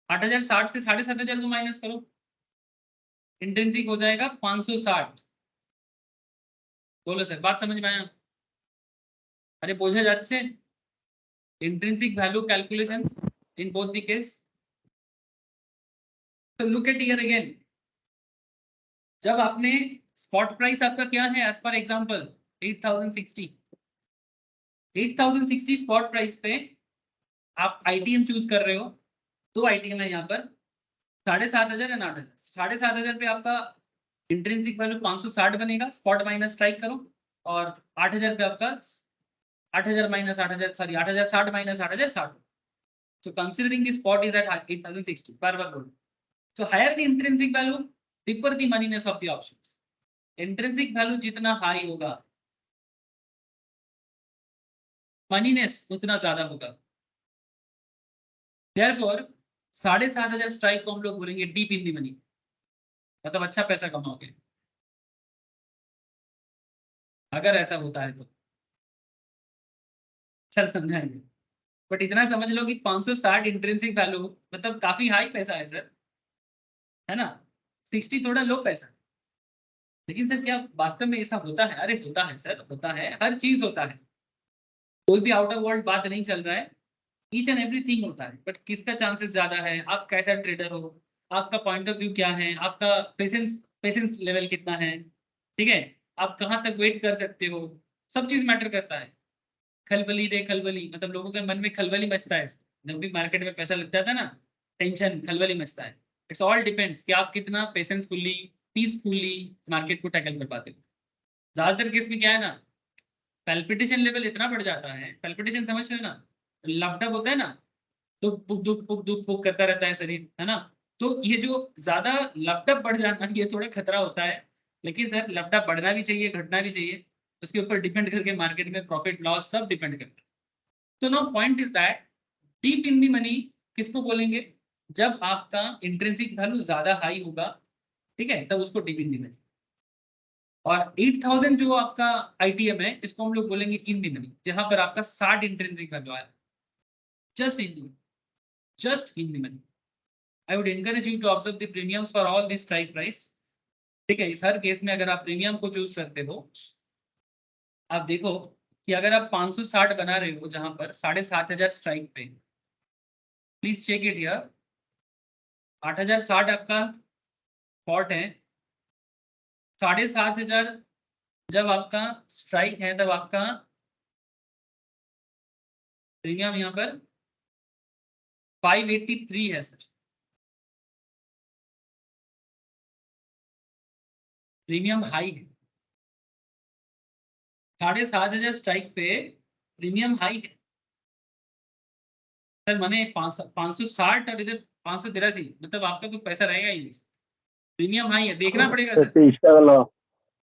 Speaker 1: 8,060 से 7,500 को माइनस करो, इंट्रिंसिक हो जाएगा 560। बोलो सर, बात समझ में आया? अरे बोझा যাচ্ছে intrinsic value calculations in both the case. So look at here again, जब आपने स्पॉट प्राइस आपका क्या है as per example 8,060, 8,060 spot price पे आप आईटीएम चूज कर रहे हो। दो आईटीएम है यहाँ पर, 7,500 एंड 8,000। 7,500 पे आपका इंट्रिंसिक वैल्यू 560 बनेगा, स्पॉट माइनस स्ट्राइक करो, और 8,000 पे आपका 8,000 minus 8,000, sorry 8,060 minus 8,060। So considering the spot is at 8,060, बार-बार बोलो। So higher the intrinsic value, deeper the moneyness of the options. Intrinsic value जितना हाई होगा, moneyness उतना ज्यादा होगा। Therefore 7,500 स्ट्राइक को हम लोग बोलेंगे डीप इन दी मनी, मतलब अच्छा पैसा कमाओगे अगर ऐसा होता है तो। सर समझाएंगे, बट इतना समझ लो कि 560 इंट्रिंसिक वैल्यू मतलब काफी हाई पैसा है सर, है ना? 60 थोड़ा लो पैसा, लेकिन सर क्या वास्तव में ऐसा होता है? अरे होता है सर, होता है, हर चीज होता है, कोई भी आउट ऑफ वर्ल्ड बात नहीं चल रहा है, ईच एंड एवरीथिंग होता है। बट किसका चांसेस ज्यादा है, आप कैसा ट्रेडर हो, आपका पॉइंट ऑफ व्यू क्या है, आपका पेशेंस लेवल कितना है, ठीक है, आप कहाँ तक वेट कर सकते हो, सब चीज मैटर करता है। खलबली रे खलबली, मतलब लोगों के मन में खलबली मचता है जब भी मार्केट में पैसा लगता था ना, टेंशन खलबली मचता है। इट्स ऑल डिपेंड्स कि आप कितना पेशेंसफुली पीसफुली मार्केट को टैकल कर पाते हो। ज्यादातर केस में क्या है ना, पैल्पिटेशन लेवल इतना बढ़ जाता है, पैल्पिटेशन समझ रहे हो ना, लपटप होता है ना, दुख पुक दुख पुक दुख पुक करता रहता है शरीर, है ना? तो ये जो ज्यादा लपटप बढ़ जाना, ये थोड़ा खतरा होता है। लेकिन सर लपटप बढ़ना भी चाहिए, घटना भी चाहिए, उसके ऊपर डिपेंड करके मार्केट में प्रॉफिट लॉस सब डिपेंड करता है। तो no point is that deep in the money किसको बोलेंगे? जब आपका इंट्रिंसिक वैल्यू ज्यादा हाई होगा, ठीक है, तब उसको डीप इन दी मनी। और 8,000 जो आपका आईटीएम है, इसको हम लोग बोलेंगे इन दी मनी, जहां पर आपका 60 इंट्रिंसिक वैल्यू आया, just in the, just in the money. I would encourage you to observe the premiums for all the strike price, ठीक है। इस हर केस में अगर आप प्रीमियम को चूज करते हो, आप देखो कि अगर आप 560 बना रहे हो जहां पर 7,500 स्ट्राइक पे, प्लीज चेक इट हियर, 8,060 आपका स्पॉट है, 7,500 जब आपका स्ट्राइक है, तब आपका प्रीमियम यहाँ पर 583 है सर, प्रीमियम हाई है। 7,500 स्ट्राइक पे प्रीमियम हाई है सर, माने 560 और इधर 583, मतलब आपका तो पैसा रहेगा ही नहीं, प्रीमियम हाई है, देखना पड़ेगा सर।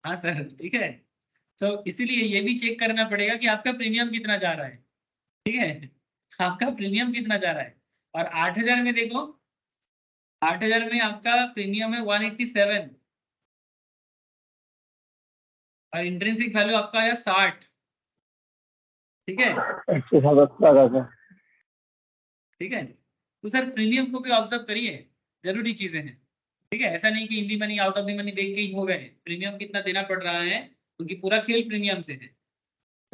Speaker 1: हाँ सर, ठीक है। तो इसीलिए ये भी चेक करना पड़ेगा कि आपका प्रीमियम कितना जा रहा है, ठीक है, आपका प्रीमियम कितना जा रहा है। और 8,000 में देखो, 8,000 में आपका प्रीमियम है 187, और इंट्रिंसिक वैल्यू आपका है 60, ठीक है। ठीक है। तो सर प्रीमियम को भी ऑब्जर्व करिए, जरूरी चीजें हैं, ठीक है। ऐसा नहीं कि in the money out of the money देख के ही हो गए, प्रीमियम कितना देना पड़ रहा है, उनकी पूरा खेल प्रीमियम से है।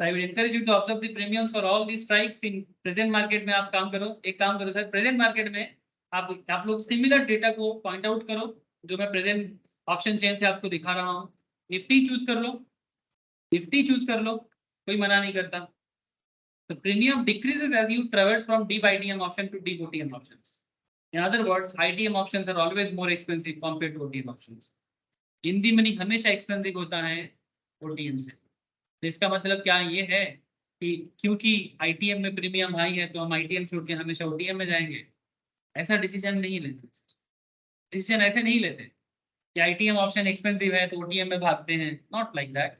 Speaker 1: So I would encourage you to observe the premiums for all these strikes in present market में आप काम करो। एक काम करो सर, प्रेजेंट मार्केट में आप लोग सिमिलर डेटा को पॉइंट आउट करो, जो मैं प्रेजेंट ऑप्शन चेन से आपको दिखा रहा हूँ। निफ्टी चूज कर लो, निफ्टी चूज कर लो, कोई मना नहीं करता। तो premium decreases as you traverse from deep ITM option to deep OTM options. In other words, ITM options are always more expensive compared to OTM options. In the money हमेशा एक्सपेंसिव होता है OTM से। तो इसका मतलब क्या ये है कि क्योंकि आईटीएम में प्रीमियम हाई है तो हम आईटीएम छोड़ के हमेशा ओटीएम में जाएंगे? ऐसा डिसीजन नहीं लेते, डिसीजन ऐसे नहीं लेते कि आईटीएम ऑप्शन एक्सपेंसिव है तो ओटीएम में भागते हैं, नॉट लाइक दैट।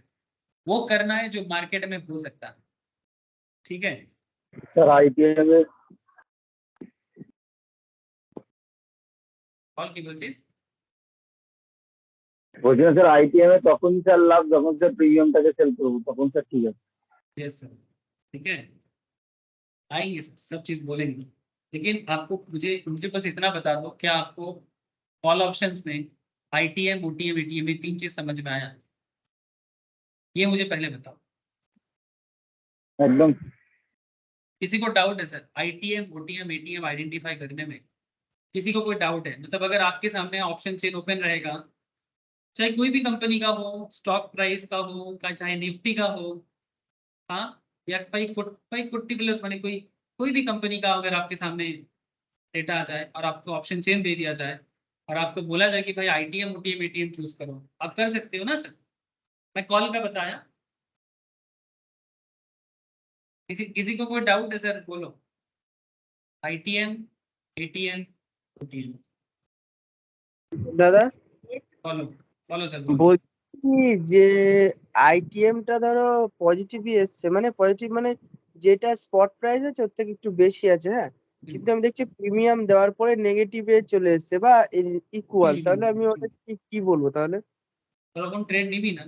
Speaker 1: वो करना है जो मार्केट में हो सकता है, ठीक है।
Speaker 4: सर आईटीएम में
Speaker 1: और की বলছিস?
Speaker 4: বলছি না স্যার, আইটিএম এ তখন স্যার লাভ যখন স্যার প্রিমিয়ামটাকে সেল করবো, তখন স্যার ঠিক আছে।
Speaker 1: यस सर, ठीक है, आएंगे सर, सब चीज बोलेंगे, लेकिन आपको मुझे मुझे बस इतना बता दो, क्या आपको कॉल ऑप्शंस में आईटीएम ओटीएम एटीएम ये तीन चीज समझ में आया? ये मुझे पहले बताओ।
Speaker 4: একদম
Speaker 1: किसी को डाउट है sir ITM OTM ATM identify करने में? किसी को कोई डाउट है? मतलब अगर आपके सामने ऑप्शन चेन ओपन रहेगा, चाहे कोई भी कंपनी का हो, स्टॉक प्राइस का हो, चाहे निफ्टी का हो, हाँ, या कोई पर्टिकुलर माने कोई भी कंपनी का अगर आपके सामने डेटा आ जाए और आपको ऑप्शन चेन दे दिया जाए और आपको बोला जाए कि भाई आईटीएम ओटीएम एटीएम चूज करो, आप कर सकते हो ना सर? मैं कॉल का बताया, किसी को कोई डाउट है सर? बोलो। आईटीएम एटीएम ओटीएम
Speaker 6: দাদা
Speaker 1: बोलो, बोलो सर बोलो।
Speaker 6: বলছি যে আইটিএমটা ধরো পজিটিভই এসছে, মানে পজিটিভ মানে যেটা স্পট প্রাইস আছে ওর থেকে একটু বেশি আছে, হ্যাঁ, কিন্তু আমি দেখছি প্রিমিয়াম দেওয়ার পরে নেগেটিভে চলে এসছে বা ইকুয়াল, তাহলে আমি ওটা কি বলবো তাহলে?
Speaker 1: ওরকম ট্রেড নিবি না,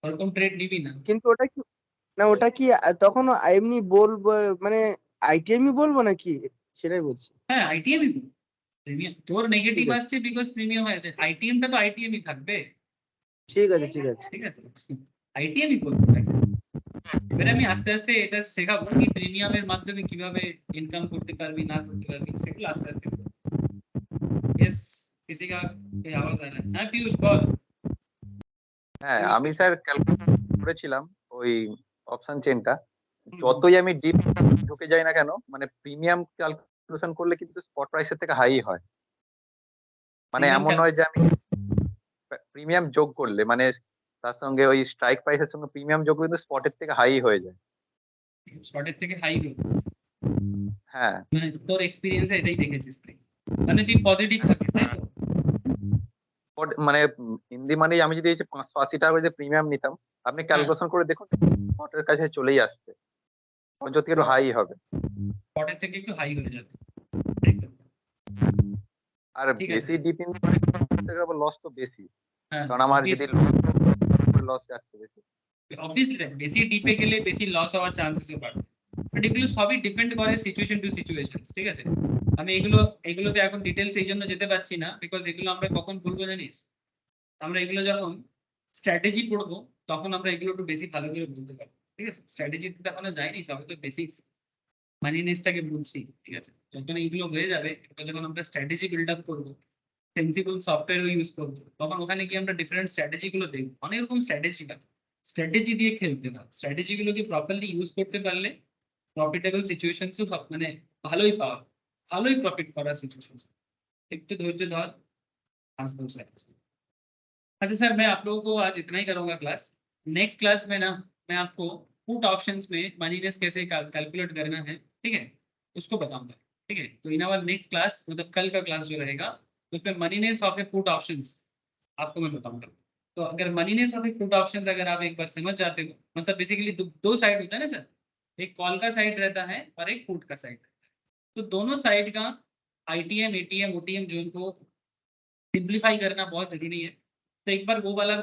Speaker 1: ওরকম ট্রেড নিবি না।
Speaker 6: কিন্তু ওটা কি না, ওটা কি তখন এমনি বলবো মানে আইটিএমই বলবো নাকি, সেটাই বলছি।
Speaker 1: হ্যাঁ আইটিএমই বল, প্রিমিয়াম তোর নেগেটিভ আসছে বিকজ প্রিমিয়াম হয়েছে, আইটিএমটা তো আইটিএমই থাকবে,
Speaker 6: ঠিক আছে ঠিক আছে।
Speaker 1: ঠিক আছে, আইটিএমই বলবো। এবারে আমি আস্তে আস্তে এটা শেখাবো কি প্রিমিয়ামের মাধ্যমে কিভাবে ইনকাম করতে পারবি না করতে পারবি, সেগুলো আস্তে আস্তে। यस, किसी का कोई आवाज आ रहा है? हाँ पीयूष बोल।
Speaker 3: হ্যাঁ আমি স্যার ক্যালকুলেট করেছিলাম ওই অপশন চেনটা, যতই আমি ডিপ ঢুকে যাই না কেন, মানে প্রিমিয়াম ক্যালকুলেশন করলে কিন্তু স্পট প্রাইসের থেকে হাই হয়। মানে
Speaker 1: Premium
Speaker 3: এমন নয় যে আমি প্রিমিয়াম যোগ করলে মানে তার সঙ্গে ওই স্ট্রাইক প্রাইসের সঙ্গে প্রিমিয়াম যোগ করলে স্পটের থেকে হাই হয়ে যায়।
Speaker 1: শর্টের থেকে হাই হলো,
Speaker 3: হ্যাঁ
Speaker 1: মানে তোর এক্সপেরিয়েন্সে এটাই দেখেছিস তুই, মানে তুই পজিটিভ থাকিস তাই তো?
Speaker 3: মানে হিন্দি মানে আমি যদি এই যে 580 টাকা করে যে প্রিমিয়াম নিতাম, আপনি ক্যালকুলেশন করে দেখুন স্পটের কাছে চলেই আসছে, যদি একটু হাই হবে।
Speaker 1: শর্টের থেকে একটু হাই হয়ে যাবে, তাই তো?
Speaker 3: আর
Speaker 1: ঠিক আছে।
Speaker 3: বেশি ডিপ ইন থেকে আবার লস তো বেশি,
Speaker 1: হ্যাঁ
Speaker 3: কারণ আমার যদি লস যাচ্ছে বেশি।
Speaker 1: অবভিয়াসলি বেশি ডিপে গেলে বেশি লস হওয়ার চান্সেসও বাড়বে, বাট এগুলো সবই ডিপেন্ড করে সিচুয়েশন টু সিচুয়েশন, ঠিক আছে। আমি এগুলোতে এখন ডিটেলস এই জন্য যেতে পারছি না, বিকজ এগুলো আমরা কখন বলবো জানিস? আমরা এগুলো যখন স্ট্র্যাটেজি পড়বো তখন আমরা এগুলো একটু বেশি ভালো করে বলতে পারবো, ঠিক আছে। স্ট্র্যাটেজিতে তো এখনো যাইনি, সবে তো বেসিক্স মানি নেসটাকে বলছি, ঠিক আছে। যখন এগুলো হয়ে যাবে, যখন আমরা স্ট্র্যাটেজি বিল্ড আপ করবো, সেন্সিবল সফটওয়্যারও ইউজ করবো, তখন ওখানে গিয়ে আমরা ডিফারেন্ট স্ট্র্যাটেজি গুলো দেখবো। অনেক রকম স্ট্র্যাটেজি দিয়ে খেলতে হয়, স্ট্র্যাটেজি গুলোকে প্রপারলি ইউজ করতে পারলে প্রফিটেবল সিচুয়েশনস মানে ভালোই প্রফিট করার सिचुएशन। একটু ধৈর্য ধর, আসবো স্যার। अच्छा सर, मैं आप लोगों को आज इतना ही करूंगा क्लास। नेक्स्ट क्लास में ना मैं आपको पुट ऑप्शंस में मनीनेस कैसे कैलकुलेट करना है, ठीक है, उसको बताऊंगा, ठीक है। तो इन आवर नेक्स्ट क्लास, मतलब कल का क्लास जो रहेगा उसमें मनीनेस ऑफ ए पुट ऑप्शंस आपको मैं बताऊंगा। तो अगर मनीनेस ऑफ ए पुट ऑप्शंस अगर आप एक बार समझ जाते हो, मतलब बेसिकली दो साइड होता है ना सर, एक कॉल का साइड रहता है और एक पुट का साइड, तो दोनों साइड का आईटीएम एटीएम ओटीएम जो इनको सिंप्लीफाई करना बहुत जरूरी है। तो एक बार वो वाला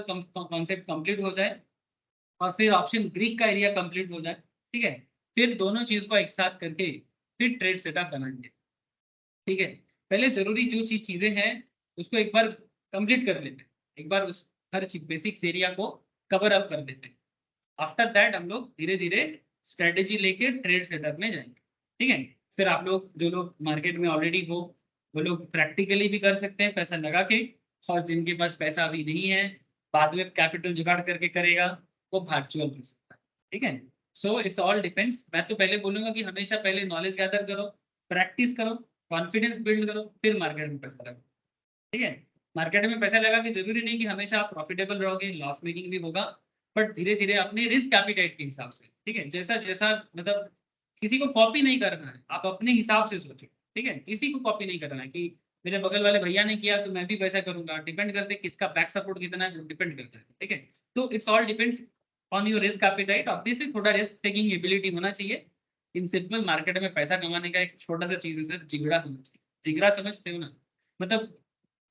Speaker 1: कॉन्सेप्ट कंप्लीट हो जाए और फिर ऑप्शन ग्रीक का एरिया कंप्लीट हो जाए, ठीक है, फिर दोनों चीज को एक साथ करके फिर ट्रेड सेटअप बनाएंगे, ठीक है। पहले जरूरी जो चीजें हैं उसको एक बार कंप्लीट कर लेते हैं, एक बार उस हर चीज बेसिक्स एरिया को कवर अप कर लेते हैं। आफ्टर दैट हम लोग धीरे धीरे स्ट्रेटेजी लेके ट्रेड सेटअप में जाएंगे, ठीक है। फिर आप लोग जो लोग मार्केट में ऑलरेडी हो वो लोग प्रैक्टिकली भी कर सकते हैं पैसा लगा के, और जिनके पास पैसा अभी नहीं है बाद में कैपिटल जुगाड़ करके करेगा वो वर्चुअल कर सकता है, ठीक है। So it's all depends. मैं तो पहले बोलूंगा कि हमेशा पहले नॉलेज गैदर करो, प्रैक्टिस करो, कॉन्फिडेंस बिल्ड करो, फिर मार्केट में पैसा लगाओ, ठीक है। मार्केट में पैसा लगा के जरूरी नहीं कि हमेशा आप प्रॉफिटेबल रहोगे, लॉस मेकिंग भी होगा, बट धीरे धीरे अपने रिस्क एपिटाइट के हिसाब से, ठीक है। जैसा जैसा मतलब किसी को कॉपी नहीं करना है, आप अपने हिसाब से सोचो, ठीक है। किसी को कॉपी नहीं करना है कि मेरे बगल वाले भैया ने किया तो मैं भी वैसा करूंगा, डिपेंड करते किसका बैक सपोर्ट कितना है, डिपेंड करता है, ठीक है। तो it's all depends on your risk appetite. Obviously थोड़ा रिस्क टेकिंग एबिलिटी होना चाहिए। इन सिंपल मार्केट में पैसा कमाने का एक छोटा सा चीज है सर, जिगड़ा होना चाहिए। जिगड़ा समझते हो ना, मतलब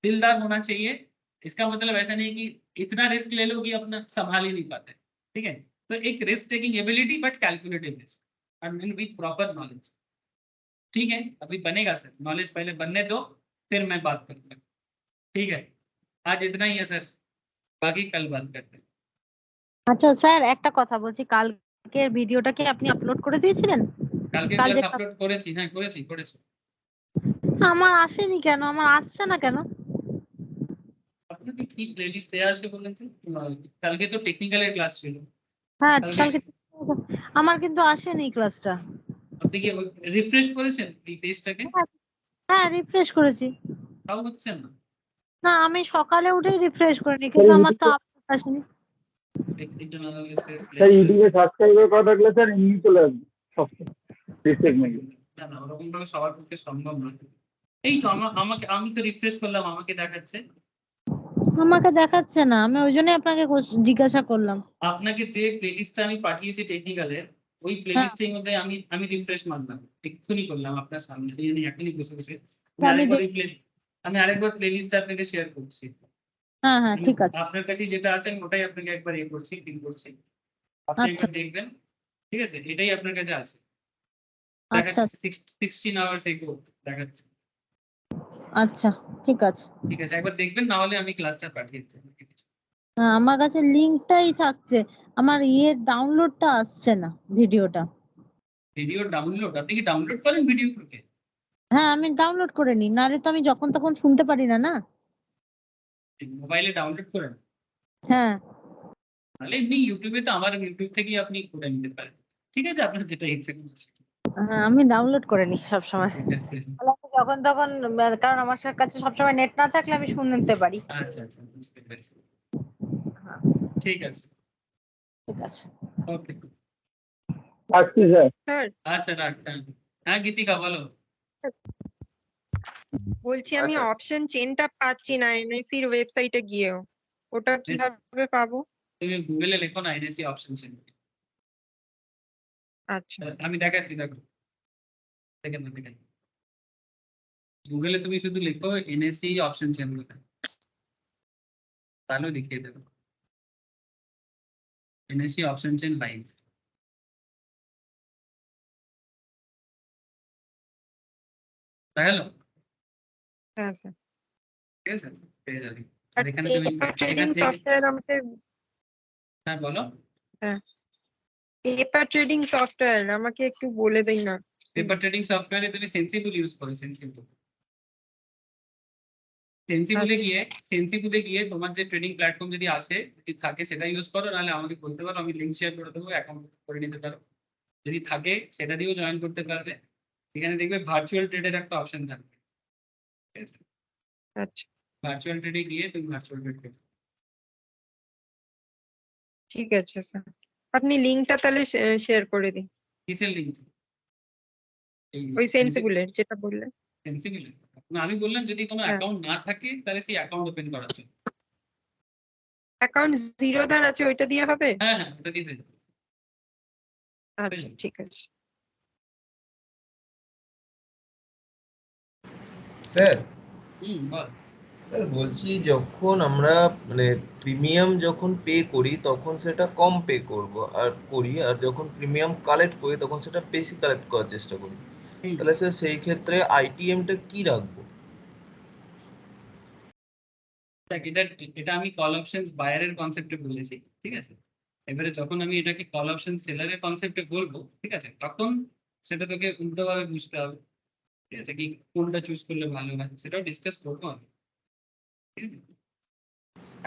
Speaker 1: दिलदार होना चाहिए। इसका मतलब ऐसा नहीं कि इतना रिस्क ले लो कि अपना संभाल ही नहीं पाते, ठीक है। तो एक risk taking ability but calculative risk and with proper knowledge, ठीक है। अभी बनेगा सर, नॉलेज पहले बनने दो फिर मैं बात करूंगा, ठीक है। आज इतना ही है सर, बाकी कल बात करते हैं।
Speaker 5: আচ্ছা স্যার, একটা কথা বলছি, কালকের ভিডিওটা কি আপনি আপলোড করে দিয়েছিলেন?
Speaker 1: কালকে
Speaker 5: কাল
Speaker 1: ক্লাস
Speaker 5: যেটা
Speaker 1: আপলোড করেছি, হ্যাঁ করেছি।
Speaker 5: আমার আসেনি কেন, আমার আসছে না কেন?
Speaker 1: আপনাকে কি প্লেলিস্ট দেওয়া আছে বলেন তো? কালকে তো টেকনিক্যালের ক্লাস ছিল।
Speaker 5: হ্যাঁ
Speaker 1: কালকে
Speaker 5: কালকে আমার কিন্তু আসেনি ক্লাসটা।
Speaker 1: আপনি কি রিফ্রেশ করেছেন এই পেজটাকে?
Speaker 5: হ্যাঁ, হ্যাঁ রিফ্রেশ করেছি।
Speaker 1: তাও হচ্ছে না?
Speaker 5: না আমি সকালে উঠেই রিফ্রেশ করিনি, কিন্তু আমার তো আপলোড আসেনি।
Speaker 1: টেকনিক্যাল অ্যানালিসিস
Speaker 4: স্যার
Speaker 1: লেকচার
Speaker 4: ইউটিউবে সাবস্ক্রাইবার করা থাকলে স্যার এমনি চলে আসবে সবসময় সেগমেন্টে।
Speaker 1: না না, ওরকম ভাবে সবার পক্ষে সম্ভব নয়। এই তো আমাকে আমি তো রিফ্রেশ করলাম, আমাকে দেখাচ্ছে।
Speaker 5: আমাকে দেখাচ্ছে না, আমি ওই জন্যই আপনাকে জিজ্ঞাসা করলাম।
Speaker 1: আপনাকে যে প্লেলিস্টটা আমি পাঠিয়েছি টেকনিক্যালের, ওই
Speaker 5: হ্যাঁ
Speaker 1: প্লেলিস্টের মধ্যে আমি রিফ্রেশ মারলাম, এক্ষুনি করলাম আপনার সামনে, আমি এখনই বসে বসে আমি
Speaker 5: আমি
Speaker 1: আরেকবার আমি আরেকবার প্লেলিস্টটা আপনাকে শেয়ার করছি।
Speaker 5: হ্যাঁ হ্যাঁ ঠিক আছে।
Speaker 1: আপনার কাছে যেটা আছে আমি ওটাই আপনাকে একবার করছি, পিন করছি, আপনি
Speaker 5: আচ্ছা
Speaker 1: একবার দেখবেন, ঠিক আছে। এটাই আপনার কাছে আছে,
Speaker 5: আচ্ছা
Speaker 1: দেখাচ্ছে 16 আওয়ার্স এগো দেখাচ্ছে,
Speaker 5: আচ্ছা ঠিক আছে।
Speaker 1: ঠিক আছে। একবার দেখবেন, না হলে আমি ক্লাসটা পাঠিয়ে দিতে।
Speaker 5: হ্যাঁ আমার কাছে লিংকটাই থাকছে, আমার ডাউনলোডটা আসছে না ভিডিওটা।
Speaker 1: ভিডিও ডাউনলোড, আপনি কি ডাউনলোড করেন ভিডিওগুলোকে?
Speaker 5: হ্যাঁ আমি ডাউনলোড করে নিই, নাহলে তো আমি যখন তখন শুনতে পারি না না।
Speaker 1: মোবাইলে ডাউনলোড করেন?
Speaker 5: হ্যাঁ
Speaker 1: তাহলে এমনি ইউটিউবে তো আমার ইউটিউব থেকেই আপনি করে নিতে পারেন, ঠিক আছে। আপনার যেটা ইচ্ছে করছে,
Speaker 5: হ্যাঁ আমি ডাউনলোড করে নিই সবসময়।
Speaker 1: ঠিক আছে।
Speaker 5: তাহলে আমি যখন তখন কারণ আমার কাছে সবসময় নেট না থাকলে আমি শুনতে পারি।
Speaker 1: আচ্ছা বুঝতে পেরেছি,
Speaker 5: হ্যাঁ
Speaker 1: ঠিক আছে,
Speaker 5: ঠিক আছে।
Speaker 1: ওকে,
Speaker 4: আসছি স্যার।
Speaker 1: আচ্ছা রাখ। হ্যাঁ গীতিকা বলো।
Speaker 7: বলছি আমি
Speaker 3: আচ্ছা।
Speaker 7: অপশন চেনটা পাচ্ছি না এনআইসির ওয়েবসাইটে গিয়েও, ওটা কিভাবে পাবো?
Speaker 1: তুমি গুগলে লেখো না এনএসি অপশন চেন,
Speaker 7: আচ্ছা
Speaker 1: আমি দেখাচ্ছি, দেখো দেখেন গুগলে তুমি শুধু লেখো এনএসি অপশন চেন, তাহলে দেখিয়ে দেবো এনএসি অপশন চেন লাইভ। দেখালো?
Speaker 7: হ্যাঁ স্যার।
Speaker 1: ঠিক আছে, পেয়ে যাবে।
Speaker 7: আর
Speaker 1: আর এখানে তুমি
Speaker 7: পেপার ট্রেডিং
Speaker 1: এখান থেকে,
Speaker 7: সফটওয়্যার আমাকে,
Speaker 1: হ্যাঁ বলো।
Speaker 7: হ্যাঁ পেপার ট্রেডিং সফটওয়্যার আমাকে একটু বলে দিন না।
Speaker 1: পেপার ট্রেডিং সফটওয়্যারে তুমি সেন্সিবল ইউজ করো, সেন্সিবলে গিয়ে তোমার যে ট্রেডিং প্ল্যাটফর্ম যদি আছে, যদি থাকে সেটা ইউজ করো, নাহলে আমাকে বলতে পারো, আমি লিংক শেয়ার করে দেবো, অ্যাকাউন্ট করে নিতে পারো। যদি থাকে সেটা দিয়েও জয়েন করতে পারবে। এখানে দেখবে ভার্চুয়াল ট্রেডের একটা অপশন থাকবে, ঠিক আছে।
Speaker 7: আচ্ছা
Speaker 1: ভার্চুয়াল ট্রেডে গিয়ে তুমি ভার্চুয়াল ট্রেড করবে।
Speaker 7: ঠিক আছে স্যার, আপনি লিংকটা তাহলে শেয়ার করে দিন,
Speaker 1: কিসের লিঙ্ক?
Speaker 7: ওই সেন্সিবলের যেটা বললেন।
Speaker 1: সেন্সিবল না, আমি বললাম যদি কোনো
Speaker 7: হ্যাঁ
Speaker 1: অ্যাকাউন্ট না থাকে তাহলে সেই অ্যাকাউন্ট ওপেন করার জন্য।
Speaker 7: অ্যাকাউন্ট জিরো দার আছে, ওইটা দিয়ে হবে?
Speaker 1: হ্যাঁ ওটা দিয়ে দেবে।
Speaker 7: আচ্ছা ঠিক আছে।
Speaker 8: স্যার
Speaker 1: বল।
Speaker 8: স্যার বলছি যখন আমরা মানে প্রিমিয়াম যখন পে করি তখন সেটা কম পে আর যখন প্রিমিয়াম কালেক্ট করি তখন সেটা বেশি কালেক্ট করার চেষ্টা করি।
Speaker 1: হুম।
Speaker 8: তাহলে স্যার সেই ক্ষেত্রে আইটিএমটা কি রাখবো?
Speaker 1: দেখ, এটা এটা আমি কল অপশন বায়ারের কনসেপ্টে বলেছি, ঠিক আছে। এবারে যখন আমি এটাকে কল অপশন সেলারের কনসেপ্টে বলবো, ঠিক আছে, তখন সেটা তোকে উল্টোভাবে বুঝতে হবে, ঠিক আছে, কি কোনটা চুজ করলে ভালো হয় সেটাও ডিসকাস করবো আমি, ঠিক আছে?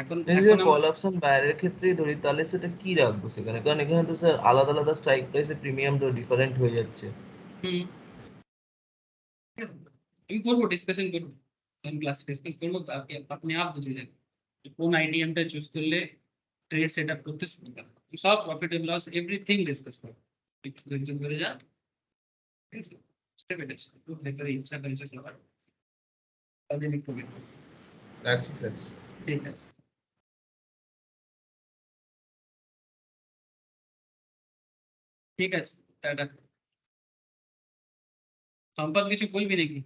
Speaker 1: এখন
Speaker 8: এই যে
Speaker 1: এখন
Speaker 8: কল অপশন বাইরের ক্ষেত্রেই ধরি তাহলে সেটা কি রাখবো সেখানে, কারণ এখানে তো স্যার আলাদা আলাদা স্ট্রাইক প্রাইসে প্রিমিয়ামটা ডিফারেন্ট হয়ে যাচ্ছে।
Speaker 1: হুম, ঠিক আছে, আমি করবো, ডিসকাশন করবো, ক্লাস ডিসকাস করবো, আপনি আপ বুঝে যাবেন যে কোন আইডিএমটা চুজ করলে ট্রেড সেট আপ করতে সুবিধা হবে। সব profit and loss everything discuss করবো, একটু ধৈর্য ধরে যা, ঠিক আছে, বুঝতে পেরেছি, খুব ভেতরে ইচ্ছা করেছে সবার, তাদের একটু wait করো।
Speaker 8: রাখছি স্যার।
Speaker 1: ঠিক আছে, ঠিক আছে, টাটা। সম্পদ কিছু বলবি নাকি?